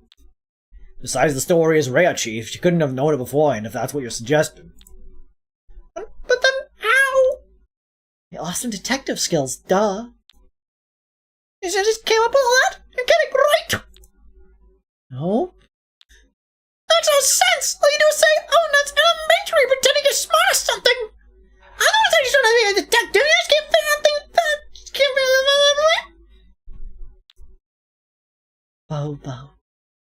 Besides, the story is rare, Chief. She couldn't have known it beforehand if that's what you're suggesting. But then how? The awesome detective skills, duh. You just came up with all that? You're getting right. No? Makes no sense. All you do is say, oh, that's elementary, pretending you're smart or something. I don't think you're trying to be a detective. You just keep figuring things out. Bobo.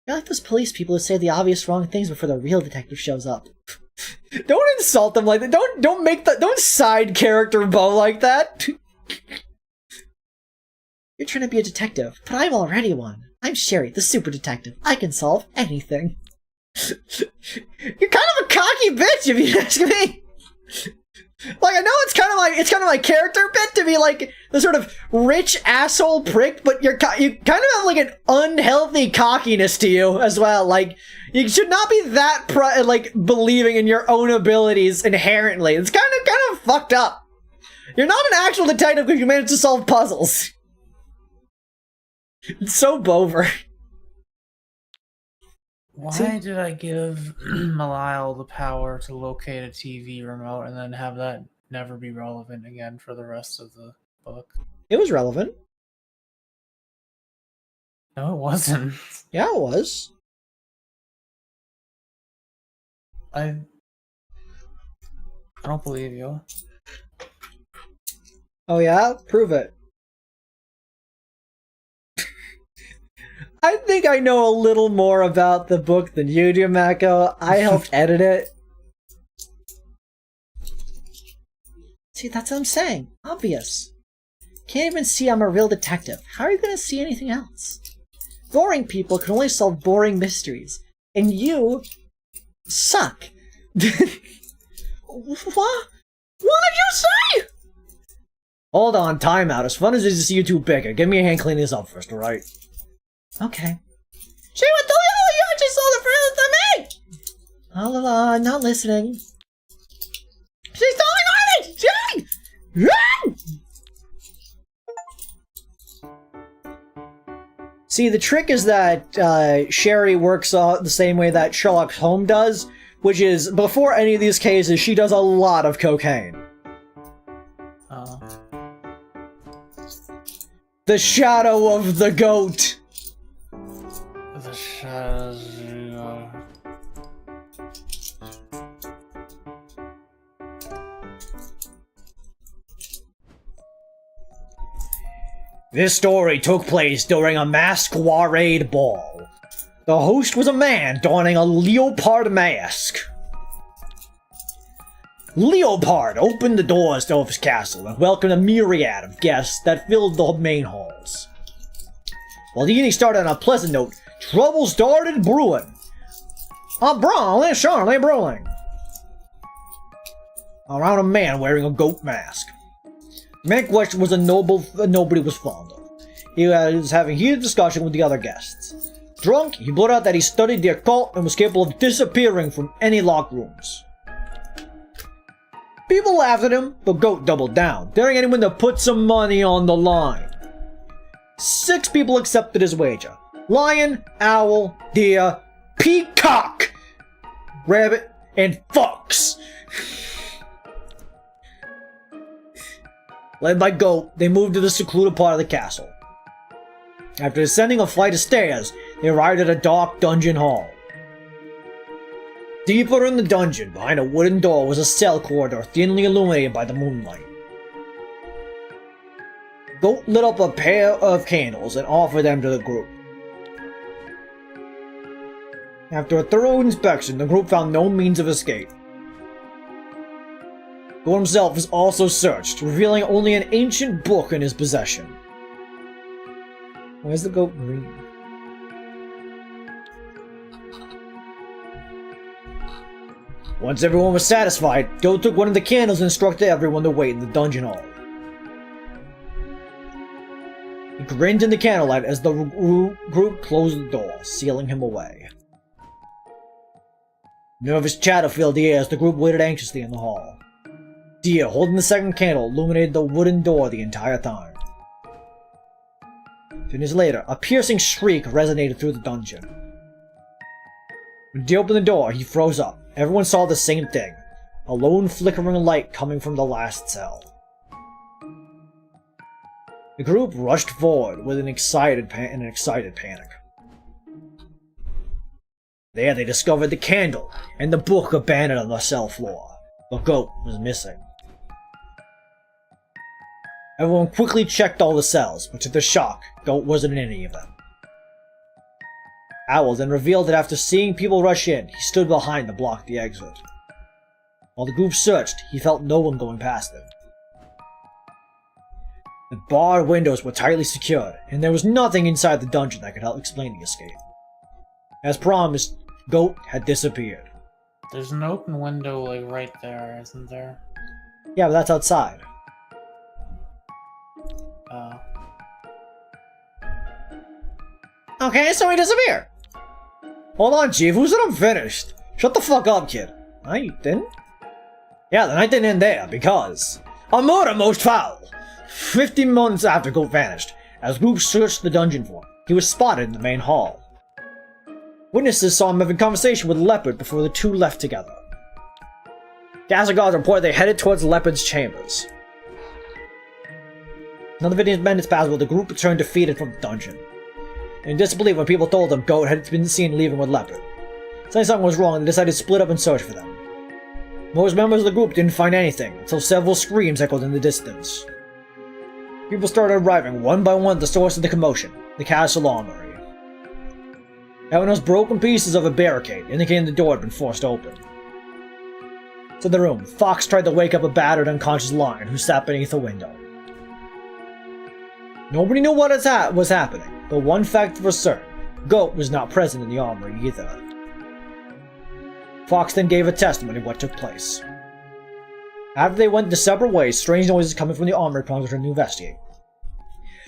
You're like those police people who say the obvious wrong things before the real detective shows up. Don't insult them like that. Don't side character Bo like that. You're trying to be a detective, but I'm already one. I'm Sherry, the super detective. I can solve anything. You're kind of a cocky bitch, if you ask me. Like, I know it's kind of my character bit to be like the sort of rich asshole prick, but you kind of have like an unhealthy cockiness to you as well. Like, you should not be that believing in your own abilities inherently. It's kind of fucked up. You're not an actual detective because you managed to solve puzzles. It's so Bover. Why did I give Malile the power to locate a TV remote and then have that never be relevant again for the rest of the book? It was relevant. No, it wasn't. Yeah, it was. I don't believe you. Oh yeah? Prove it. I think I know a little more about the book than you do, Mako. I helped edit it. See, that's what I'm saying. Obvious. Can't even see I'm a real detective. How are you gonna see anything else? Boring people can only solve boring mysteries. And you suck. What? What did you say? Hold on, time out. As fun as it is to see you two bicker, give me a hand cleaning this up first, alright? Okay. She would tell you actually sold it further than me! La la la, I'm not listening. She's telling me! See, the trick is that Sherry works the same way that Sherlock Holmes does, which is, before any of these cases, she does a lot of cocaine. The shadow of the goat! The shadow. This story took place during a masquerade ball. The host was a man donning a leopard mask. Leopard opened the doors of his castle and welcomed a myriad of guests that filled the main halls. While the evening started on a pleasant note, trouble started brewing. A brawl is surely brewing around a man wearing a goat mask. The man in question was a noble that nobody was fond of. He was having heated discussion with the other guests. Drunk, he blurted out that he studied the occult and was capable of disappearing from any locked rooms. People laughed at him, but Goat doubled down, daring anyone to put some money on the line. 6 people accepted his wager. Lion, owl, deer, peacock, rabbit, and fox. Led by Goat, they moved to the secluded part of the castle. After ascending a flight of stairs, they arrived at a dark dungeon hall. Deeper in the dungeon, behind a wooden door, was a cell corridor thinly illuminated by the moonlight. Goat lit up a pair of candles and offered them to the group. After a thorough inspection, the group found no means of escape. Goat himself was also searched, revealing only an ancient book in his possession. Why is the goat green? Once everyone was satisfied, Goat took one of the candles and instructed everyone to wait in the dungeon hall. He grinned in the candlelight as the group closed the door, sealing him away. Nervous chatter filled the air as the group waited anxiously in the hall. Dia, holding the second candle, illuminated the wooden door the entire time. 2 minutes later, a piercing shriek resonated through the dungeon. When Dia opened the door, he froze up. Everyone saw the same thing. A lone flickering light coming from the last cell. The group rushed forward with an excited panic. There they discovered the candle and the book abandoned on the cell floor. The goat was missing. Everyone quickly checked all the cells, but to their shock, Goat wasn't in any of them. Owl then revealed that after seeing people rush in, he stood behind to block the exit. While the group searched, he felt no one going past them. The barred windows were tightly secured, and there was nothing inside the dungeon that could help explain the escape. As promised, Goat had disappeared. There's an open window, like, right there, isn't there? Yeah, but that's outside. Okay, so he disappeared. Hold on, Chief, who said I'm finished? Shut the fuck up, kid. I didn't? Yeah, the night didn't end there, because a murder most foul! 15 months after Goat vanished, as groups searched the dungeon for him, he was spotted in the main hall. Witnesses saw him having conversation with Leopard before the two left together. Castle guards reported they headed towards Leopard's chambers. Another 15 minutes passed while the group returned defeated from the dungeon. In disbelief when people told them Goat had been seen leaving with Leopard. Saying something was wrong, they decided to split up and search for them. Most members of the group didn't find anything, until several screams echoed in the distance. People started arriving one by one at the source of the commotion, the castle armory. Everyone was broken pieces of a barricade, indicating the door had been forced open. In the room, Fox tried to wake up a battered, unconscious lion who sat beneath a window. Nobody knew what was happening, but one fact for certain, Goat was not present in the armory either. Fox then gave a testimony of what took place. After they went their separate ways, strange noises coming from the armory prompted her to investigate.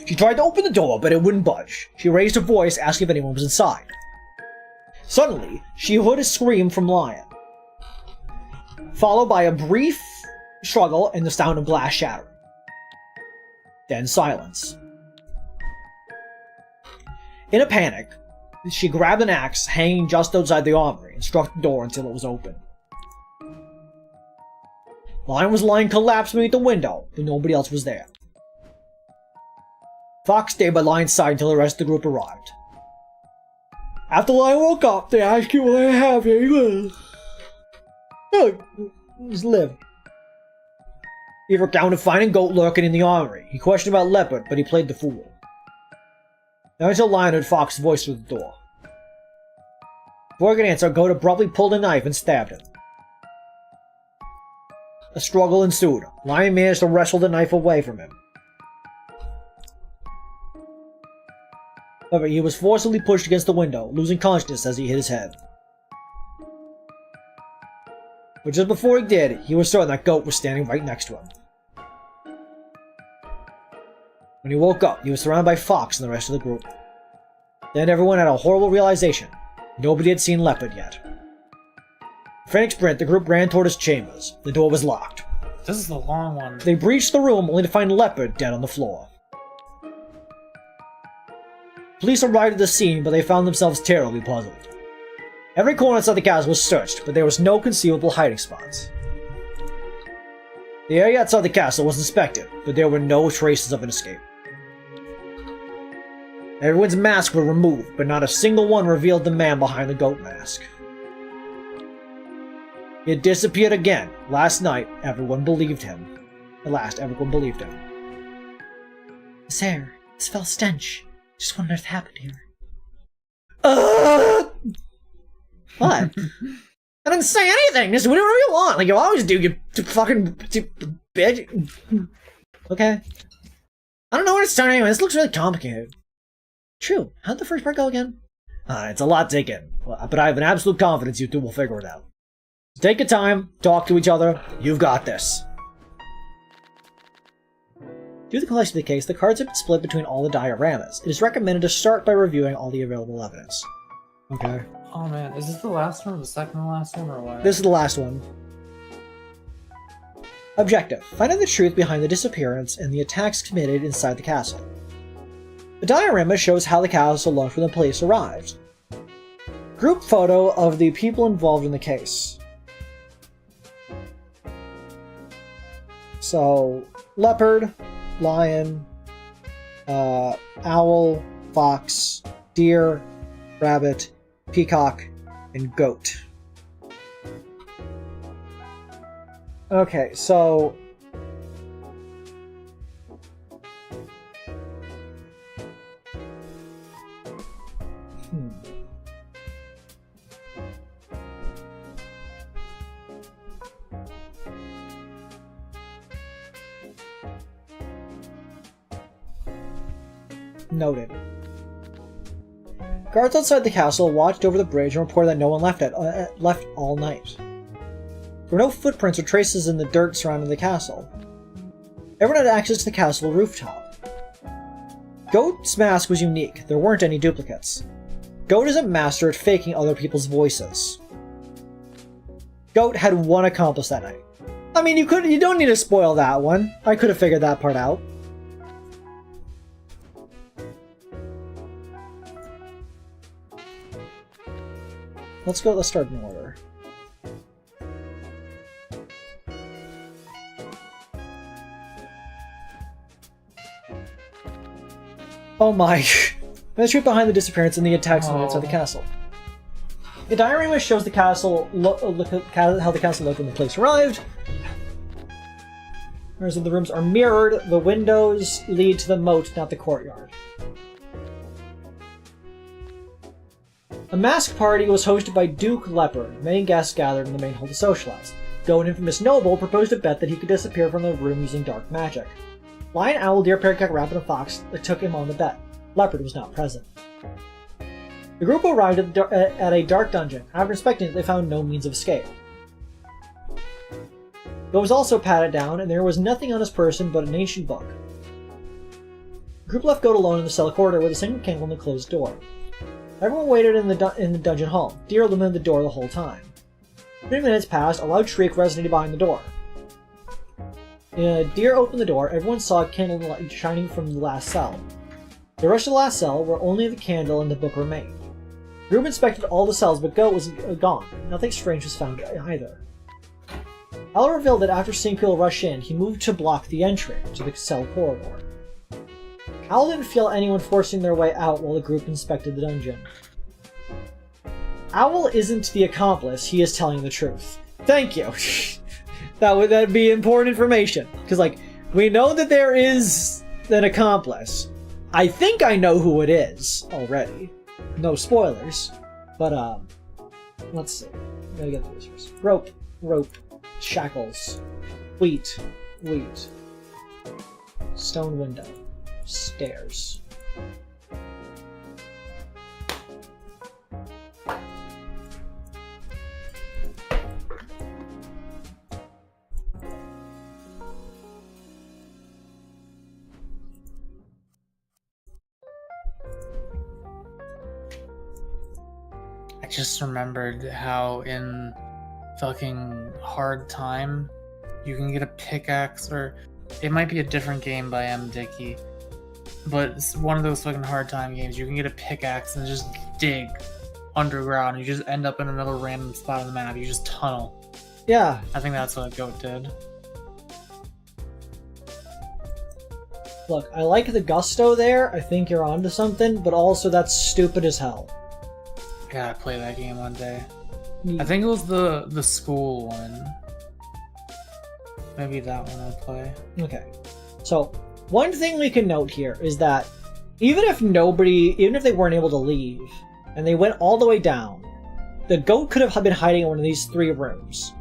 She tried to open the door, but it wouldn't budge. She raised her voice, asking if anyone was inside. Suddenly, she heard a scream from Lion, followed by a brief struggle and the sound of glass shattering. Then silence. In a panic, she grabbed an axe hanging just outside the armory and struck the door until it was open. Lion was lying collapsed beneath the window, but nobody else was there. Fox stayed by Lion's side until the rest of the group arrived. After Lion woke up, they asked you what happened. Just live. He recounted finding Goat lurking in the armory. He questioned about Leopard, but he played the fool. Now until Lion heard Fox's voice through the door. Before he could answer, Goat abruptly pulled a knife and stabbed him. A struggle ensued. Lion managed to wrestle the knife away from him. However, he was forcibly pushed against the window, losing consciousness as he hit his head. But just before he did, he was certain that Goat was standing right next to him. When he woke up, he was surrounded by Fox and the rest of the group. Then everyone had a horrible realization. Nobody had seen Leopard yet. In a frantic sprint, the group ran toward his chambers. The door was locked. This is the long one. They breached the room only to find Leopard dead on the floor. Police arrived at the scene, but they found themselves terribly puzzled. Every corner inside the castle was searched, but there was no conceivable hiding spots. The area outside the castle was inspected, but there were no traces of an escape. Everyone's masks were removed, but not a single one revealed the man behind the goat mask. He had disappeared again. Last night, everyone believed him. At last, everyone believed him. This air, this foul stench. Just what on earth happened here? What? I didn't say anything. Just do whatever you want, like you always do. You fucking bitch. Okay. I don't know where to start anyway. This looks really complicated. True. How'd the first part go again? It's a lot to take in, but I have an absolute confidence you two will figure it out. So take your time, talk to each other. You've got this. Due to the complexity of the case, the cards have been split between all the dioramas. It is recommended to start by reviewing all the available evidence. Okay. Oh man, is this the last one or the second to last one or what? This is the last one. Objective: finding the truth behind the disappearance and the attacks committed inside the castle. The diorama shows how the castle looked when the police arrived. Group photo of the people involved in the case. So, leopard, lion, owl, fox, deer, rabbit, peacock, and goat. Okay, so... Noted. Guards outside the castle watched over the bridge and reported that no one left all night. There were no footprints or traces in the dirt surrounding the castle. Everyone had access to the castle rooftop. Goat's mask was unique. There weren't any duplicates. Goat is a master at faking other people's voices. Goat had one accomplice that night. I mean, you don't need to spoil that one. I could have figured that part out. Let's start in order. Oh my. The truth behind the disappearance and the attacks outside the castle. The diorama shows the castle, how the castle looked when the police arrived. Whereas the rooms are mirrored, the windows lead to the moat, not the courtyard. A masked party was hosted by Duke Leopard. Many guests gathered in the main hall to socialize. Goat, an infamous noble, proposed a bet that he could disappear from the room using dark magic. Lion, owl, deer, peacock, rabbit, and fox took him on the bet. Leopard was not present. The group arrived at a dark dungeon. After inspecting it, they found no means of escape. Goat was also patted down, and there was nothing on his person but an ancient book. The group left Goat alone in the cell corridor with a single candle and a closed door. Everyone waited in the dungeon hall. Deer illuminated the door the whole time. 3 minutes passed, a loud shriek resonated behind the door. Deer opened the door. Everyone saw a candle light shining from the last cell. They rushed to the last cell, where only the candle and the book remained. The group inspected all the cells, but Goat was gone. Nothing strange was found either. Al revealed that after seeing people rush in, he moved to block the entry to the cell corridor. Al didn't feel anyone forcing their way out while the group inspected the dungeon. Owl isn't the accomplice, he is telling the truth. Thank you! That'd be important information. Because, like, we know that there is an accomplice. I think I know who it is already. No spoilers. But, let's see. Gotta get through this first. Rope. Shackles. Wheat. Stone window. Stairs. I just remembered how in fucking Hard Time you can get a pickaxe, or it might be a different game by M. Dickey, but it's one of those fucking Hard Time games. You can get a pickaxe and just dig underground. You just end up in another random spot on the map. You just tunnel. Yeah. I think that's what Goat did. Look, I like the gusto there. I think you're onto something, but also that's stupid as hell. Gotta play that game one day. I think it was the school one. Maybe that one I'll play. Okay. So, one thing we can note here is that even if they weren't able to leave, and they went all the way down, the Goat could have been hiding in one of these 3 rooms.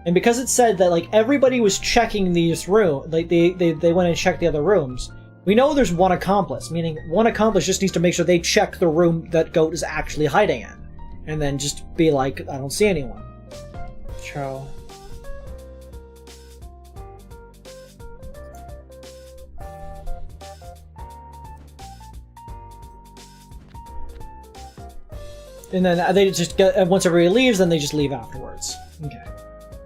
And because it said that, like, everybody was checking these rooms, like, they went and checked the other rooms, we know there's one accomplice, meaning one accomplice just needs to make sure they check the room that Goat is actually hiding in. And then just be like, I don't see anyone. True. And then they just get, once everybody leaves, then they just leave afterwards. Okay.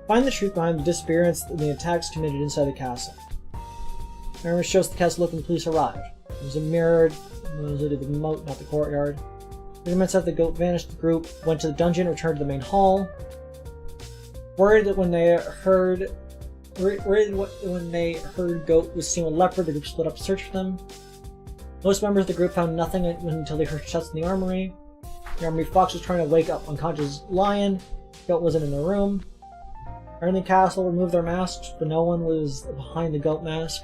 Find the truth behind the disappearance and the attacks committed inside the castle. Mirror shows the castle looking the police arrived. It was a mirrored, the moat, not the courtyard. Measurements after the goat vanished, the group went to the dungeon, returned to the main hall. Worried when they heard goat was seen with leopard, the group split up to search for them. Most members of the group found nothing until they heard shots in the armory. The armory fox was trying to wake up unconscious lion. Goat wasn't in the room. In the castle removed their masks, but no one was behind the goat mask.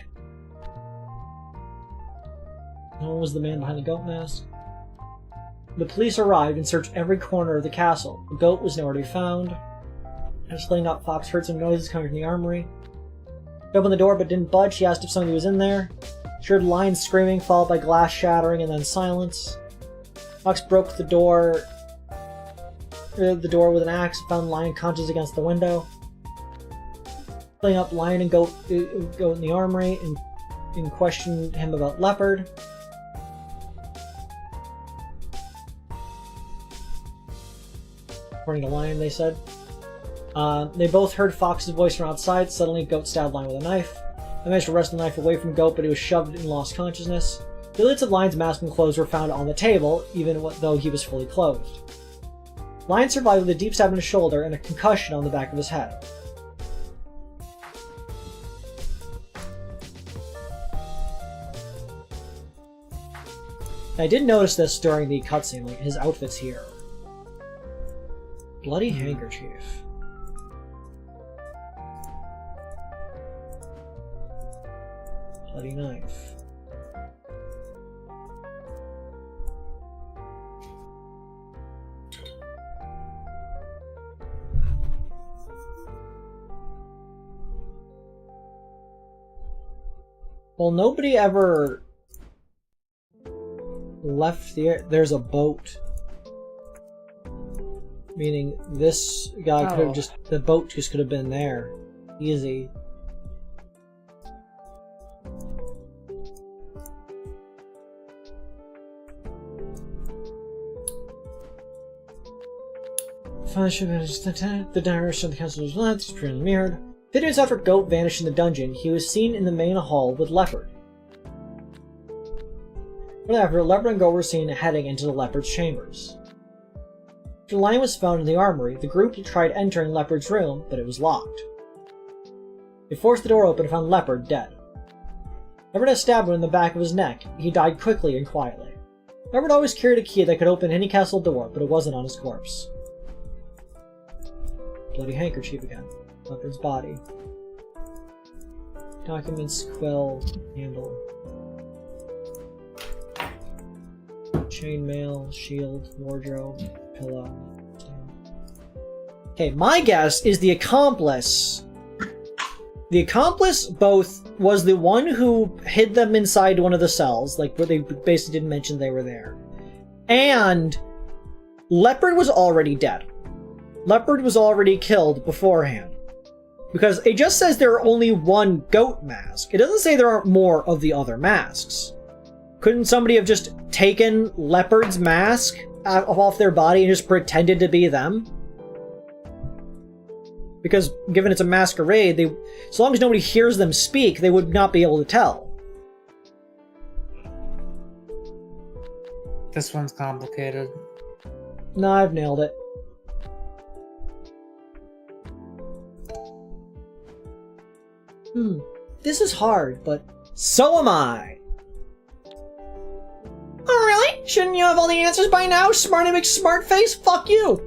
No one was the man behind the goat mask. The police arrived and searched every corner of the castle. The goat was nowhere to be found. As splitting up, Fox heard some noises coming from the armory. He opened the door but didn't budge. He asked if somebody was in there. He heard lions screaming, followed by glass shattering and then silence. Fox broke the door with an axe and found Lion conscious against the window. Splitting up, Lion and goat in the armory and questioned him about leopard. According to Lion, they said. They both heard Fox's voice from outside. Suddenly, Goat stabbed Lion with a knife. They managed to wrest the knife away from Goat, but he was shoved and lost consciousness. The lids of Lion's mask and clothes were found on the table, even though he was fully clothed. Lion survived with a deep stab in his shoulder and a concussion on the back of his head. I did notice this during the cutscene, like his outfit's here. Bloody handkerchief. Bloody knife. Well, nobody ever left the... There's a boat. Meaning this guy could have just... The boat just could have been there. Easy. The direction of the castle was left, it's pretty mirrored. 50 minutes after Goat vanished in the dungeon, he was seen in the main hall with Leopard. After Leopard and Goat were seen heading into the Leopard's chambers. After Lion was found in the armory, the group tried entering Leopard's room, but it was locked. They forced the door open and found Leopard dead. Leopard had stabbed him in the back of his neck. He died quickly and quietly. Leopard always carried a key that could open any castle door, but it wasn't on his corpse. Bloody handkerchief again. Leopard's body. Documents, quill, handle. Chainmail, shield, wardrobe, pillow. Okay, my guess is the accomplice. The accomplice both was the one who hid them inside one of the cells, like where they basically didn't mention they were there. And Leopard was already dead. Leopard was already killed beforehand. Because it just says there are only one goat mask. It doesn't say there aren't more of the other masks. Couldn't somebody have just taken Leopard's mask off their body and just pretended to be them? Because given it's a masquerade, as long as nobody hears them speak, they would not be able to tell. This one's complicated. No, I've nailed it. This is hard, but so am I. Oh, really? Shouldn't you have all the answers by now, Smarty McSmartface? Fuck you!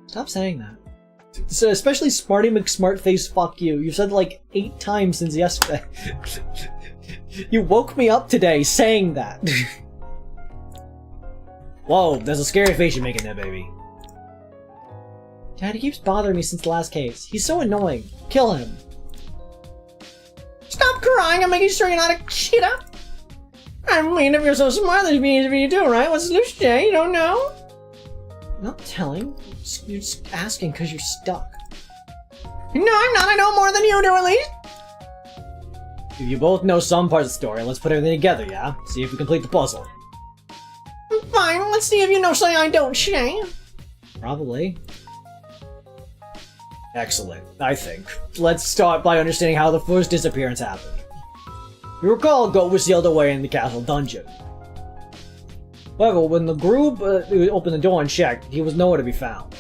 Stop saying that. So especially Smarty McSmartface, fuck you. You've said it like 8 times since yesterday. You woke me up today saying that. Whoa, there's a scary face you're making there, baby. Dad, he keeps bothering me since the last case. He's so annoying. Kill him. Stop crying, I'm making sure you're not a cheetah. I mean, if you're so smart, there's me to do, right? What's loose, Jay? You don't know? I'm not telling. You're just asking because you're stuck. No, I'm not. I know more than you do, at least. If you both know some parts of the story, let's put everything together, yeah? See if we complete the puzzle. Fine, let's see if you know something I don't, Shay. Probably. Excellent, I think. Let's start by understanding how the first disappearance happened. You recall Goat was sealed away in the castle dungeon. However, when the group opened the door and checked, he was nowhere to be found.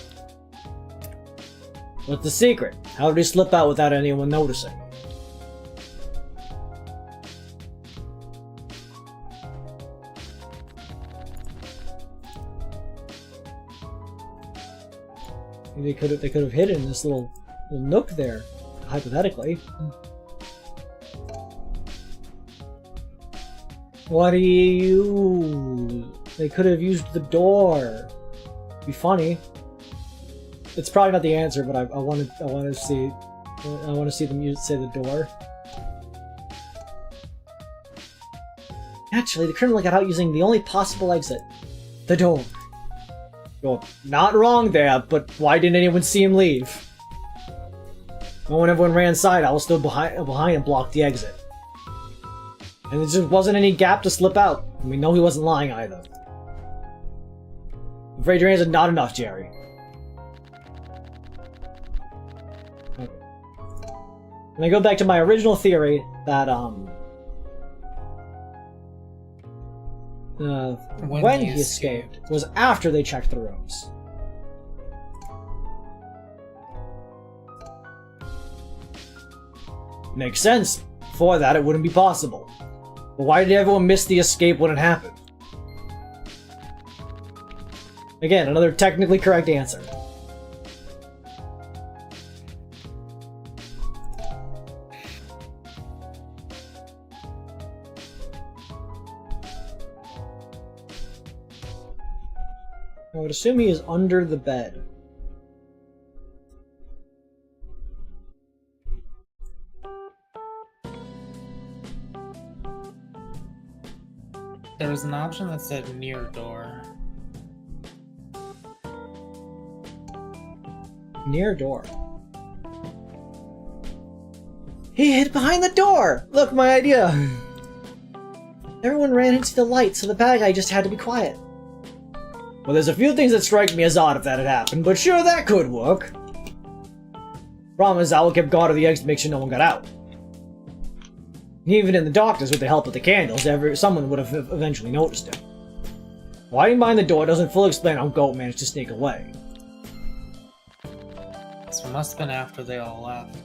What's the secret? How did he slip out without anyone noticing? They could have hidden this little nook there, hypothetically. What do you use? They could have used the door. Be funny. It's probably not the answer, but I want to see them say the door. Actually, the criminal got out using the only possible exit, the door. Well, not wrong there, but why didn't anyone see him leave? When everyone ran inside, I was still behind and blocked the exit. And there just wasn't any gap to slip out. And we know he wasn't lying either. I'm afraid your answer is not enough, Jerry. Okay. And I go back to my original theory that, when he escaped was after they checked the rooms. Makes sense. Before that, it wouldn't be possible. But why did everyone miss the escape when it happened? Again, another technically correct answer. I would assume he is under the bed. There was an option that said near door. Near door. He hid behind the door! Look, my idea! Everyone ran into the light, so the bad guy just had to be quiet. Well, there's a few things that strike me as odd if that had happened, but sure, that could work. Problem is, Owl kept guard of the eggs to make sure no one got out. Even in the doctors, with the help of the candles, someone would have eventually noticed him. Why he behind the door doesn't fully explain how Goat managed to sneak away. This must have been after they all left.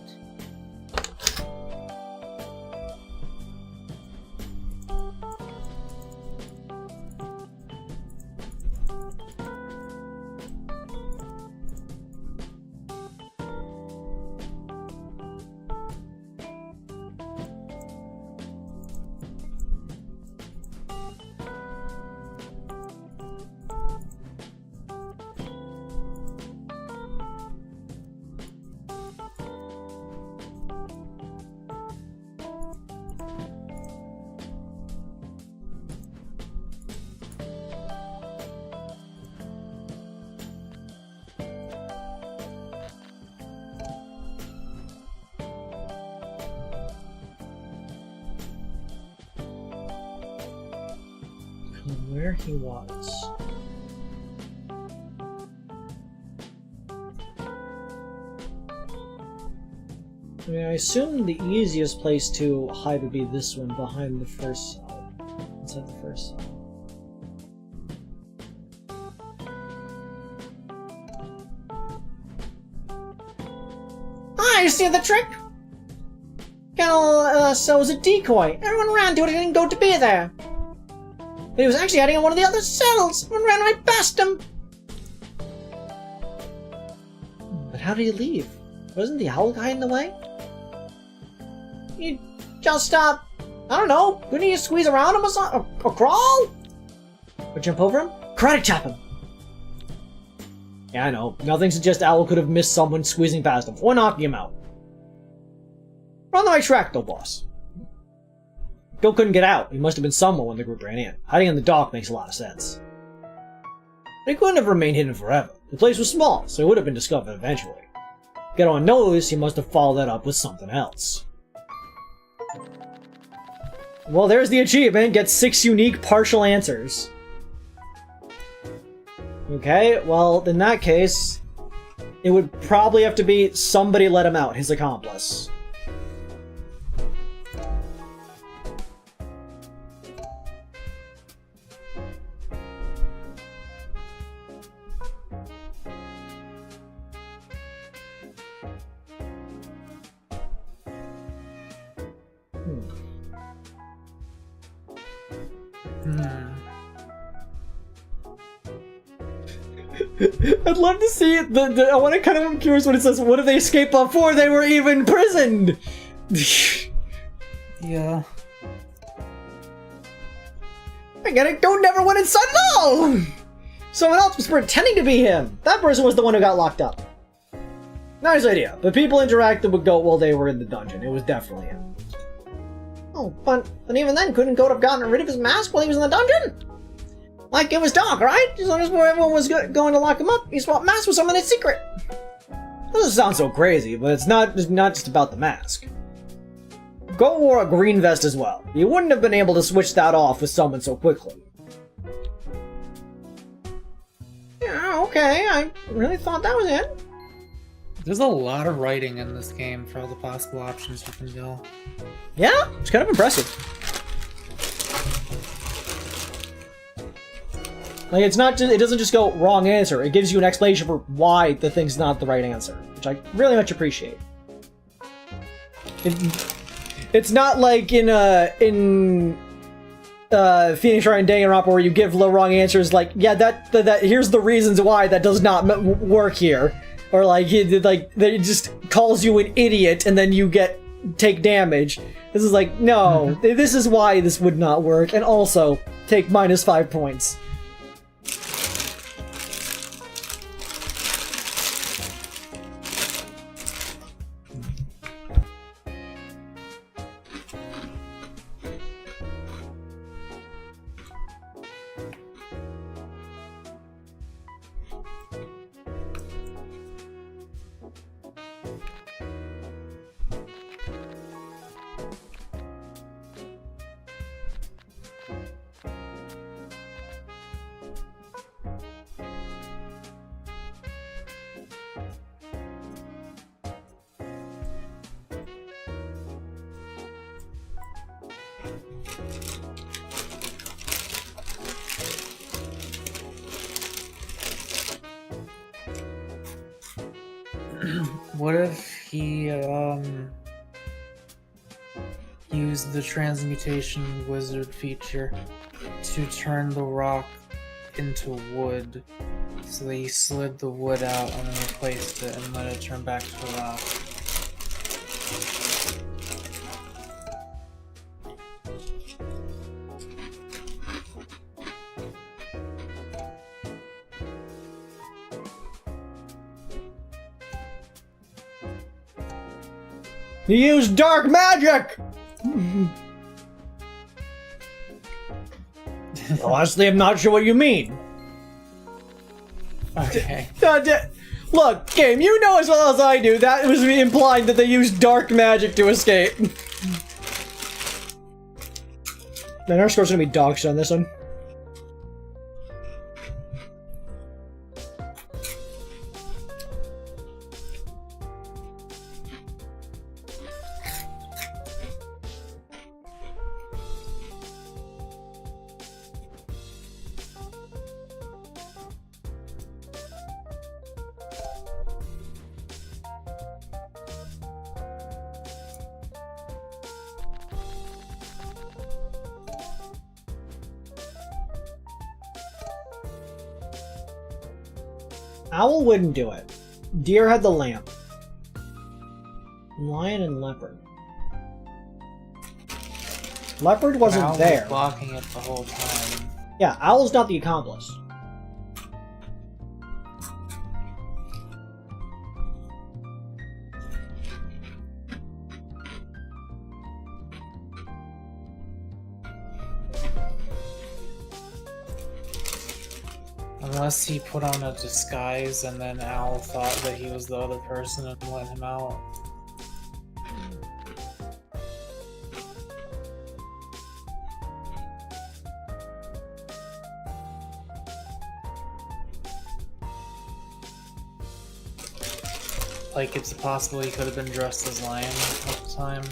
Where he was. I mean, I assume the easiest place to hide would be this one behind the first cell. Inside the first cell. Ah, you see the trick? Kennel cell was a decoy. Everyone ran to it and didn't go to be there. But he was actually hiding in one of the other cells and ran right past him. But how did he leave? Wasn't the owl guy in the way? You just, I don't know, couldn't you squeeze around him or something? Or crawl? Or jump over him? Karate chop him! Yeah, I know. Nothing suggests Owl could have missed someone squeezing past him, or knocking him out. We're on the right track, though, boss. Goat couldn't get out. He must have been somewhere when the group ran in. Hiding in the dark makes a lot of sense. But he couldn't have remained hidden forever. The place was small, so he would have been discovered eventually. To get on notice, he must have followed that up with something else. Well, there's the achievement. Get 6 unique partial answers. Okay, well, in that case, It would probably have to be somebody let him out, his accomplice. I'd love to see it. I want to kind of, I'm curious when it says, what did they escape before they were even imprisoned? Yeah. I get it. Don't never win inside at all. Someone else was pretending to be him. That person was the one who got locked up. Nice idea. But people interacted with Goat while they were in the dungeon. It was definitely him. Oh, but even then, couldn't Goat have gotten rid of his mask while he was in the dungeon? Like it was dark, right? As long as everyone was going to lock him up, he swapped masks with someone in secret. Doesn't sound so crazy, but it's not just about the mask. Goat wore a green vest as well. He wouldn't have been able to switch that off with someone so quickly. Yeah, okay, I really thought that was it. There's a lot of writing in this game for all the possible options you can go. Yeah, it's kind of impressive. Like, it's not just, it doesn't just go wrong answer, it gives you an explanation for why the thing's not the right answer, which I really much appreciate. It's not like in Phoenix Wright and Danganronpa where you give the wrong answers like, yeah, that here's the reasons why that does not work here. Or like, it just calls you an idiot and then you take damage. This is like, no, this is why this would not work, and also take -5 points. What if he used the transmutation wizard feature to turn the rock into wood? So he slid the wood out and then replaced it and let it turn back to a rock. He used dark magic! Honestly, I'm not sure what you mean. Okay. Look, game, you know as well as I do, that was implying that they used dark magic to escape. Man, our score's gonna be dog shit on this one. Owl wouldn't do it. Deer had the lamp. Lion and leopard. Leopard wasn't Owl there. was blocking it the whole time. Yeah, Owl's not the accomplice. Unless he put on a disguise and then Owl thought that he was the other person and let him out. Like, it's possible he could have been dressed as Lion at the time.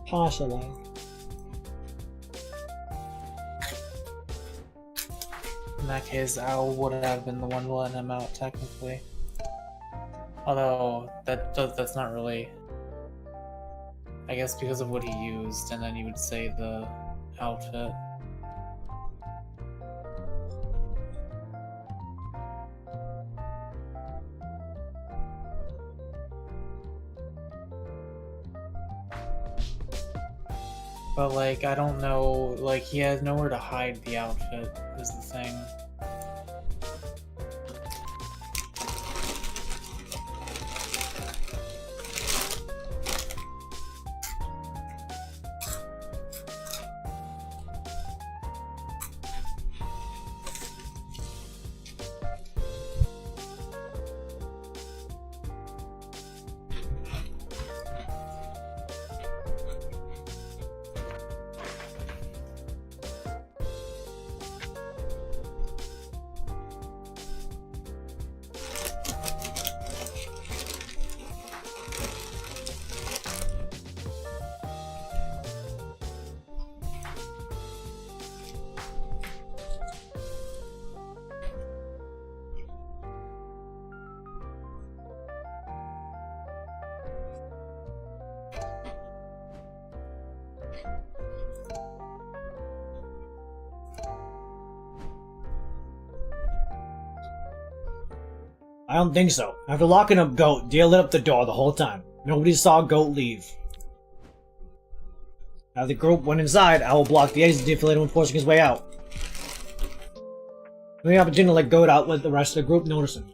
Possibly. In that case, Owl would have been the one to let him out, technically. Although, that's not really... I guess because of what he used, and then you would say the outfit. But, like, I don't know, like, he has nowhere to hide the outfit, is the thing. I don't think so. After locking up Goat, Deer lit up the door the whole time. Nobody saw Goat leave. Now the group went inside, Owl blocked the exit deflated when forcing his way out. The opportunity to let Goat out let the rest of the group notice him.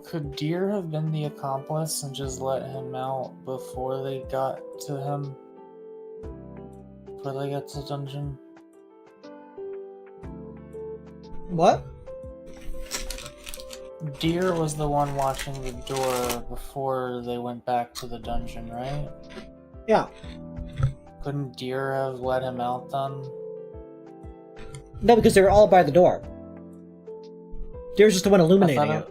Could Deer have been the accomplice and just let him out before they got to him? Before they got to the dungeon? What? Deer was the one watching the door before they went back to the dungeon, right? Yeah. Couldn't Deer have let him out then? No, because they were all by the door. Deer's just the one illuminating it.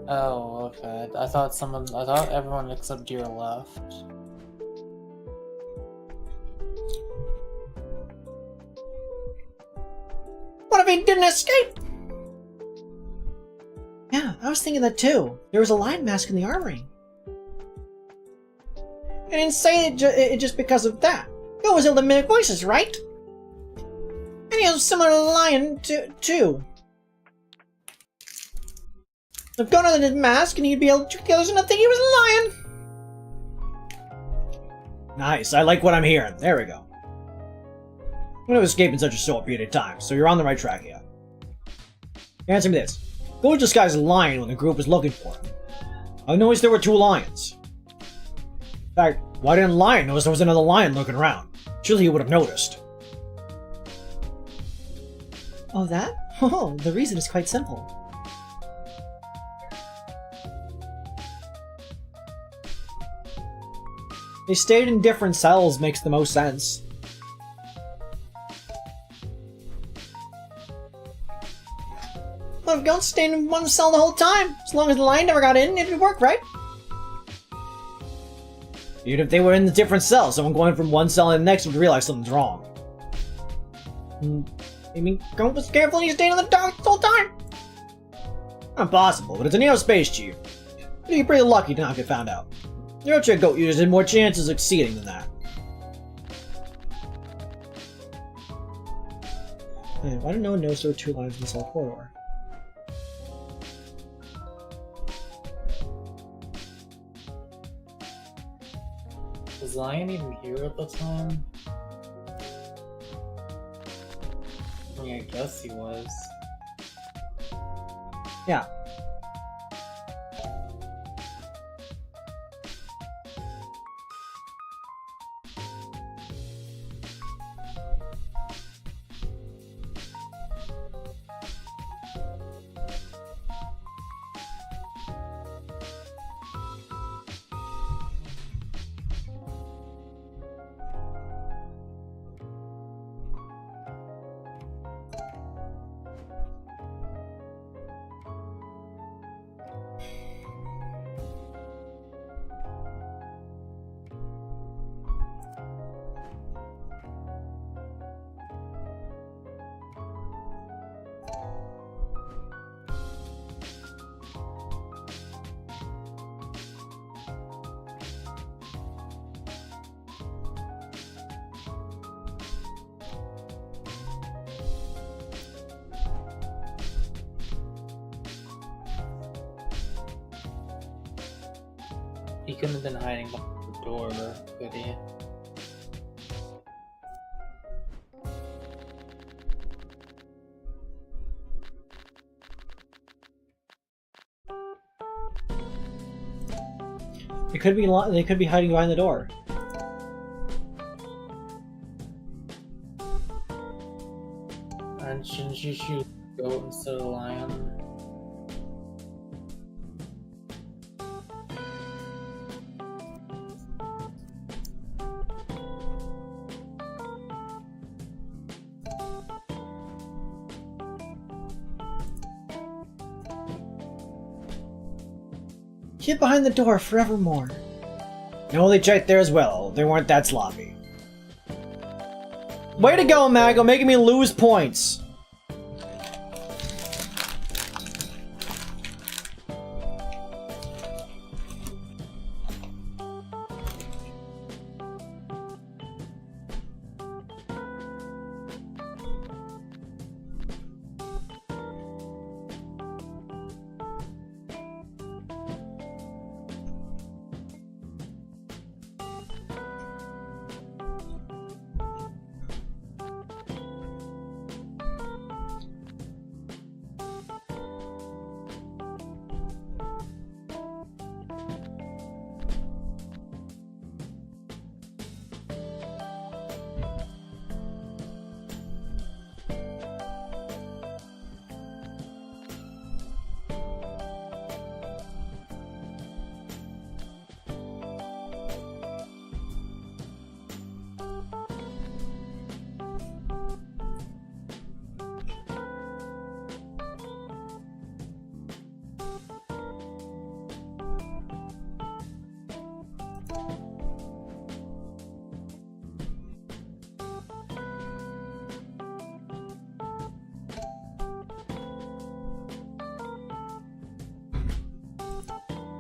Oh, okay. I thought everyone except Deer left. What if he didn't escape? Yeah, I was thinking that too. There was a lion mask in the armory. I didn't say it just because of that. It was eliminated voices, right? And he was similar to the lion, too. If Gunnar had his mask, and he'd be able to trick the others into thinking he was a lion. Nice, I like what I'm hearing. There we go. You would have escaped in such a short period of time, so you're on the right track here. Answer me this. Goat disguised as a lion when the group was looking for him. I noticed there were 2 lions. In fact, why didn't Lion notice there was another lion looking around? Surely he would have noticed. Oh, that? Oh, the reason is quite simple. They stayed in different cells makes the most sense. Well, if Goat stayed in one cell the whole time, as long as the lion never got in, it'd work, right? Even if they were in the different cells, someone going from one cell to the next would realize something's wrong. You mean Grump was careful and you stayed in the dark the whole time? Not possible, but it's an aerospace chief. You're pretty lucky to not get found out. Wheelchair goat users had more chances of succeeding than that. Hey, why did no one notice there were 2 lines in this whole corridor? Was Lion even here at the time? I mean, I guess he was. Yeah. He couldn't have been hiding behind the door, could he? They could be hiding behind the door. And shouldn't you shoot the goat instead of the lion? Keep behind the door forevermore. No, they checked there as well. They weren't that sloppy. Way to go, Mago, making me lose points.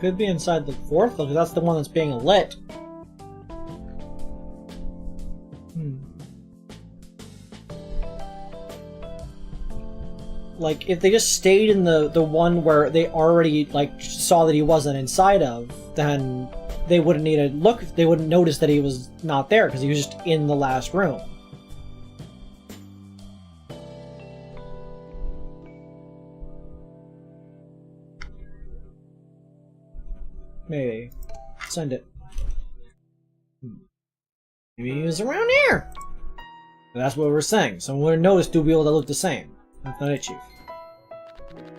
Could be inside the 4th, because that's the one that's being lit. Like, if they just stayed in the one where they already, like, saw that he wasn't inside of, then they wouldn't need to look, they wouldn't notice that he was not there, because he was just in the last room. Maybe. Send it. Maybe he was around here! But that's what we're saying. Someone would notice two people that look the same. That's not it, Chief.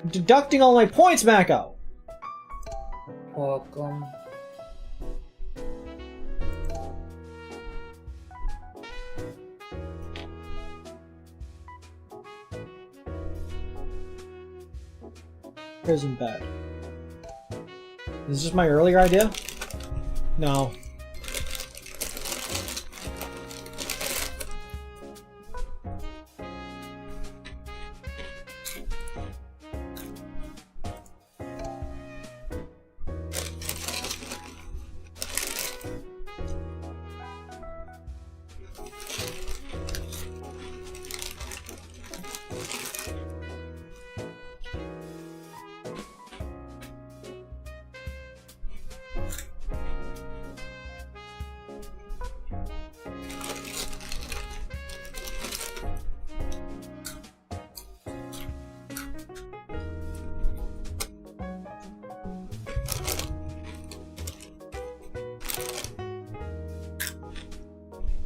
I'm deducting all my points, Mako! Welcome. Prison bed. Is this just my earlier idea? No.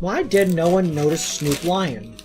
Why did no one notice Snoop Lion?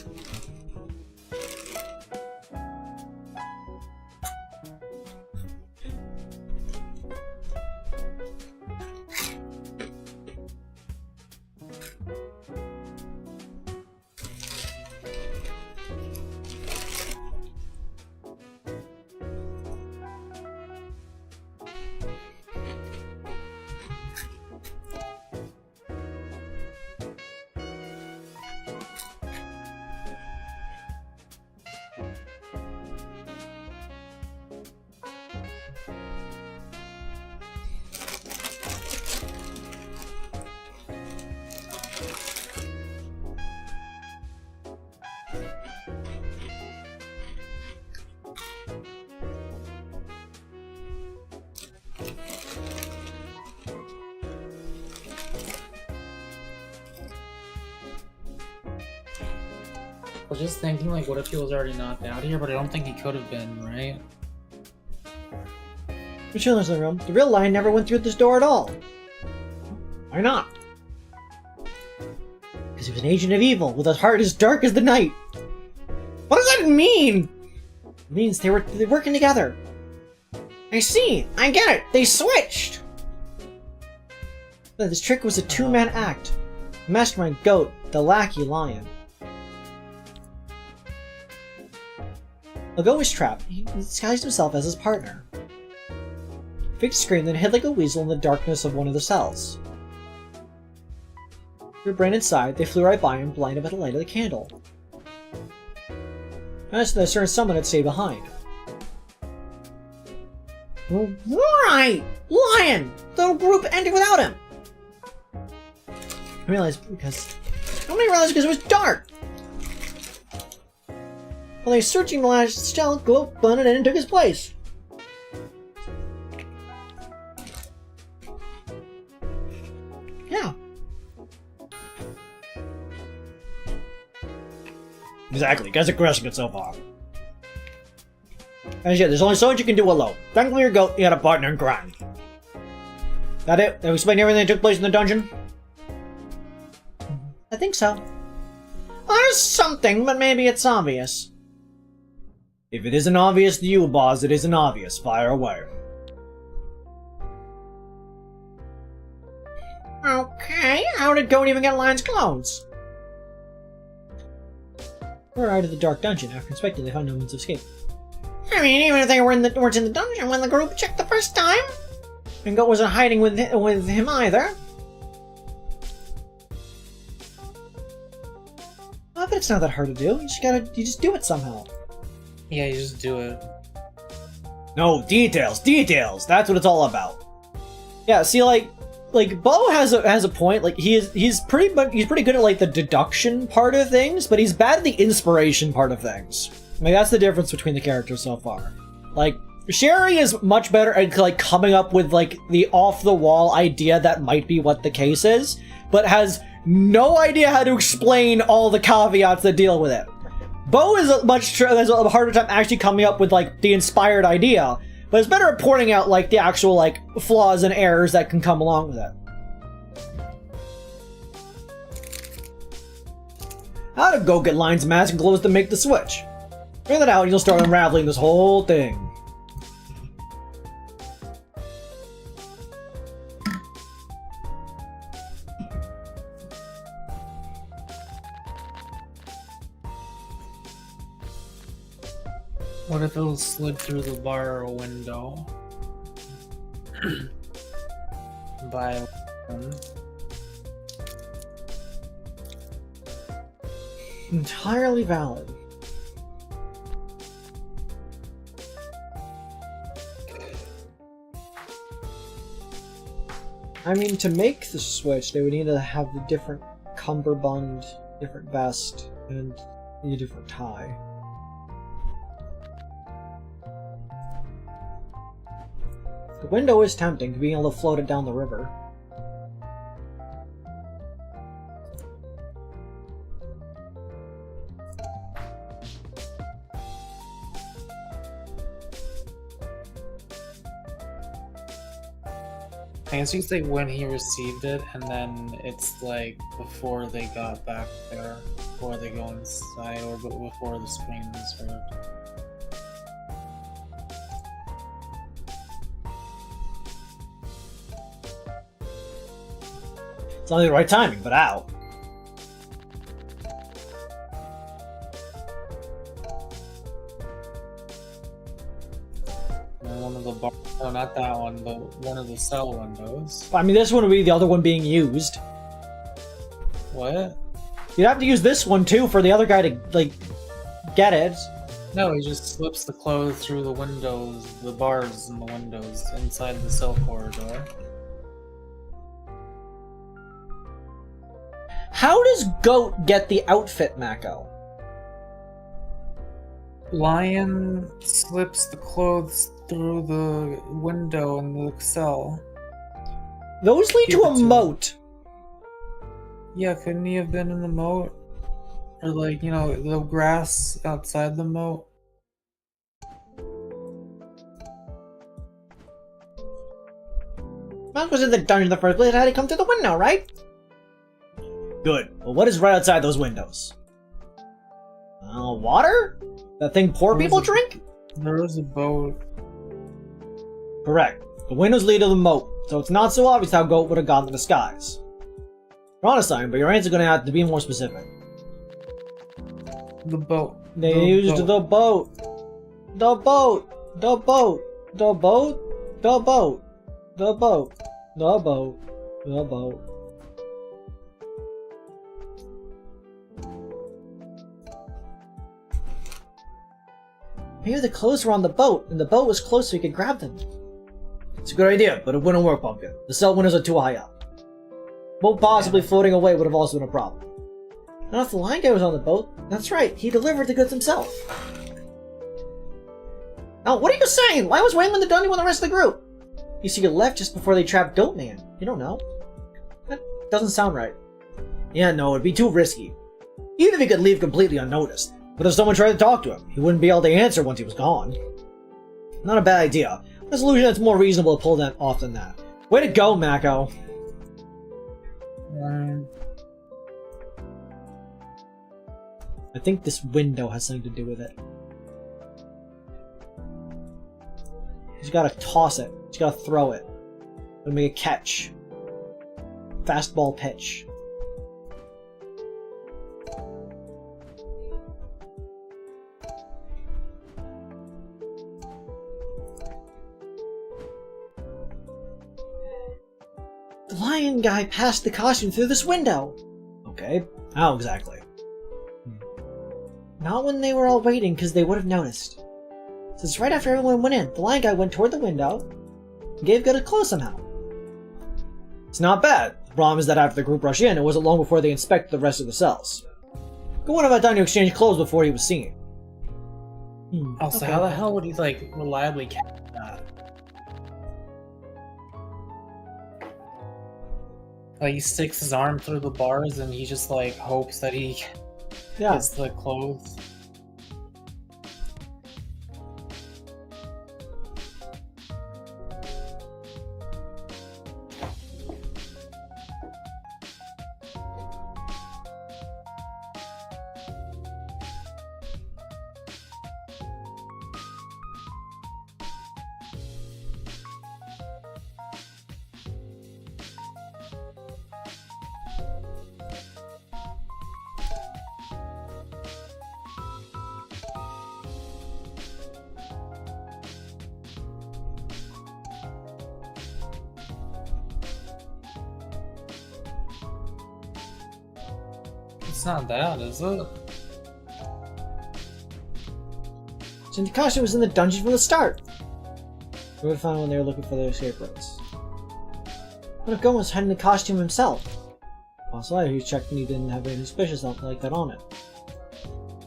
I was just thinking, like, what if he was already knocked out here? But I don't think he could have been, right? Michelle's in the room. The real lion never went through this door at all. Why not? Because he was an agent of evil with a heart as dark as the night. What does that mean? It means they're working together. I see. I get it. They switched. But this trick was a two-man act. The mastermind goat, the lackey lion. The goat was trapped. He disguised himself as his partner. Fig screamed and hid like a weasel in the darkness of one of the cells. Through brain inside, they flew right by him, blinded by the light of the candle. As the certain someone had stayed behind. Right! Lion! The group ended without him! I realized because... Nobody realized because it was dark! While they were searching the last shell, Gloat blended in and took his place. Yeah. Exactly, guys are crushing it so far. As yet, there's only so much you can do alone. Thankfully, your goat, you had a partner in crime. That it? Have we explained everything that took place in the dungeon? I think so. Well, there's something, but maybe it's obvious. If it isn't obvious to you, boss, it isn't obvious. Fire away. Okay, how did Goat even get Lion's clothes? We're out of the dark dungeon. After inspecting, they found no means of escape. I mean, even if they weren't in the dungeon when the group checked the first time, and Goat wasn't hiding with him either. Oh, but it's not that hard to do. You just do it somehow. Yeah, you just do it. No, details, details. That's what it's all about. Yeah, see, like Bo has a point. Like he's pretty good at like the deduction part of things, but he's bad at the inspiration part of things. Like that's the difference between the characters so far. Like Sherry is much better at like coming up with like the off the wall idea that might be what the case is, but has no idea how to explain all the caveats that deal with it. Bo is has a harder time actually coming up with like the inspired idea, but is better at pointing out like the actual like flaws and errors that can come along with it. How to go get Lion's mask and clothes to make the switch? Figure that out and you'll start unraveling this whole thing. What if it slid through the bar window? By Entirely valid. I mean, to make the switch, they would need to have the different cummerbund, different vest, and a different tie. The window is tempting to being able to float it down the river. I guess you could say when he received it, and then it's like before they got back there, before they go inside, or before the scream is heard. It's only the right timing, but ow. And one of the bar, no, not that one, but one of the cell windows. I mean, this one would be the other one being used. What? You'd have to use this one too for the other guy to, like, get it. No, he just slips the clothes through the windows, the bars in the windows inside the cell corridor. How does Goat get the outfit, Mako? Lion slips the clothes through the window in the cell. Those lead to a moat. Yeah, couldn't he have been in the moat? Or like, you know, the grass outside the moat? Mako's in the dungeon in the first place. How did he come through the window, right? Good. Well, what is right outside those windows? Water? That thing poor people drink? There was a boat. Correct. The windows lead to the moat, so it's not so obvious how Goat would have gotten to the skies. You're on a sign, but your answer's gonna have to be more specific. The boat. They used the boat. The boat. The boat. The boat. The boat. The boat. The boat. The boat. Maybe the clothes were on the boat, and the boat was close so we could grab them. It's a good idea, but it wouldn't work, Pumpkin. The cell windows are too high up. Boat possibly floating away would have also been a problem. Not if the lion guy was on the boat. That's right, he delivered the goods himself. Now, what are you saying? Why was Wayne in the dungeon with the rest of the group? You see, you left just before they trapped Goatman. You don't know. That doesn't sound right. Yeah, no, it'd be too risky. Even if he could leave completely unnoticed. But if someone tried to talk to him, he wouldn't be able to answer once he was gone. Not a bad idea. A solution that's more reasonable to pull that off than that. Way to go, Mako. I think this window has something to do with it. He's gotta toss it. He's gotta throw it. And make a catch. Fastball pitch. The lion guy passed the costume through this window. Okay, how exactly? Not when they were all waiting, because they would have noticed. Since right after everyone went in, the lion guy went toward the window and gave good a close somehow. It's not bad. The problem is that after the group rushed in, it wasn't long before they inspected the rest of the cells. Good one have time to exchange clothes before he was seen. Also, Okay. how the hell would he, like, reliably catch that? Like, he sticks his arm through the bars and he just, like, hopes that he gets the clothes. It's not that, is it? So the costume was in the dungeon from the start. They would have found when they were looking for their escape routes. What if Gon was hiding the costume himself? Also, he checked and he didn't have anything suspicious like that on it.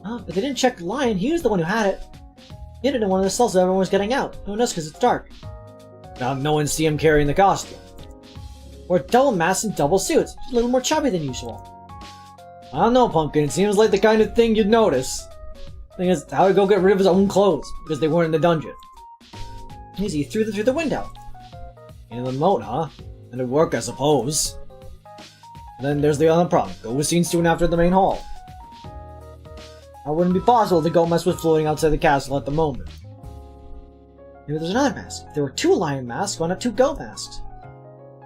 But they didn't check the lion, he was the one who had it. He hid it in one of the cells so everyone was getting out. No one knows because it's dark. Now no one see him carrying the costume. Or double masks and double suits. He's a little more chubby than usual. I don't know, Pumpkin. It seems like the kind of thing you'd notice. Thing is, how would he go get rid of his own clothes? Because they weren't in the dungeon. Easy, he threw them through the window. Into the moat, huh? And it'd work, I suppose. And then there's the other problem. Goat was seen soon after the main hall. That wouldn't be possible if the goat mask was floating outside the castle at the moment. Maybe there's another mask. If there were 2 lion masks, why not 2 goat masks?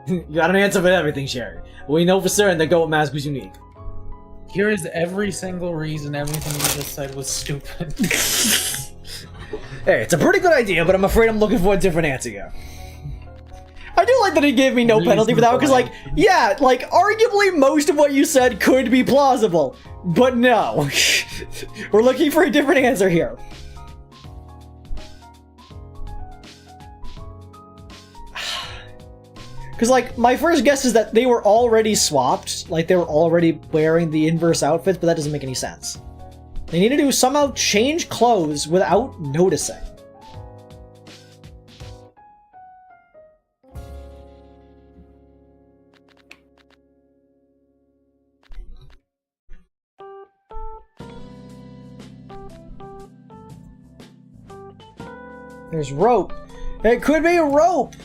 You got an answer for everything, Sherry. We know for certain the goat mask was unique. Here is every single reason everything you just said was stupid. Hey, it's a pretty good idea, but I'm afraid I'm looking for a different answer here. I do like that he gave me no penalty for that, because, like, yeah, like, arguably most of what you said could be plausible. But no. We're looking for a different answer here. Because, like, my first guess is that they were already swapped. Like, they were already wearing the inverse outfits, but that doesn't make any sense. They need to somehow change clothes without noticing. There's rope. It could be rope!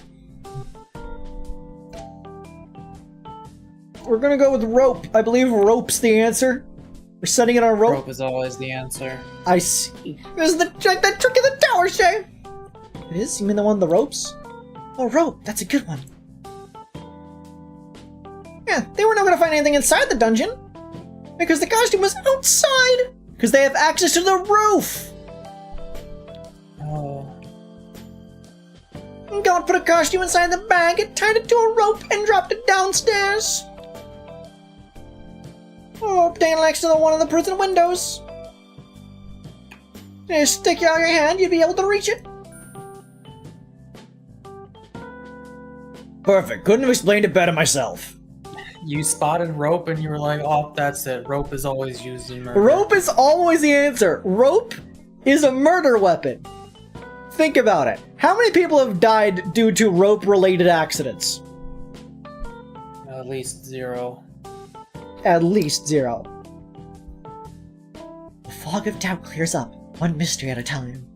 We're gonna go with rope. I believe rope's the answer. We're setting it on rope. Rope is always the answer. I see. This is the trick of the tower, Shay! It is? You mean the one with the ropes? Oh, rope. That's a good one. Yeah, they were not gonna find anything inside the dungeon. Because the costume was outside! Because they have access to the roof! Oh. Goat put a costume inside the bag, it tied it to a rope, and dropped it downstairs. Oh, down next to one of the prison windows. Just stick it out your hand, you'd be able to reach it. Perfect. Couldn't have explained it better myself. You spotted rope and you were like, oh, that's it. Rope is always used in murder. Rope is always the answer. Rope is a murder weapon. Think about it. How many people have died due to rope-related accidents? At least 0. At least 0. The fog of doubt clears up, one mystery at a time.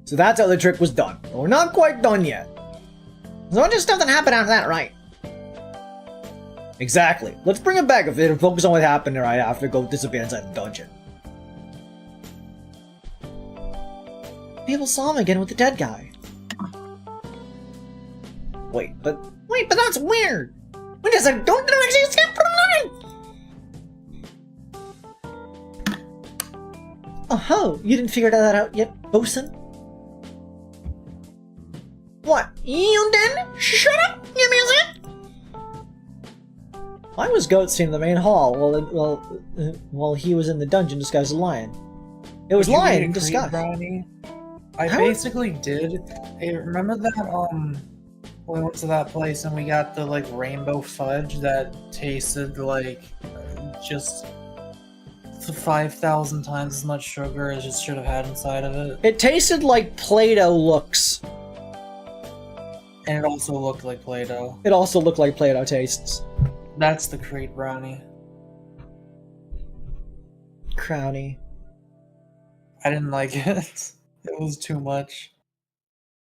So that's how the trick was done. But we're not quite done yet. There's a bunch of stuff that happened after that, right? Exactly. Let's bring it back a bit and focus on what happened right after Goat disappeared inside the dungeon. People saw him again with the dead guy. Wait, but that's weird. Wait a second, don't actually escape from mine! Oh, you didn't figure that out yet, bosun? What, you didn't? Shut up! Give me a second! Why was Goat seen in the main hall while he was in the dungeon disguised as a lion? It was lion in disguise. I basically did. Hey, remember that we went to that place and we got the like rainbow fudge that tasted like just 5,000 times as much sugar as it should have had inside of it. It tasted like Play-Doh looks. And it also looked like Play-Doh. It also looked like Play-Doh tastes. That's the Crate brownie. Crowny. I didn't like it. It was too much.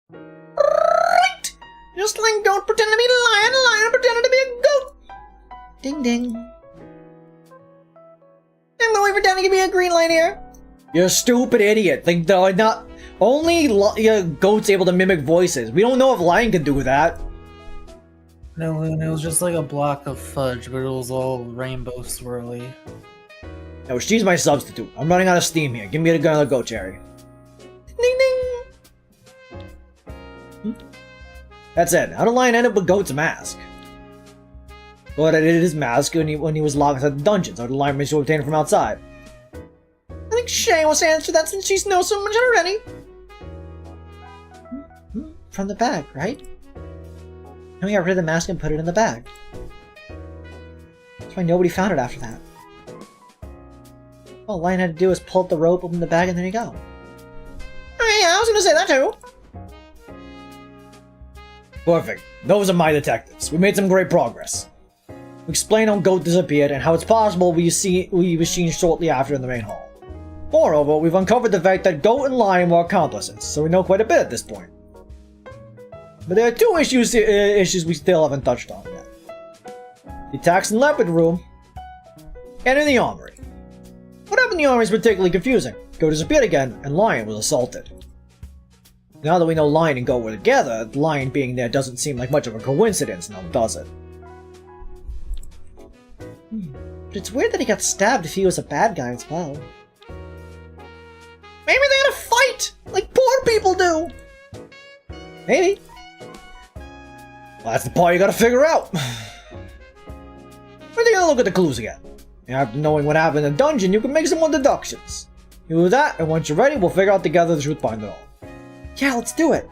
Right! Just like Goat pretended to be a lion pretended to be a goat! Ding ding. I'm going pretending to be a green light here. you're a stupid idiot. Like, not only Goat's able to mimic voices. We don't know if Lion can do that. No, it was just like a block of fudge, but it was all rainbow swirly. No, she's my substitute. I'm running out of steam here. Give me another Goat Cherry. Ding ding! That's it. How did Lion end up with Goat's mask? But it is his mask when he was locked inside the dungeon, so the Lion managed to obtain it from outside. I think Shay wants to answer that since she knows so much already. From the bag, right? And we got rid of the mask and put it in the bag. That's why nobody found it after that. All Lion had to do was pull up the rope, open the bag, and there you go. Oh yeah, I was gonna say that too. Perfect. Those are my detectives. We made some great progress. We explained how Goat disappeared and how it's possible we was seen shortly after in the main hall. Moreover, we've uncovered the fact that Goat and Lion were accomplices, so we know quite a bit at this point. But there are two issues we still haven't touched on yet. The attacks in Leopard Room, and in the armory. What happened in the armory is particularly confusing. Goat disappeared again, and Lion was assaulted. Now that we know Lion and Goat were together, Lion being there doesn't seem like much of a coincidence now, does it? But it's weird that he got stabbed if he was a bad guy as well. Maybe they had a fight, like poor people do. Maybe. Well, that's the part you gotta figure out. We're gonna look at the clues again. After knowing what happened in the dungeon, you can make some more deductions. You do that, and once you're ready, we'll figure out together the truth behind it all. Yeah, let's do it.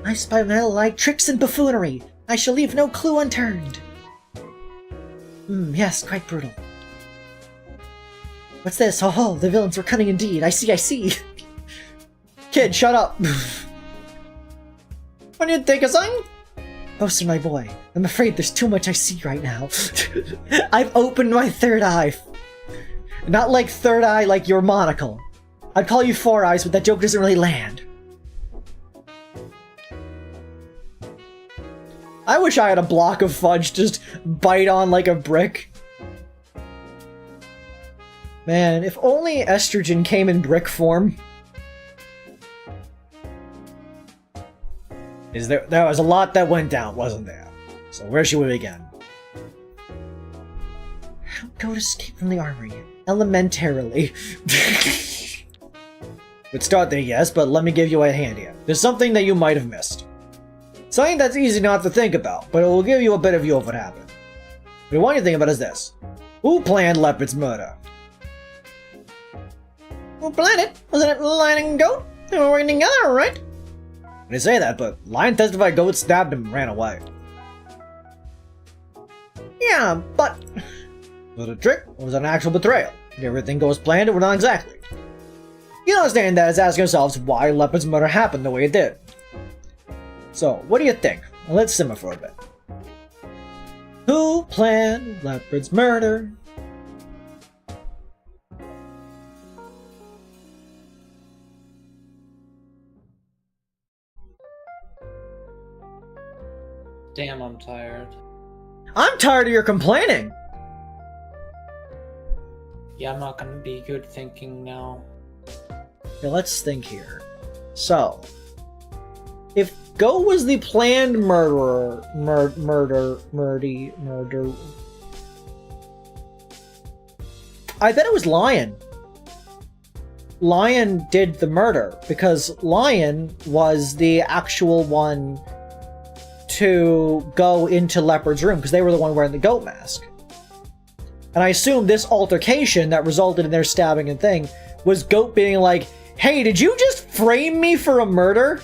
I spy like tricks and buffoonery. I shall leave no clue unturned. Yes, quite brutal. What's this? Oh, the villains were cunning indeed. I see. Kid, shut up. What do you think of something? Boaster, my boy, I'm afraid there's too much I see right now. I've opened my third eye. Not like third eye like your monocle. I'd call you four eyes, but that joke doesn't really land. I wish I had a block of fudge just bite on like a brick. Man, if only estrogen came in brick form. There was a lot that went down, wasn't there? So where should we begin? How Goat escape from the armory? Elementarily. We'd start there, yes, but let me give you a hand here. There's something that you might have missed. Something that's easy not to think about, but it will give you a better view of what happened. What I want you to think about is this. Who planned Leopard's murder? Who planned it? Wasn't it Lion and Goat? They were working together, right? I didn't say that, but Lion testified Goat stabbed him and ran away. Yeah, but... Was it a trick, or was it an actual betrayal? Did everything go as planned, or not exactly? You understand that as asking yourselves why Leopard's murder happened the way it did. So, what do you think? Let's simmer for a bit. Who planned Leopard's murder? Damn, I'm tired. I'm tired of your complaining! Yeah, I'm not gonna be good thinking now. Okay, let's think here. So, if Go was the planned murderer, murder, I bet it was Lion. Lion did the murder, because Lion was the actual one to go into Leopard's room, because they were the one wearing the goat mask. And I assume this altercation that resulted in their stabbing and thing was Goat being like, hey, did you just frame me for a murder?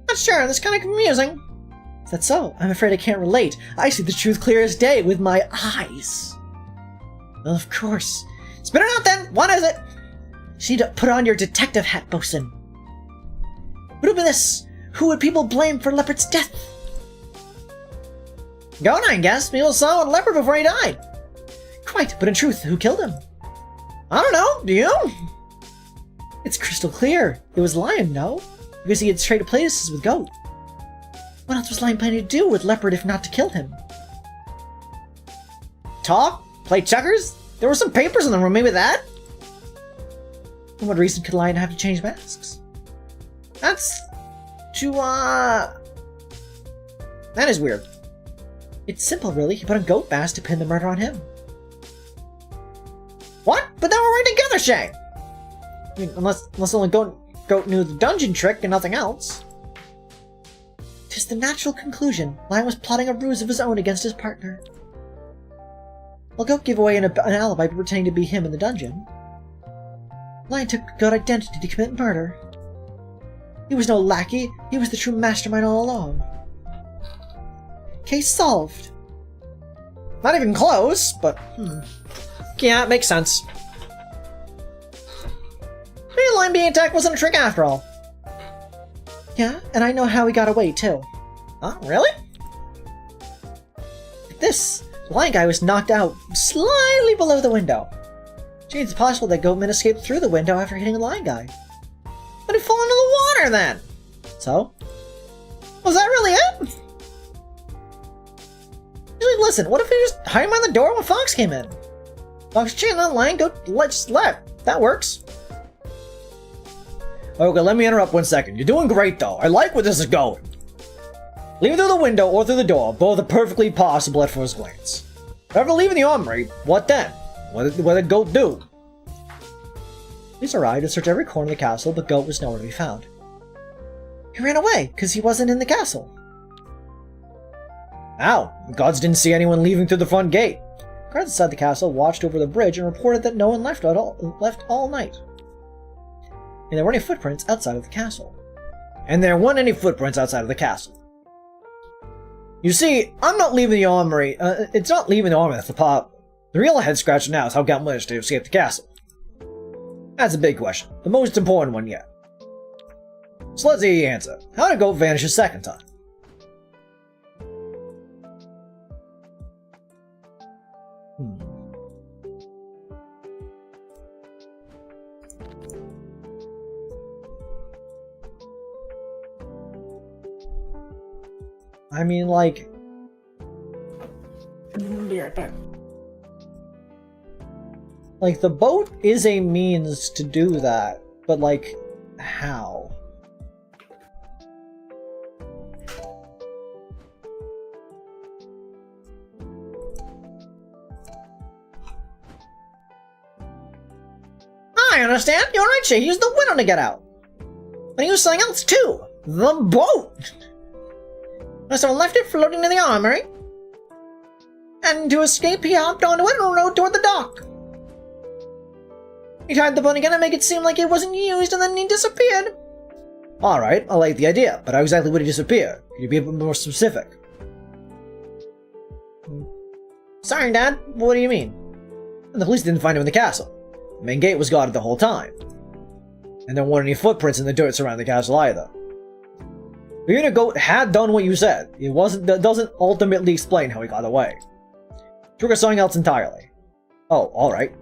Not sure, that's kind of confusing. Is that so? I'm afraid I can't relate. I see the truth clear as day with my eyes. Well, of course. Spit it out then! What is it? You need to put on your detective hat, Bosun. What would be this? Who would people blame for Leopard's death? Goat, I guess. People saw a leopard before he died. Quite, but in truth, who killed him? I don't know. Do you? It's crystal clear. It was Lion, no? Because he had traded places with Goat. What else was Lion planning to do with Leopard if not to kill him? Talk? Play checkers? There were some papers in the room, maybe that? And what reason could Lion have to change masks? That's... That is weird. It's simple, really. He put a goat mask to pin the murder on him. What? But they were right together, Shay! I mean, unless only Goat knew the dungeon trick and nothing else. 'Tis the natural conclusion. Lion was plotting a ruse of his own against his partner. Well, Goat gave away an alibi by pretending to be him in the dungeon. Lion took Goat identity to commit murder. He was no lackey. He was the true mastermind all along. Case solved. Not even close, but yeah, it makes sense. Maybe Lion being attacked wasn't a trick after all. Yeah, and I know how he got away, too. Huh? Really? The this. The lion guy was knocked out slightly below the window. Which means it's possible that Goatman escaped through the window after hitting the lion guy. But he fell into the water then! So? Was that really it? Listen, what if he was hiding behind the door when Fox came in? Fox chained on the lion, Goat just left. That works. Okay, let me interrupt 1 second. You're doing great though. I like where this is going. Leaving through the window or through the door, both are perfectly possible at first glance. But after leaving the armory, what then? What did Goat do? Police arrived and searched every corner of the castle, but Goat was nowhere to be found. He ran away, because he wasn't in the castle. How? The guards didn't see anyone leaving through the front gate. Guards inside the castle watched over the bridge and reported that no one left all night. And there weren't any footprints outside of the castle. And there weren't any footprints outside of the castle. You see, I'm not leaving the armory. It's not leaving the armory that's the problem. The real head scratcher now is how Gout managed to escape the castle. That's a big question, the most important one yet. So let's hear the answer. How did Goat vanish a second time? I mean, like... Be right back. Like, the boat is a means to do that, but, like, how? I understand. You're right, Shay. He used the window to get out. But he used something else, too. The boat. Must have left it floating in the armory. And to escape, he hopped onto it and rowed toward the dock. He tried the boat again to make it seem like it wasn't used, and then he disappeared. Alright, I like the idea, but how exactly would he disappear? Can you be a bit more specific? Sorry, Dad. What do you mean? And the police didn't find him in the castle. The main gate was guarded the whole time. And there weren't any footprints in the dirt surrounding the castle either. Even if Goat had done what you said, that doesn't ultimately explain how he got away. Trigger something else entirely. Oh, alright.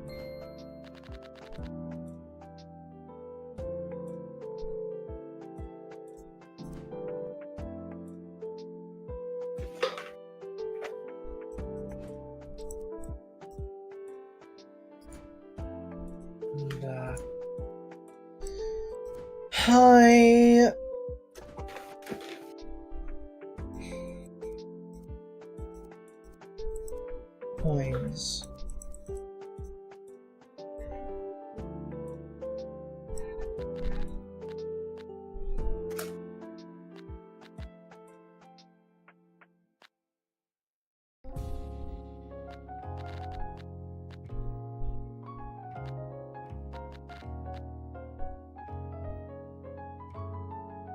Hi. Coins.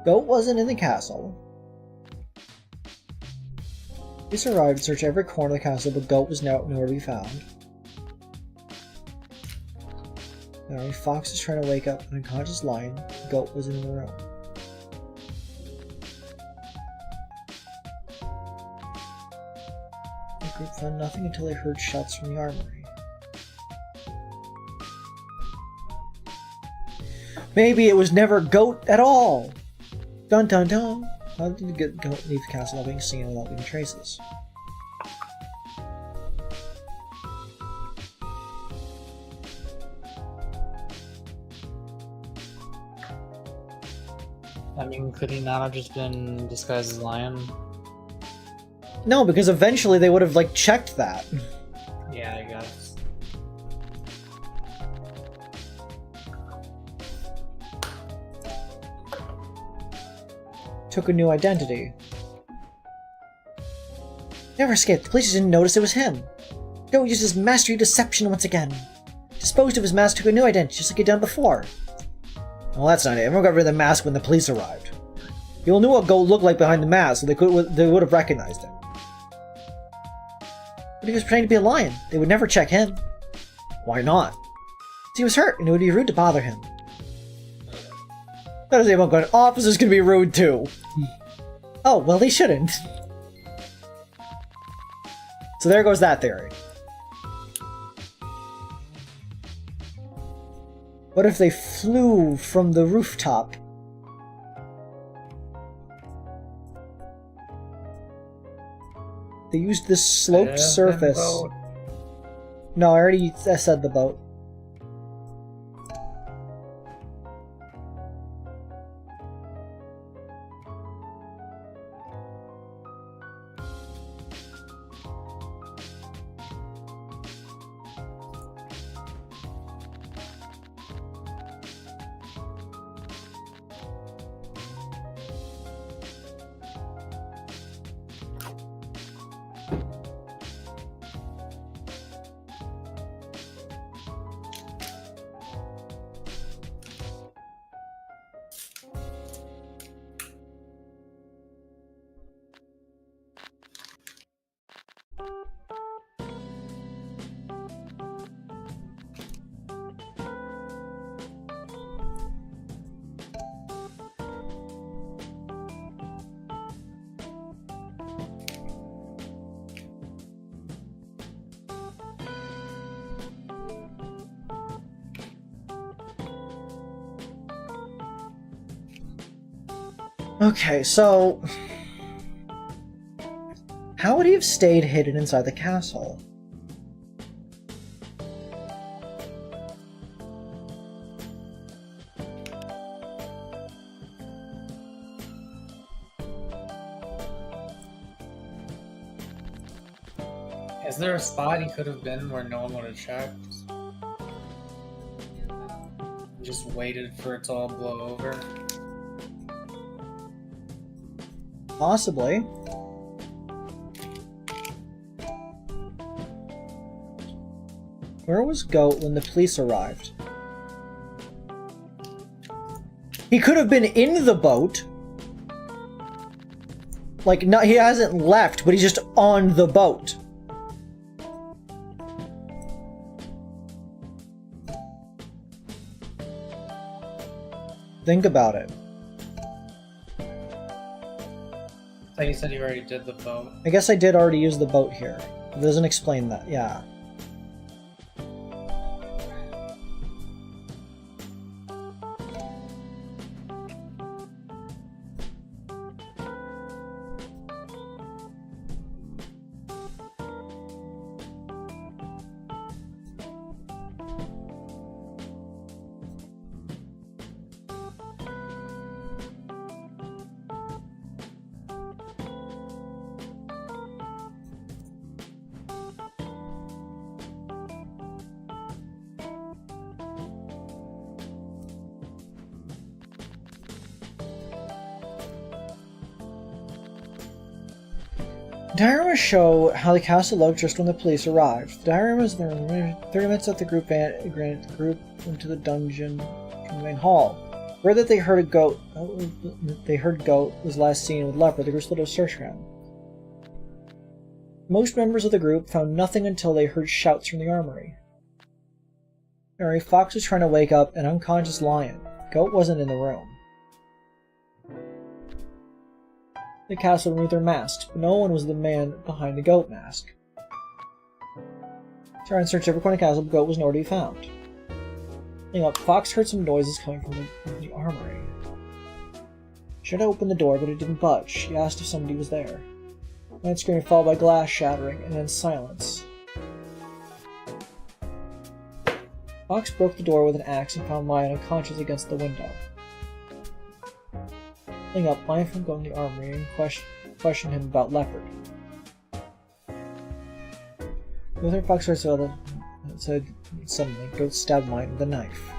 Goat wasn't in the castle. Police arrived and searched every corner of the castle, but Goat was nowhere to be found. Now, Fox is trying to wake up an unconscious lion. Goat was in the room. The group found nothing until they heard shots from the armory. Maybe it was never Goat at all! Dun dun dun! How did the Goat leave the castle without being seen and without leaving traces? I mean, could he not have just been disguised as lion? No, because eventually they would have, like, checked that. Yeah, I guess. Took a new identity. Never escaped. The police didn't notice it was him. Goat used his mastery deception once again. Disposed of his mask, took a new identity, just like he'd done before. Well, that's not it. Everyone got rid of the mask when the police arrived. People knew what Goat looked like behind the mask, so they would have recognized him. But he was pretending to be a lion. They would never check him. Why not? He was hurt, and it would be rude to bother him. That is even going. Officers can be rude too. Oh, well, they shouldn't. So there goes that theory. What if they flew from the rooftop? They used this sloped surface. No, I already said the boat. Okay, so... how would he have stayed hidden inside the castle? Is there a spot he could have been where no one would have checked? Just waited for it to all blow over? Possibly. Where was Goat when the police arrived? He could have been in the boat. Like, no, he hasn't left, but he's just on the boat. Think about it. I thought you said you already did the boat. I guess I did already use the boat here. It doesn't explain that, yeah. Diagrams show how the castle looked just when the police arrived. The diagram is 30 minutes that the group into the dungeon from the main hall. Where that they heard Goat was last seen with Leopard, the group split a search for him. Most members of the group found nothing until they heard shouts from the armory. Mary Fox was trying to wake up an unconscious lion. Goat wasn't in the room. The castle removed their masks, but no one was the man behind the goat mask. Tara searched every corner of the castle, but Goat was nowhere to be found. Fox heard some noises coming from the armory. She tried to open the door, but it didn't budge. She asked if somebody was there. A loud scream followed by glass shattering, and then silence. Fox broke the door with an axe and found Lion unconscious against the window. Lion from going to the armory and questioned him about Leopard. Luther Fox said suddenly, Goat stabbed Lion with a knife.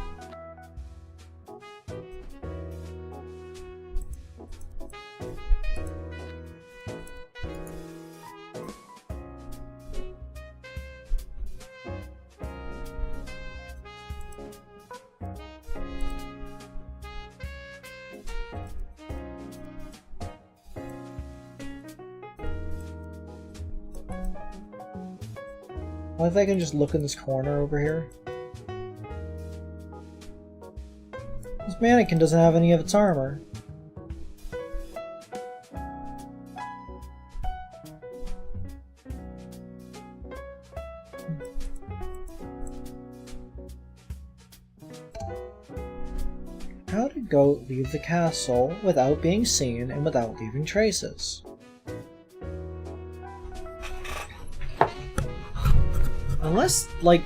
What if I can just look in this corner over here? This mannequin doesn't have any of its armor. leave the castle without being seen and without leaving traces. Unless, like...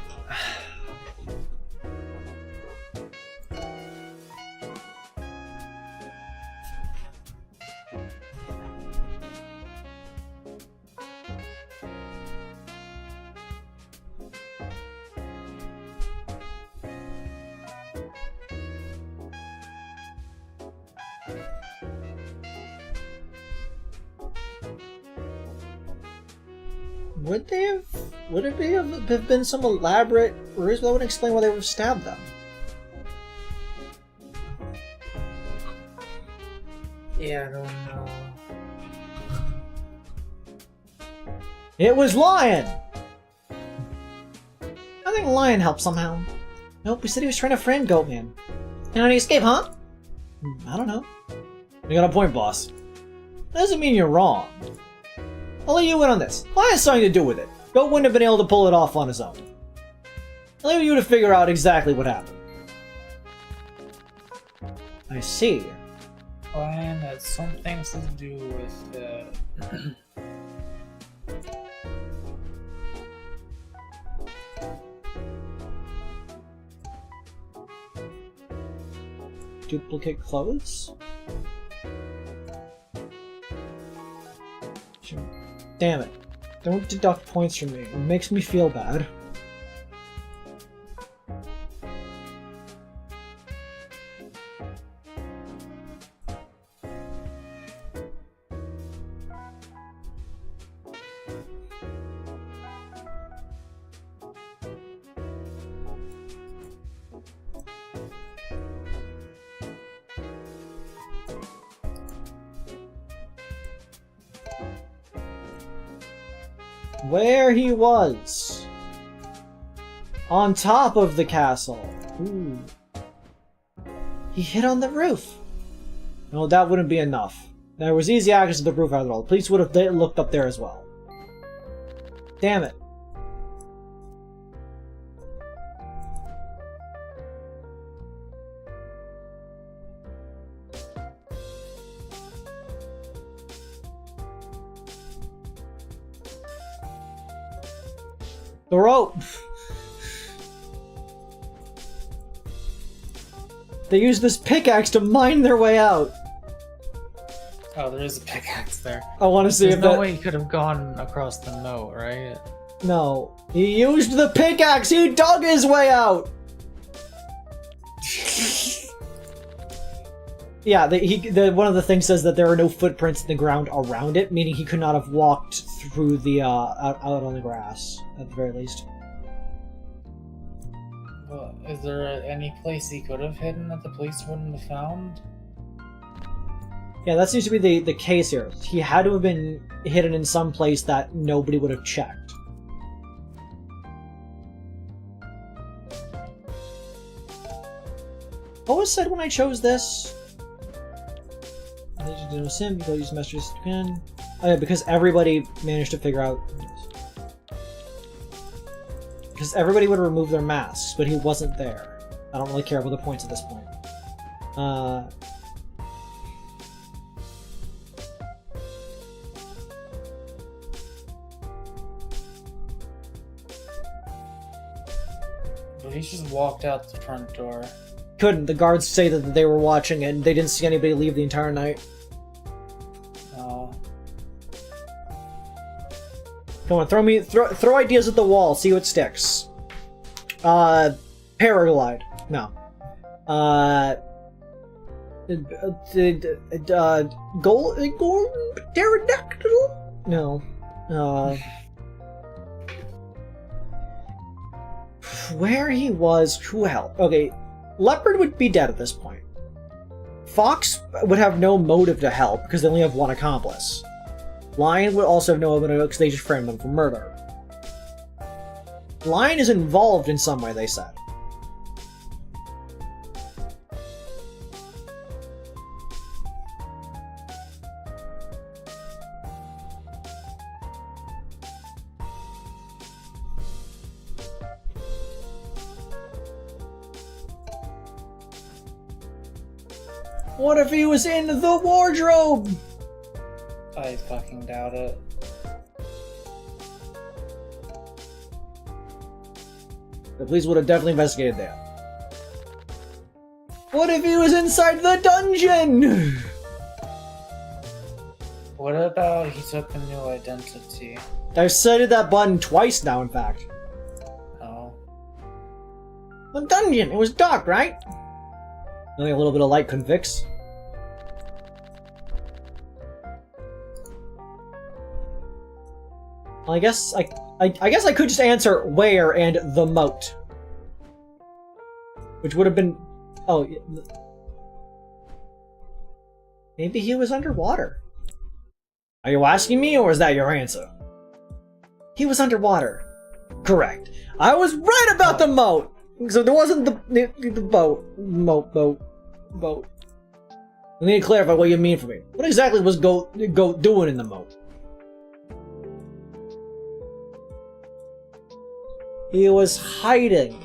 Would it have been some elaborate ruse that would explain why they would have stabbed them? Yeah, I don't know. It was Lion! I think Lion helped somehow. Nope, we said he was trying to friend Goatman. And how did he escape, huh? I don't know. You got a point, boss. Doesn't mean you're wrong. I'll let you in on this. Lion has something to do with it. Goat wouldn't have been able to pull it off on his own. I'll leave you to figure out exactly what happened. I see. Lion had some things to do with Duplicate clothes? Sure. Damn it. Don't deduct points from me. It makes me feel bad. Where he was! On top of the castle! Ooh. He hid on the roof! No, that wouldn't be enough. There was easy access to the roof after all. The police would have looked up there as well. Damn it. The rope! They used this pickaxe to mine their way out! Oh, there is a pickaxe there. I want to see There's if no that... way he could have gone across the moat, right? No. He used the pickaxe! He dug his way out! Yeah, one of the things says that there are no footprints in the ground around it, meaning he could not have walked through the, out on the grass, at the very least. Well, is there any place he could have hidden that the police wouldn't have found? Yeah, that seems to be the case here. He had to have been hidden in some place that nobody would have checked. What was said when I chose this? I need to sim, you go use messages again. Oh yeah, because everybody managed to figure out... Because everybody would remove their masks, but he wasn't there. I don't really care about the points at this point. But he just walked out the front door. Couldn't. The guards say that they were watching and they didn't see anybody leave the entire night. Come on, throw ideas at the wall, see what sticks. Paraglide. No. Pterodactyl? No. Where he was, who helped? Okay, Leopard would be dead at this point. Fox would have no motive to help because they only have one accomplice. Lion would also have no motive because they just framed them for murder. Lion is involved in some way, they said. What if he was in the wardrobe? I fucking doubt it. The police would have definitely investigated that. What if he was inside the dungeon? What about he took a new identity? I've cited that button twice now, in fact. Oh. The dungeon, it was dark, right? Only a little bit of light couldn't fix. Well, I guess I could just answer where and the moat. Which would have been... Oh, maybe he was underwater. Are you asking me, or is that your answer? He was underwater. Correct. I was right about the moat! So there wasn't the boat. Boat. I need to clarify what you mean for me. What exactly was Goat doing in the moat? He was hiding.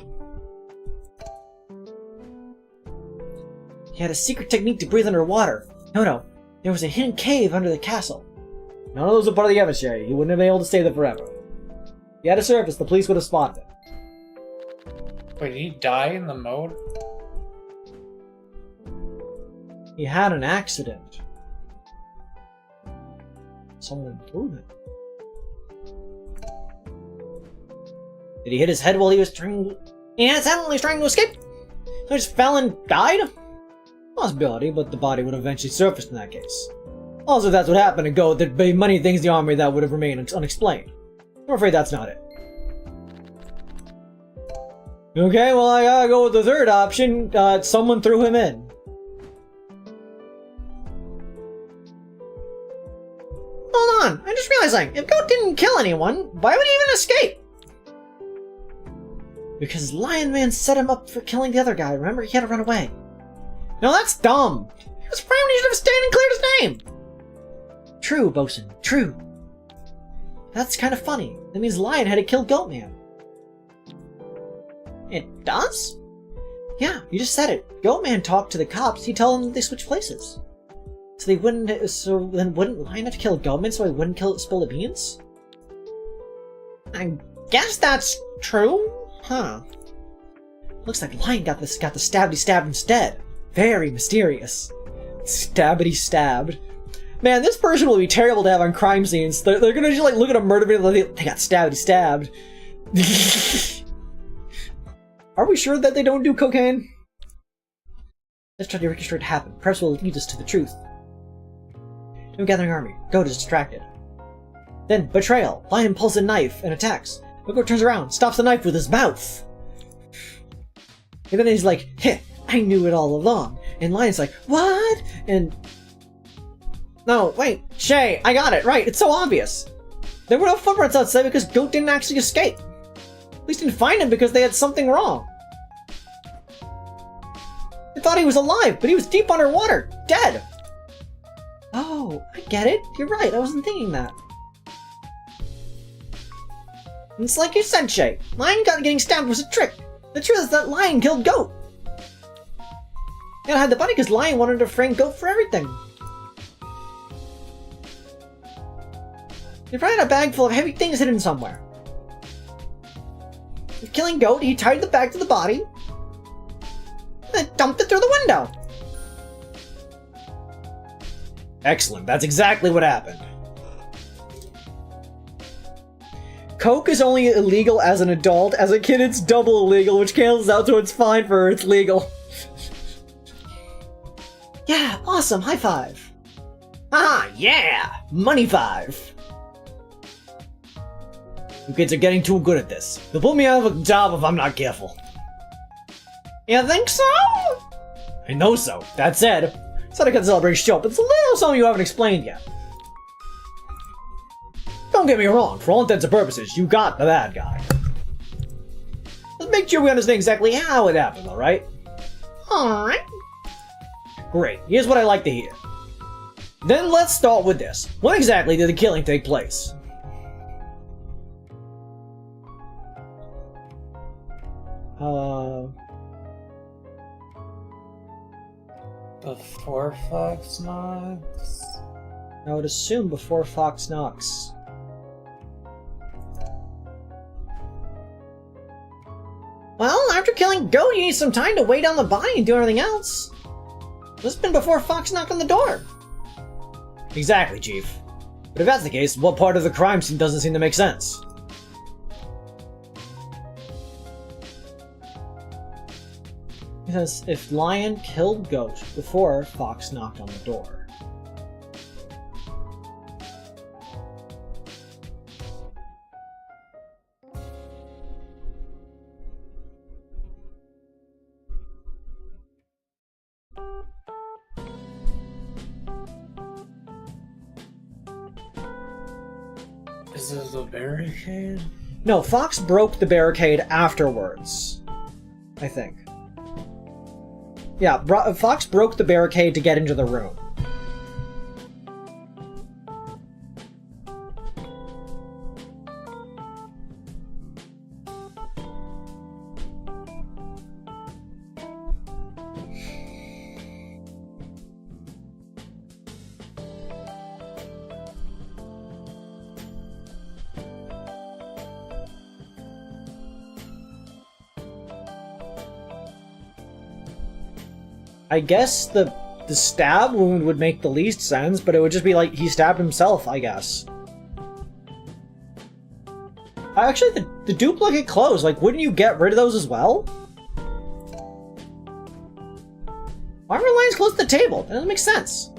He had a secret technique to breathe underwater. No. There was a hidden cave under the castle. None of those are part of the evidence, Jerry. He wouldn't have been able to stay there forever. If he had a surface, the police would have spotted him. Wait, did he die in the moat? He had an accident. Someone threw him. Did he hit his head while he was trying? He hit his head while he was trying to escape. So he just fell and died. Possibility, but the body would have eventually surfaced in that case. Also, if that's what happened to Goat, there'd be many things in the army that would have remained unexplained. I'm afraid that's not it. Okay, well, I gotta go with the third option. Someone threw him in. Hold on, I'm just realizing, if Goat didn't kill anyone, why would he even escape? Because Lion Man set him up for killing the other guy. Remember, he had to run away. No, that's dumb. He was framed, he should have stayed and cleared his name. True, Bosun, true. That's kind of funny. That means Lion had to kill Goatman. It does? Yeah, you just said it. Goatman talked to the cops. He told them they switched places. So then wouldn't Lion have to kill Goatman so he wouldn't spill the beans? I guess that's true. Huh. Looks like Lion got the stabbity stabbed instead. Very mysterious. Stabbity stabbed. Man, this person will be terrible to have on crime scenes. They're gonna just like look at a murder video and they got stabbity stabbed. Are we sure that they don't do cocaine? Let's try to reconstruct what happened. Perhaps will lead us to the truth. New gathering army. Goat is distracted. Then, betrayal. Lion pulls a knife and attacks. Goat turns around, stops the knife with his mouth. And then he's like, heh, I knew it all along. And Lion's like, what? And... No, wait, Shay, I got it, right, it's so obvious. There were no footprints outside because Goat didn't actually escape. At least didn't find him because they had something wrong. They thought he was alive, but he was deep underwater, dead. Oh, I get it. You're right, I wasn't thinking that. It's like you said, Shay. Lion getting stabbed was a trick. The truth is that Lion killed Goat. And I had the body because Lion wanted to frame Goat for everything. He probably had a bag full of heavy things hidden somewhere. After killing Goat, he tied the bag to the body, and then dumped it through the window. Excellent, that's exactly what happened. Coke is only illegal as an adult. As a kid, it's double illegal, which cancels out, so it's fine for her. It's legal. Yeah, awesome, high five. Ah, yeah! Money 5. You kids are getting too good at this. You'll put me out of a job if I'm not careful. You think so? I know so. That said, it's not a good celebration show, but it's a little something you haven't explained yet. Don't get me wrong, for all intents and purposes, you got the bad guy. Let's make sure we understand exactly how it happened, alright? Alright. Great, here's what I like to hear. Then let's start with this. When exactly did the killing take place? Before Fox knocks? I would assume before Fox knocks. Well, after killing Goat, you need some time to weigh down the body and do everything else. This has been before Fox knocked on the door. Exactly, Chief. But if that's the case, what part of the crime scene doesn't seem to make sense? Because if Lion killed Goat before Fox knocked on the door. Is it the barricade? No, Fox broke the barricade afterwards. I think. Yeah, Fox broke the barricade to get into the room. I guess the stab wound would make the least sense, but it would just be like he stabbed himself, I guess. Actually, the duplicate clothes, like, wouldn't you get rid of those as well? Why were Lion's clothes at the table? That doesn't make sense.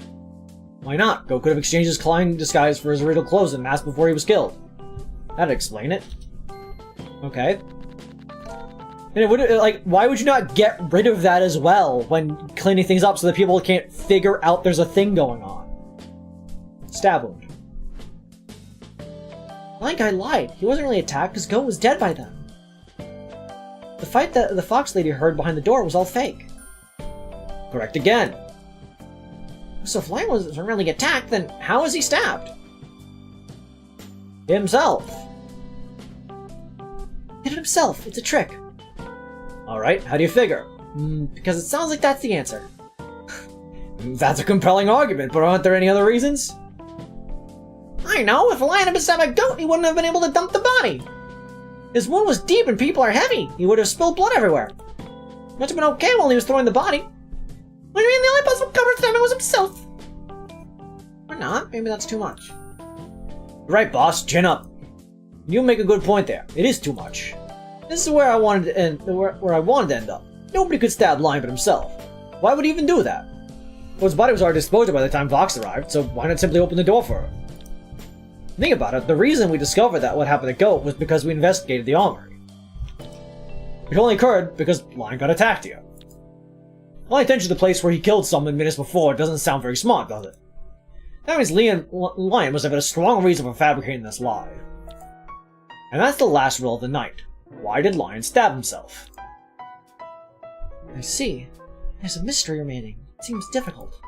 Why not? Go could have exchanged his clown disguise for his original clothes and mask before he was killed. That'd explain it. Okay. And it would, like, why would you not get rid of that as well when cleaning things up so that people can't figure out there's a thing going on? Stab wound. Lion guy lied. He wasn't really attacked because Goat was dead by then. The fight that the fox lady heard behind the door was all fake. Correct again. So if Lion wasn't really attacked, then how was he stabbed? Himself. Hit himself. It's a trick. Alright, how do you figure? Because it sounds like that's the answer. That's a compelling argument, but aren't there any other reasons? I know, if a lion had been stabbed by a goat, he wouldn't have been able to dump the body. His wound was deep and people are heavy. He would have spilled blood everywhere. Must have been okay while he was throwing the body. What do you mean the only possible culprit for was himself? Or not, maybe that's too much. Right, boss, chin up. You make a good point there. It is too much. This is where I wanted to end. Where I wanted to end up. Nobody could stab Lion but himself. Why would he even do that? Well, his body was already disposed of by the time Vox arrived, so why not simply open the door for her? Think about it. The reason we discovered that what happened to Goat was because we investigated the armory. It only occurred because Lion got attacked here. Calling attention to the place where he killed someone minutes before doesn't sound very smart, does it? That means Lion must have had a strong reason for fabricating this lie. And that's the last riddle of the night. Why did Lion stab himself? I see. There's a mystery remaining. It seems difficult.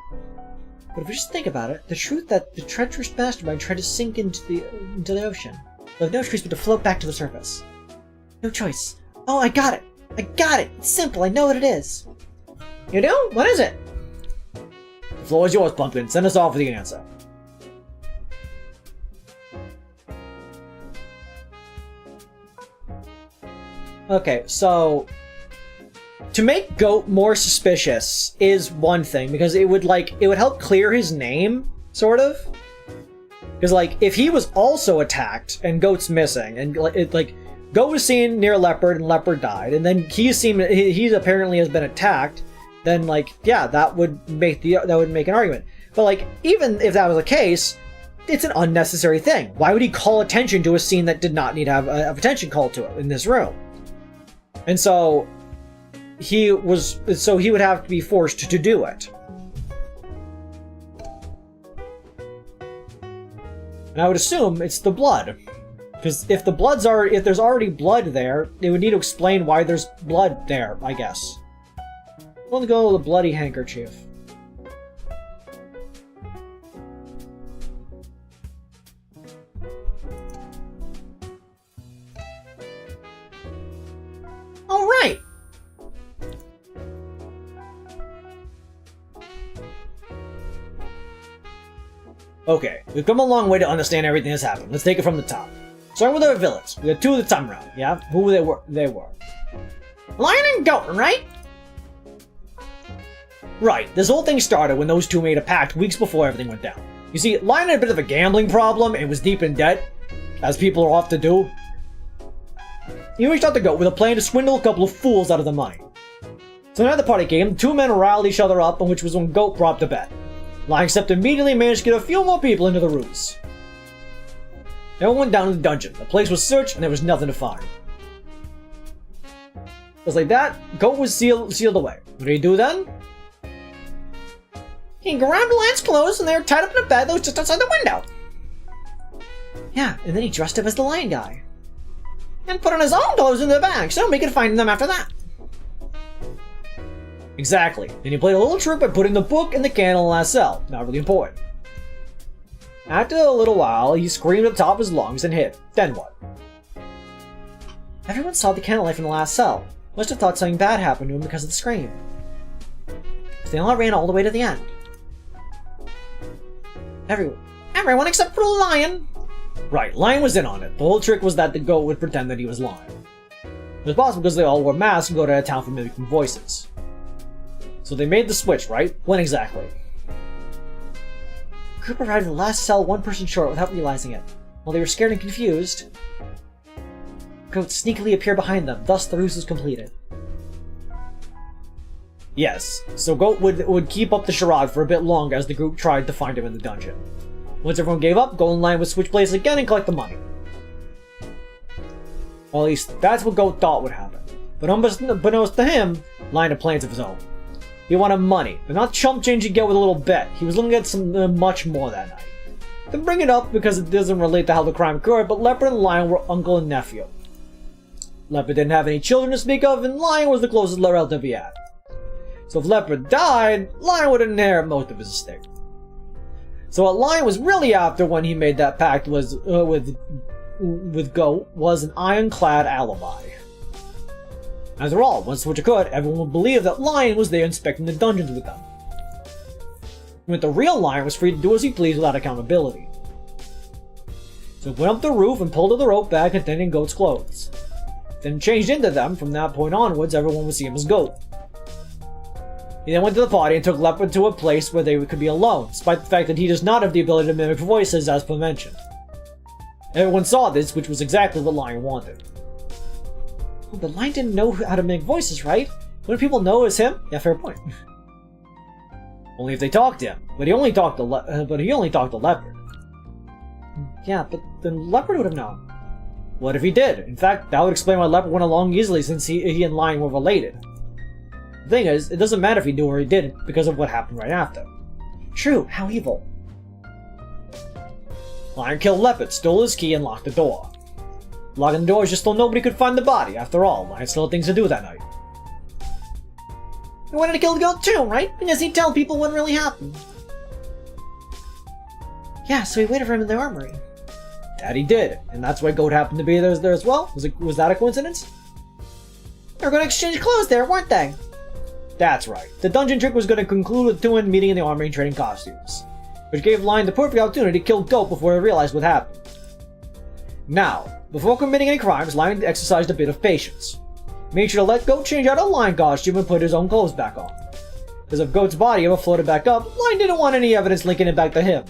But if we just think about it, the truth that the treacherous mastermind tried to sink into the ocean, with no choice but to float back to the surface. No choice. Oh, I got it! I got it! It's simple, I know what it is. You do? What is it? The floor is yours, Pumpkin. Send us off with the answer. Okay, so to make Goat more suspicious is one thing, because it would help clear his name, sort of. Because if he was also attacked and Goat's missing, and Goat was seen near Leopard and Leopard died, and then he apparently has been attacked, then yeah, that would make an argument. But even if that was the case, it's an unnecessary thing. Why would he call attention to a scene that did not need to have attention called to it in this room? And so he would have to be forced to do it. And I would assume it's the blood. Because if there's already blood there, they would need to explain why there's blood there, I guess. I'm gonna go with the bloody handkerchief. Alright! Okay, we've come a long way to understand everything that's happened. Let's take it from the top. Starting with our villains. We had 2 at the time round, yeah? Who they were? Lion and goat, right? Right, this whole thing started when those 2 made a pact weeks before everything went down. You see, Lion had a bit of a gambling problem and was deep in debt, as people are oft to do. He reached out to Goat with a plan to swindle a couple of fools out of the money. So now the party came, the 2 men riled each other up, and which was when Goat brought the bet. Lion except immediately managed to get a few more people into the ruse. Everyone went down to the dungeon. The place was searched and there was nothing to find. Just like that, Goat was sealed away. What did he do then? He grabbed Lion's clothes and they were tied up in a bed that was just outside the window. Yeah, and then he dressed up as the lion guy. And put on his own clothes in the bag so we could find them after that. Exactly. Then he played a little trick by putting the book and the candle in the last cell. Not really important. After a little while, he screamed at the top of his lungs and hid. Then what? Everyone saw the candlelight in the last cell. Must have thought something bad happened to him because of the scream. They all ran all the way to the end. Everyone except for Lion. Right, Lion was in on it. The whole trick was that the Goat would pretend that he was Lion. It was possible because they all wore masks and go to a town for mimicking voices. So they made the switch, right? When exactly? The group arrived in the last cell 1 person short without realizing it. While they were scared and confused, Goat sneakily appeared behind them, thus the ruse was completed. Yes, so Goat would keep up the charade for a bit longer as the group tried to find him in the dungeon. Once everyone gave up, Goat and Lion would switch places again and collect the money. Well, at least that's what Goat thought would happen. But unbeknownst to him, Lion had plans of his own. He wanted money, but not chump change he'd get with a little bet. He was looking at some much more that night. Didn't bring it up because it doesn't relate to how the crime occurred, but Leopard and Lion were uncle and nephew. Leopard didn't have any children to speak of, and Lion was the closest relative he had. So if Leopard died, Lion would inherit most of his estate. So what Lion was really after when he made that pact was with Goat was an ironclad alibi. After all, once the switch occurred, everyone would believe that Lion was there inspecting the dungeons with them. But the real Lion was free to do as he pleased without accountability. So he went up the roof and pulled the rope bag containing Goat's clothes. Then changed into them. From that point onwards, everyone would see him as Goat. He then went to the party and took Leopard to a place where they could be alone, despite the fact that he does not have the ability to mimic voices as per mentioned. Everyone saw this, which was exactly what Lion wanted. Oh, but Lion didn't know how to make voices, right? Wouldn't people know it was him? Yeah, fair point. Only if they talked to him. But he only talked to Leopard. Yeah, but then Leopard would have known. What if he did? In fact, that would explain why Leopard went along easily since he and Lion were related. The thing is, it doesn't matter if he knew or he didn't because of what happened right after. True, how evil. Lion killed Leopard, stole his key, and locked the door. Locking the door is just so nobody could find the body. After all, Lion still had things to do that night. He wanted to kill the Goat too, right? Because he'd tell people what really happened. Yeah, so he waited for him in the armory. That he did, and that's why Goat happened to be there as well? Was that a coincidence? They were going to exchange clothes there, weren't they? That's right. The dungeon trick was going to conclude with 2 men meeting in the armory and trading costumes, which gave Lion the perfect opportunity to kill Goat before he realized what happened. Now, before committing any crimes, Lion exercised a bit of patience. Made sure to let Goat change out a Lion costume and put his own clothes back on. Because if Goat's body ever floated back up, Lion didn't want any evidence linking it back to him.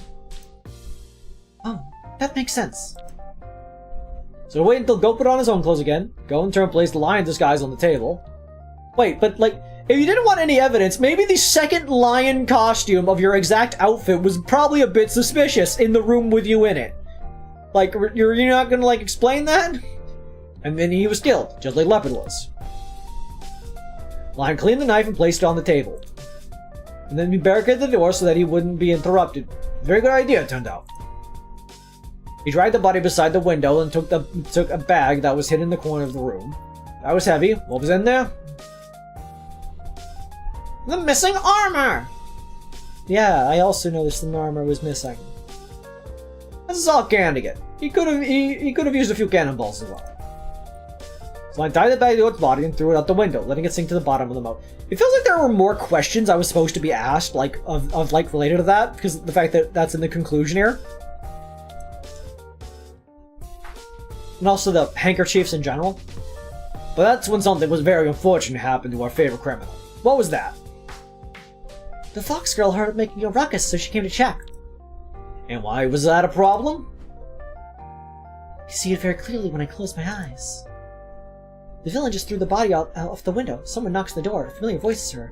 Oh, that makes sense. So wait until Goat put on his own clothes again, go in turn place the Lion disguise on the table. Wait, but if you didn't want any evidence, maybe the second Lion costume of your exact outfit was probably a bit suspicious in the room with you in it. You're not gonna, explain that? And then he was killed, just like Leopard was. Lion cleaned the knife and placed it on the table. And then he barricaded the door so that he wouldn't be interrupted. Very good idea, it turned out. He dragged the body beside the window and took a bag that was hidden in the corner of the room. That was heavy. What was in there? The missing armor! Yeah, I also noticed the armor was missing. This is all Candigan. He could have used a few cannonballs as well. So I tied the bag to its body and threw it out the window, letting it sink to the bottom of the moat. It feels like there were more questions I was supposed to be asked, like, of like, related to that, because of the fact that that's in the conclusion here. And also the handkerchiefs in general. But that's when something was very unfortunate happened to our favorite criminal. What was that? The fox girl heard it making a ruckus, so she came to check. And why was that a problem? I see it very clearly when I close my eyes. The villain just threw the body out of the window. Someone knocks on the door. A familiar voice is heard.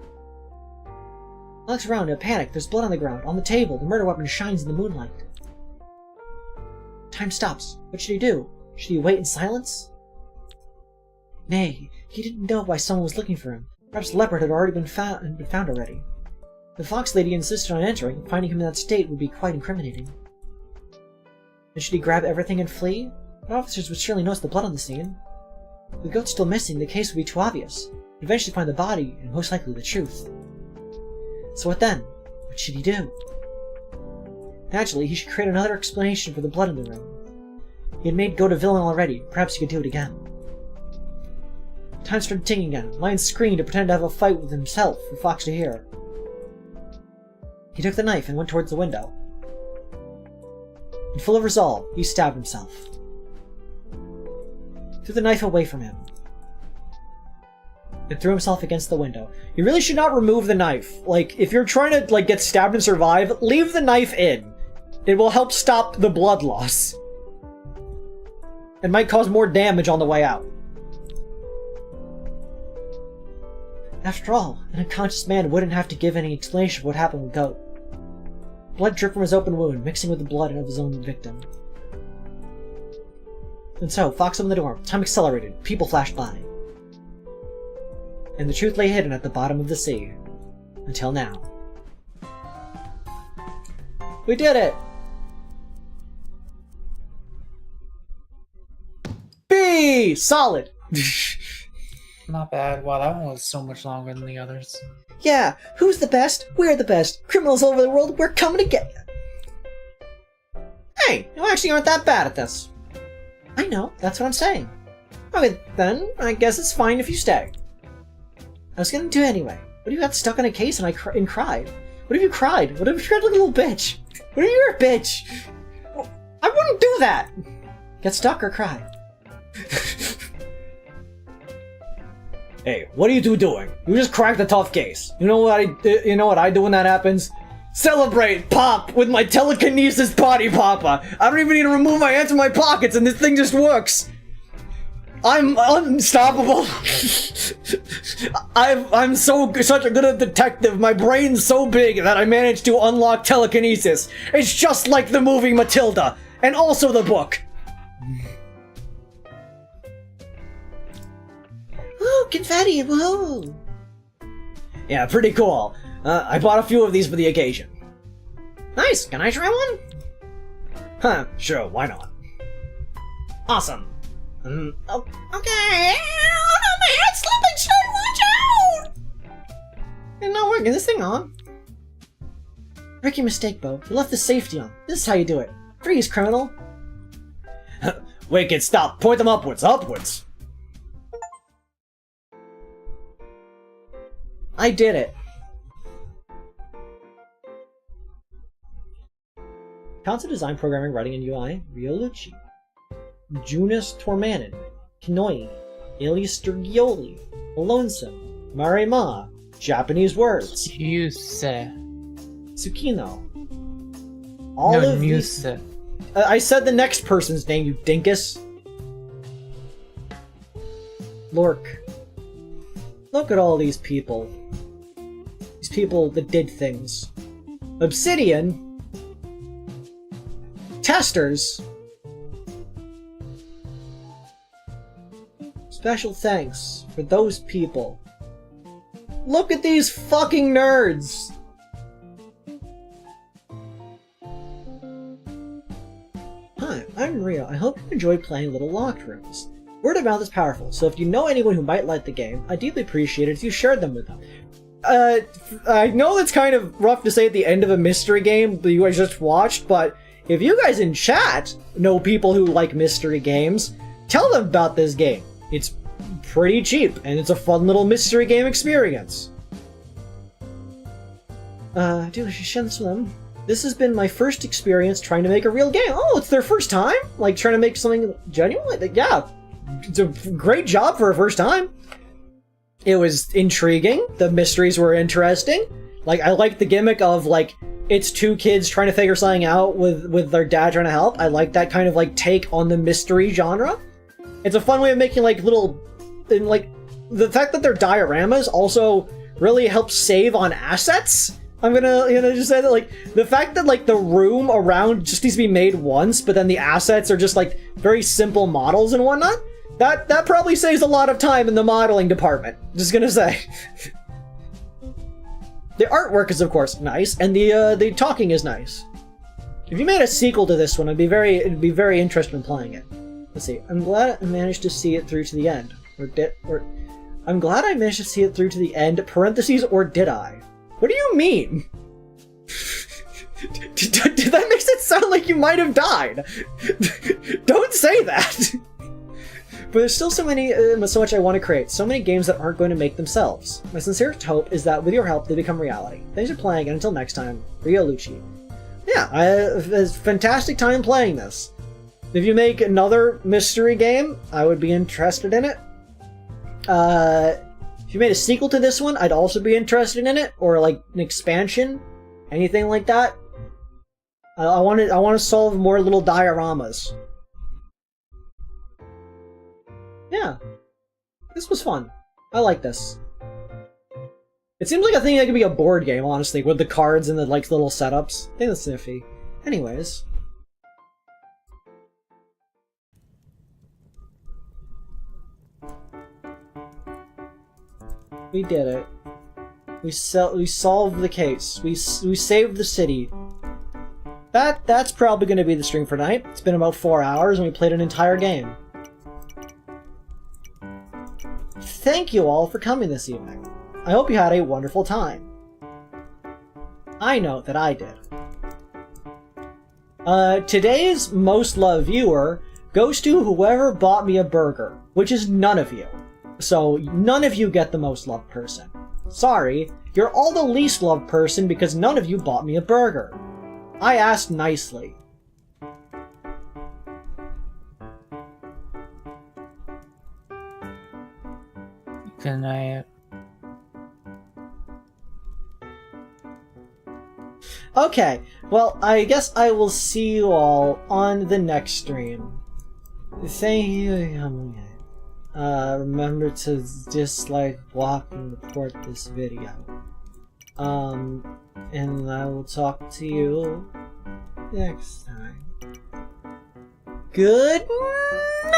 I looks around in a panic. There's blood on the ground. On the table, the murder weapon shines in the moonlight. Time stops. What should he do? Should he wait in silence? Nay, he didn't know why someone was looking for him. Perhaps Leopard had already been found already. The fox lady insisted on entering. Finding him in that state would be quite incriminating. And should he grab everything and flee? The officers would surely notice the blood on the scene. With the goat still missing, the case would be too obvious. He'd eventually find the body, and most likely the truth. So what then? What should he do? Naturally, he should create another explanation for the blood in the room. He had made Goat a villain already. Perhaps he could do it again. Time started ticking again. Lion screamed to pretend to have a fight with himself for Fox to hear. He took the knife and went towards the window. And full of resolve, he stabbed himself. Threw the knife away from him. And threw himself against the window. You really should not remove the knife. Like, if you're trying to, like, get stabbed and survive, leave the knife in. It will help stop the blood loss. It might cause more damage on the way out. After all, an unconscious man wouldn't have to give any explanation of what happened with Goat. Blood dripped from his open wound, mixing with the blood of his own victim. And so, Fox opened the door. Time accelerated. People flashed by. And the truth lay hidden at the bottom of the sea. Until now. We did it! B! Solid! Not bad. Wow, that one was so much longer than the others. Yeah, who's the best? We're the best. Criminals all over the world, we're coming to get you. Hey, you actually aren't that bad at this. I know, that's what I'm saying. Okay, then, I guess it's fine if you stay. I was gonna do it anyway. What if you got stuck in a case and I cried? What if you cried? What if you cried like a little bitch? What if you're a bitch? I wouldn't do that! Get stuck or cry? Hey, what are you two doing? You just cracked a tough case. You know what I do when that happens? Celebrate, pop, with my telekinesis body popper. I don't even need to remove my hands from my pockets and this thing just works. I'm unstoppable. I'm such a good detective. My brain's so big that I managed to unlock telekinesis. It's just like the movie Matilda, and also the book. Ooh, confetti, woohoo! Yeah, pretty cool. I bought a few of these for the occasion. Nice, can I try one? Huh, sure, why not? Awesome. Oh, okay. Oh no, my head's slipping, son, watch out! It's not working, this thing on. Rookie mistake, Bo. You left the safety on. This is how you do it. Freeze, criminal. Wait, kid, stop. Point them upwards, upwards. I did it. Concept design, programming, writing, and UI, Riolucci. Junus Tormanen, Kinoi, Elias Sturgioli, Alonsum, Marema, Japanese words. Yuse. Tsukino. All No, of Muse. these. I said the next person's name, you dinkus. Lork. Look at all these people. These people that did things. Obsidian. Testers. Special thanks for those people. Look at these fucking nerds! Hi, I'm Maria. I hope you enjoyed playing Little Locked Rooms. Word of mouth is powerful, so if you know anyone who might like the game, I'd deeply appreciate it if you shared them with them. I know it's kind of rough to say at the end of a mystery game that you guys just watched, but if you guys in chat know people who like mystery games, tell them about this game. It's pretty cheap, and it's a fun little mystery game experience. Dude, I should share this with them. This has been my first experience trying to make a real game. Oh, it's their first time? Like, trying to make something genuine? Like, yeah, it's a great job for a first time. It was intriguing. The mysteries were interesting. Like, I like the gimmick of, like, it's two kids trying to figure something out with their dad trying to help. I like that kind of, like, take on the mystery genre. It's a fun way of making, like, little... And, like, the fact that they're dioramas also really helps save on assets. I'm gonna, just say that, like, the fact that, like, the room around just needs to be made once, but then the assets are just, like, very simple models and whatnot, that probably saves a lot of time in the modeling department. Just gonna say. The artwork is, of course, nice, and the talking is nice. If you made a sequel to this one, it'd be very interested in playing it. Let's see. I'm glad I managed to see it through to the end. I'm glad I managed to see it through to the end, parentheses, or did I? What do you mean? Did that makes it sound like you might have died? Don't say that! But there's still so much I want to create, so many games that aren't going to make themselves. My sincerest hope is that with your help, they become reality. Thanks for playing, and until next time, Rio Lucci. Yeah, I had a fantastic time playing this. If you make another mystery game, I would be interested in it. If you made a sequel to this one, I'd also be interested in it, or like an expansion, anything like that. I want to solve more little dioramas. Yeah, this was fun. I like this. It seems like a thing that could be a board game, honestly, with the cards and the like little setups. I think that's nifty. Anyways. We did it. We solved the case. We saved the city. That's probably going to be the stream for tonight. It's been about 4 hours and we played an entire game. Thank you all for coming this evening. I hope you had a wonderful time. I know that I did. Today's most loved viewer goes to whoever bought me a burger, which is none of you. So none of you get the most loved person. Sorry, you're all the least loved person because none of you bought me a burger. I asked nicely. Good night. Okay, well, I guess I will see you all on the next stream. Thank you. Remember to dislike, block, and report this video. And I will talk to you next time. Good night!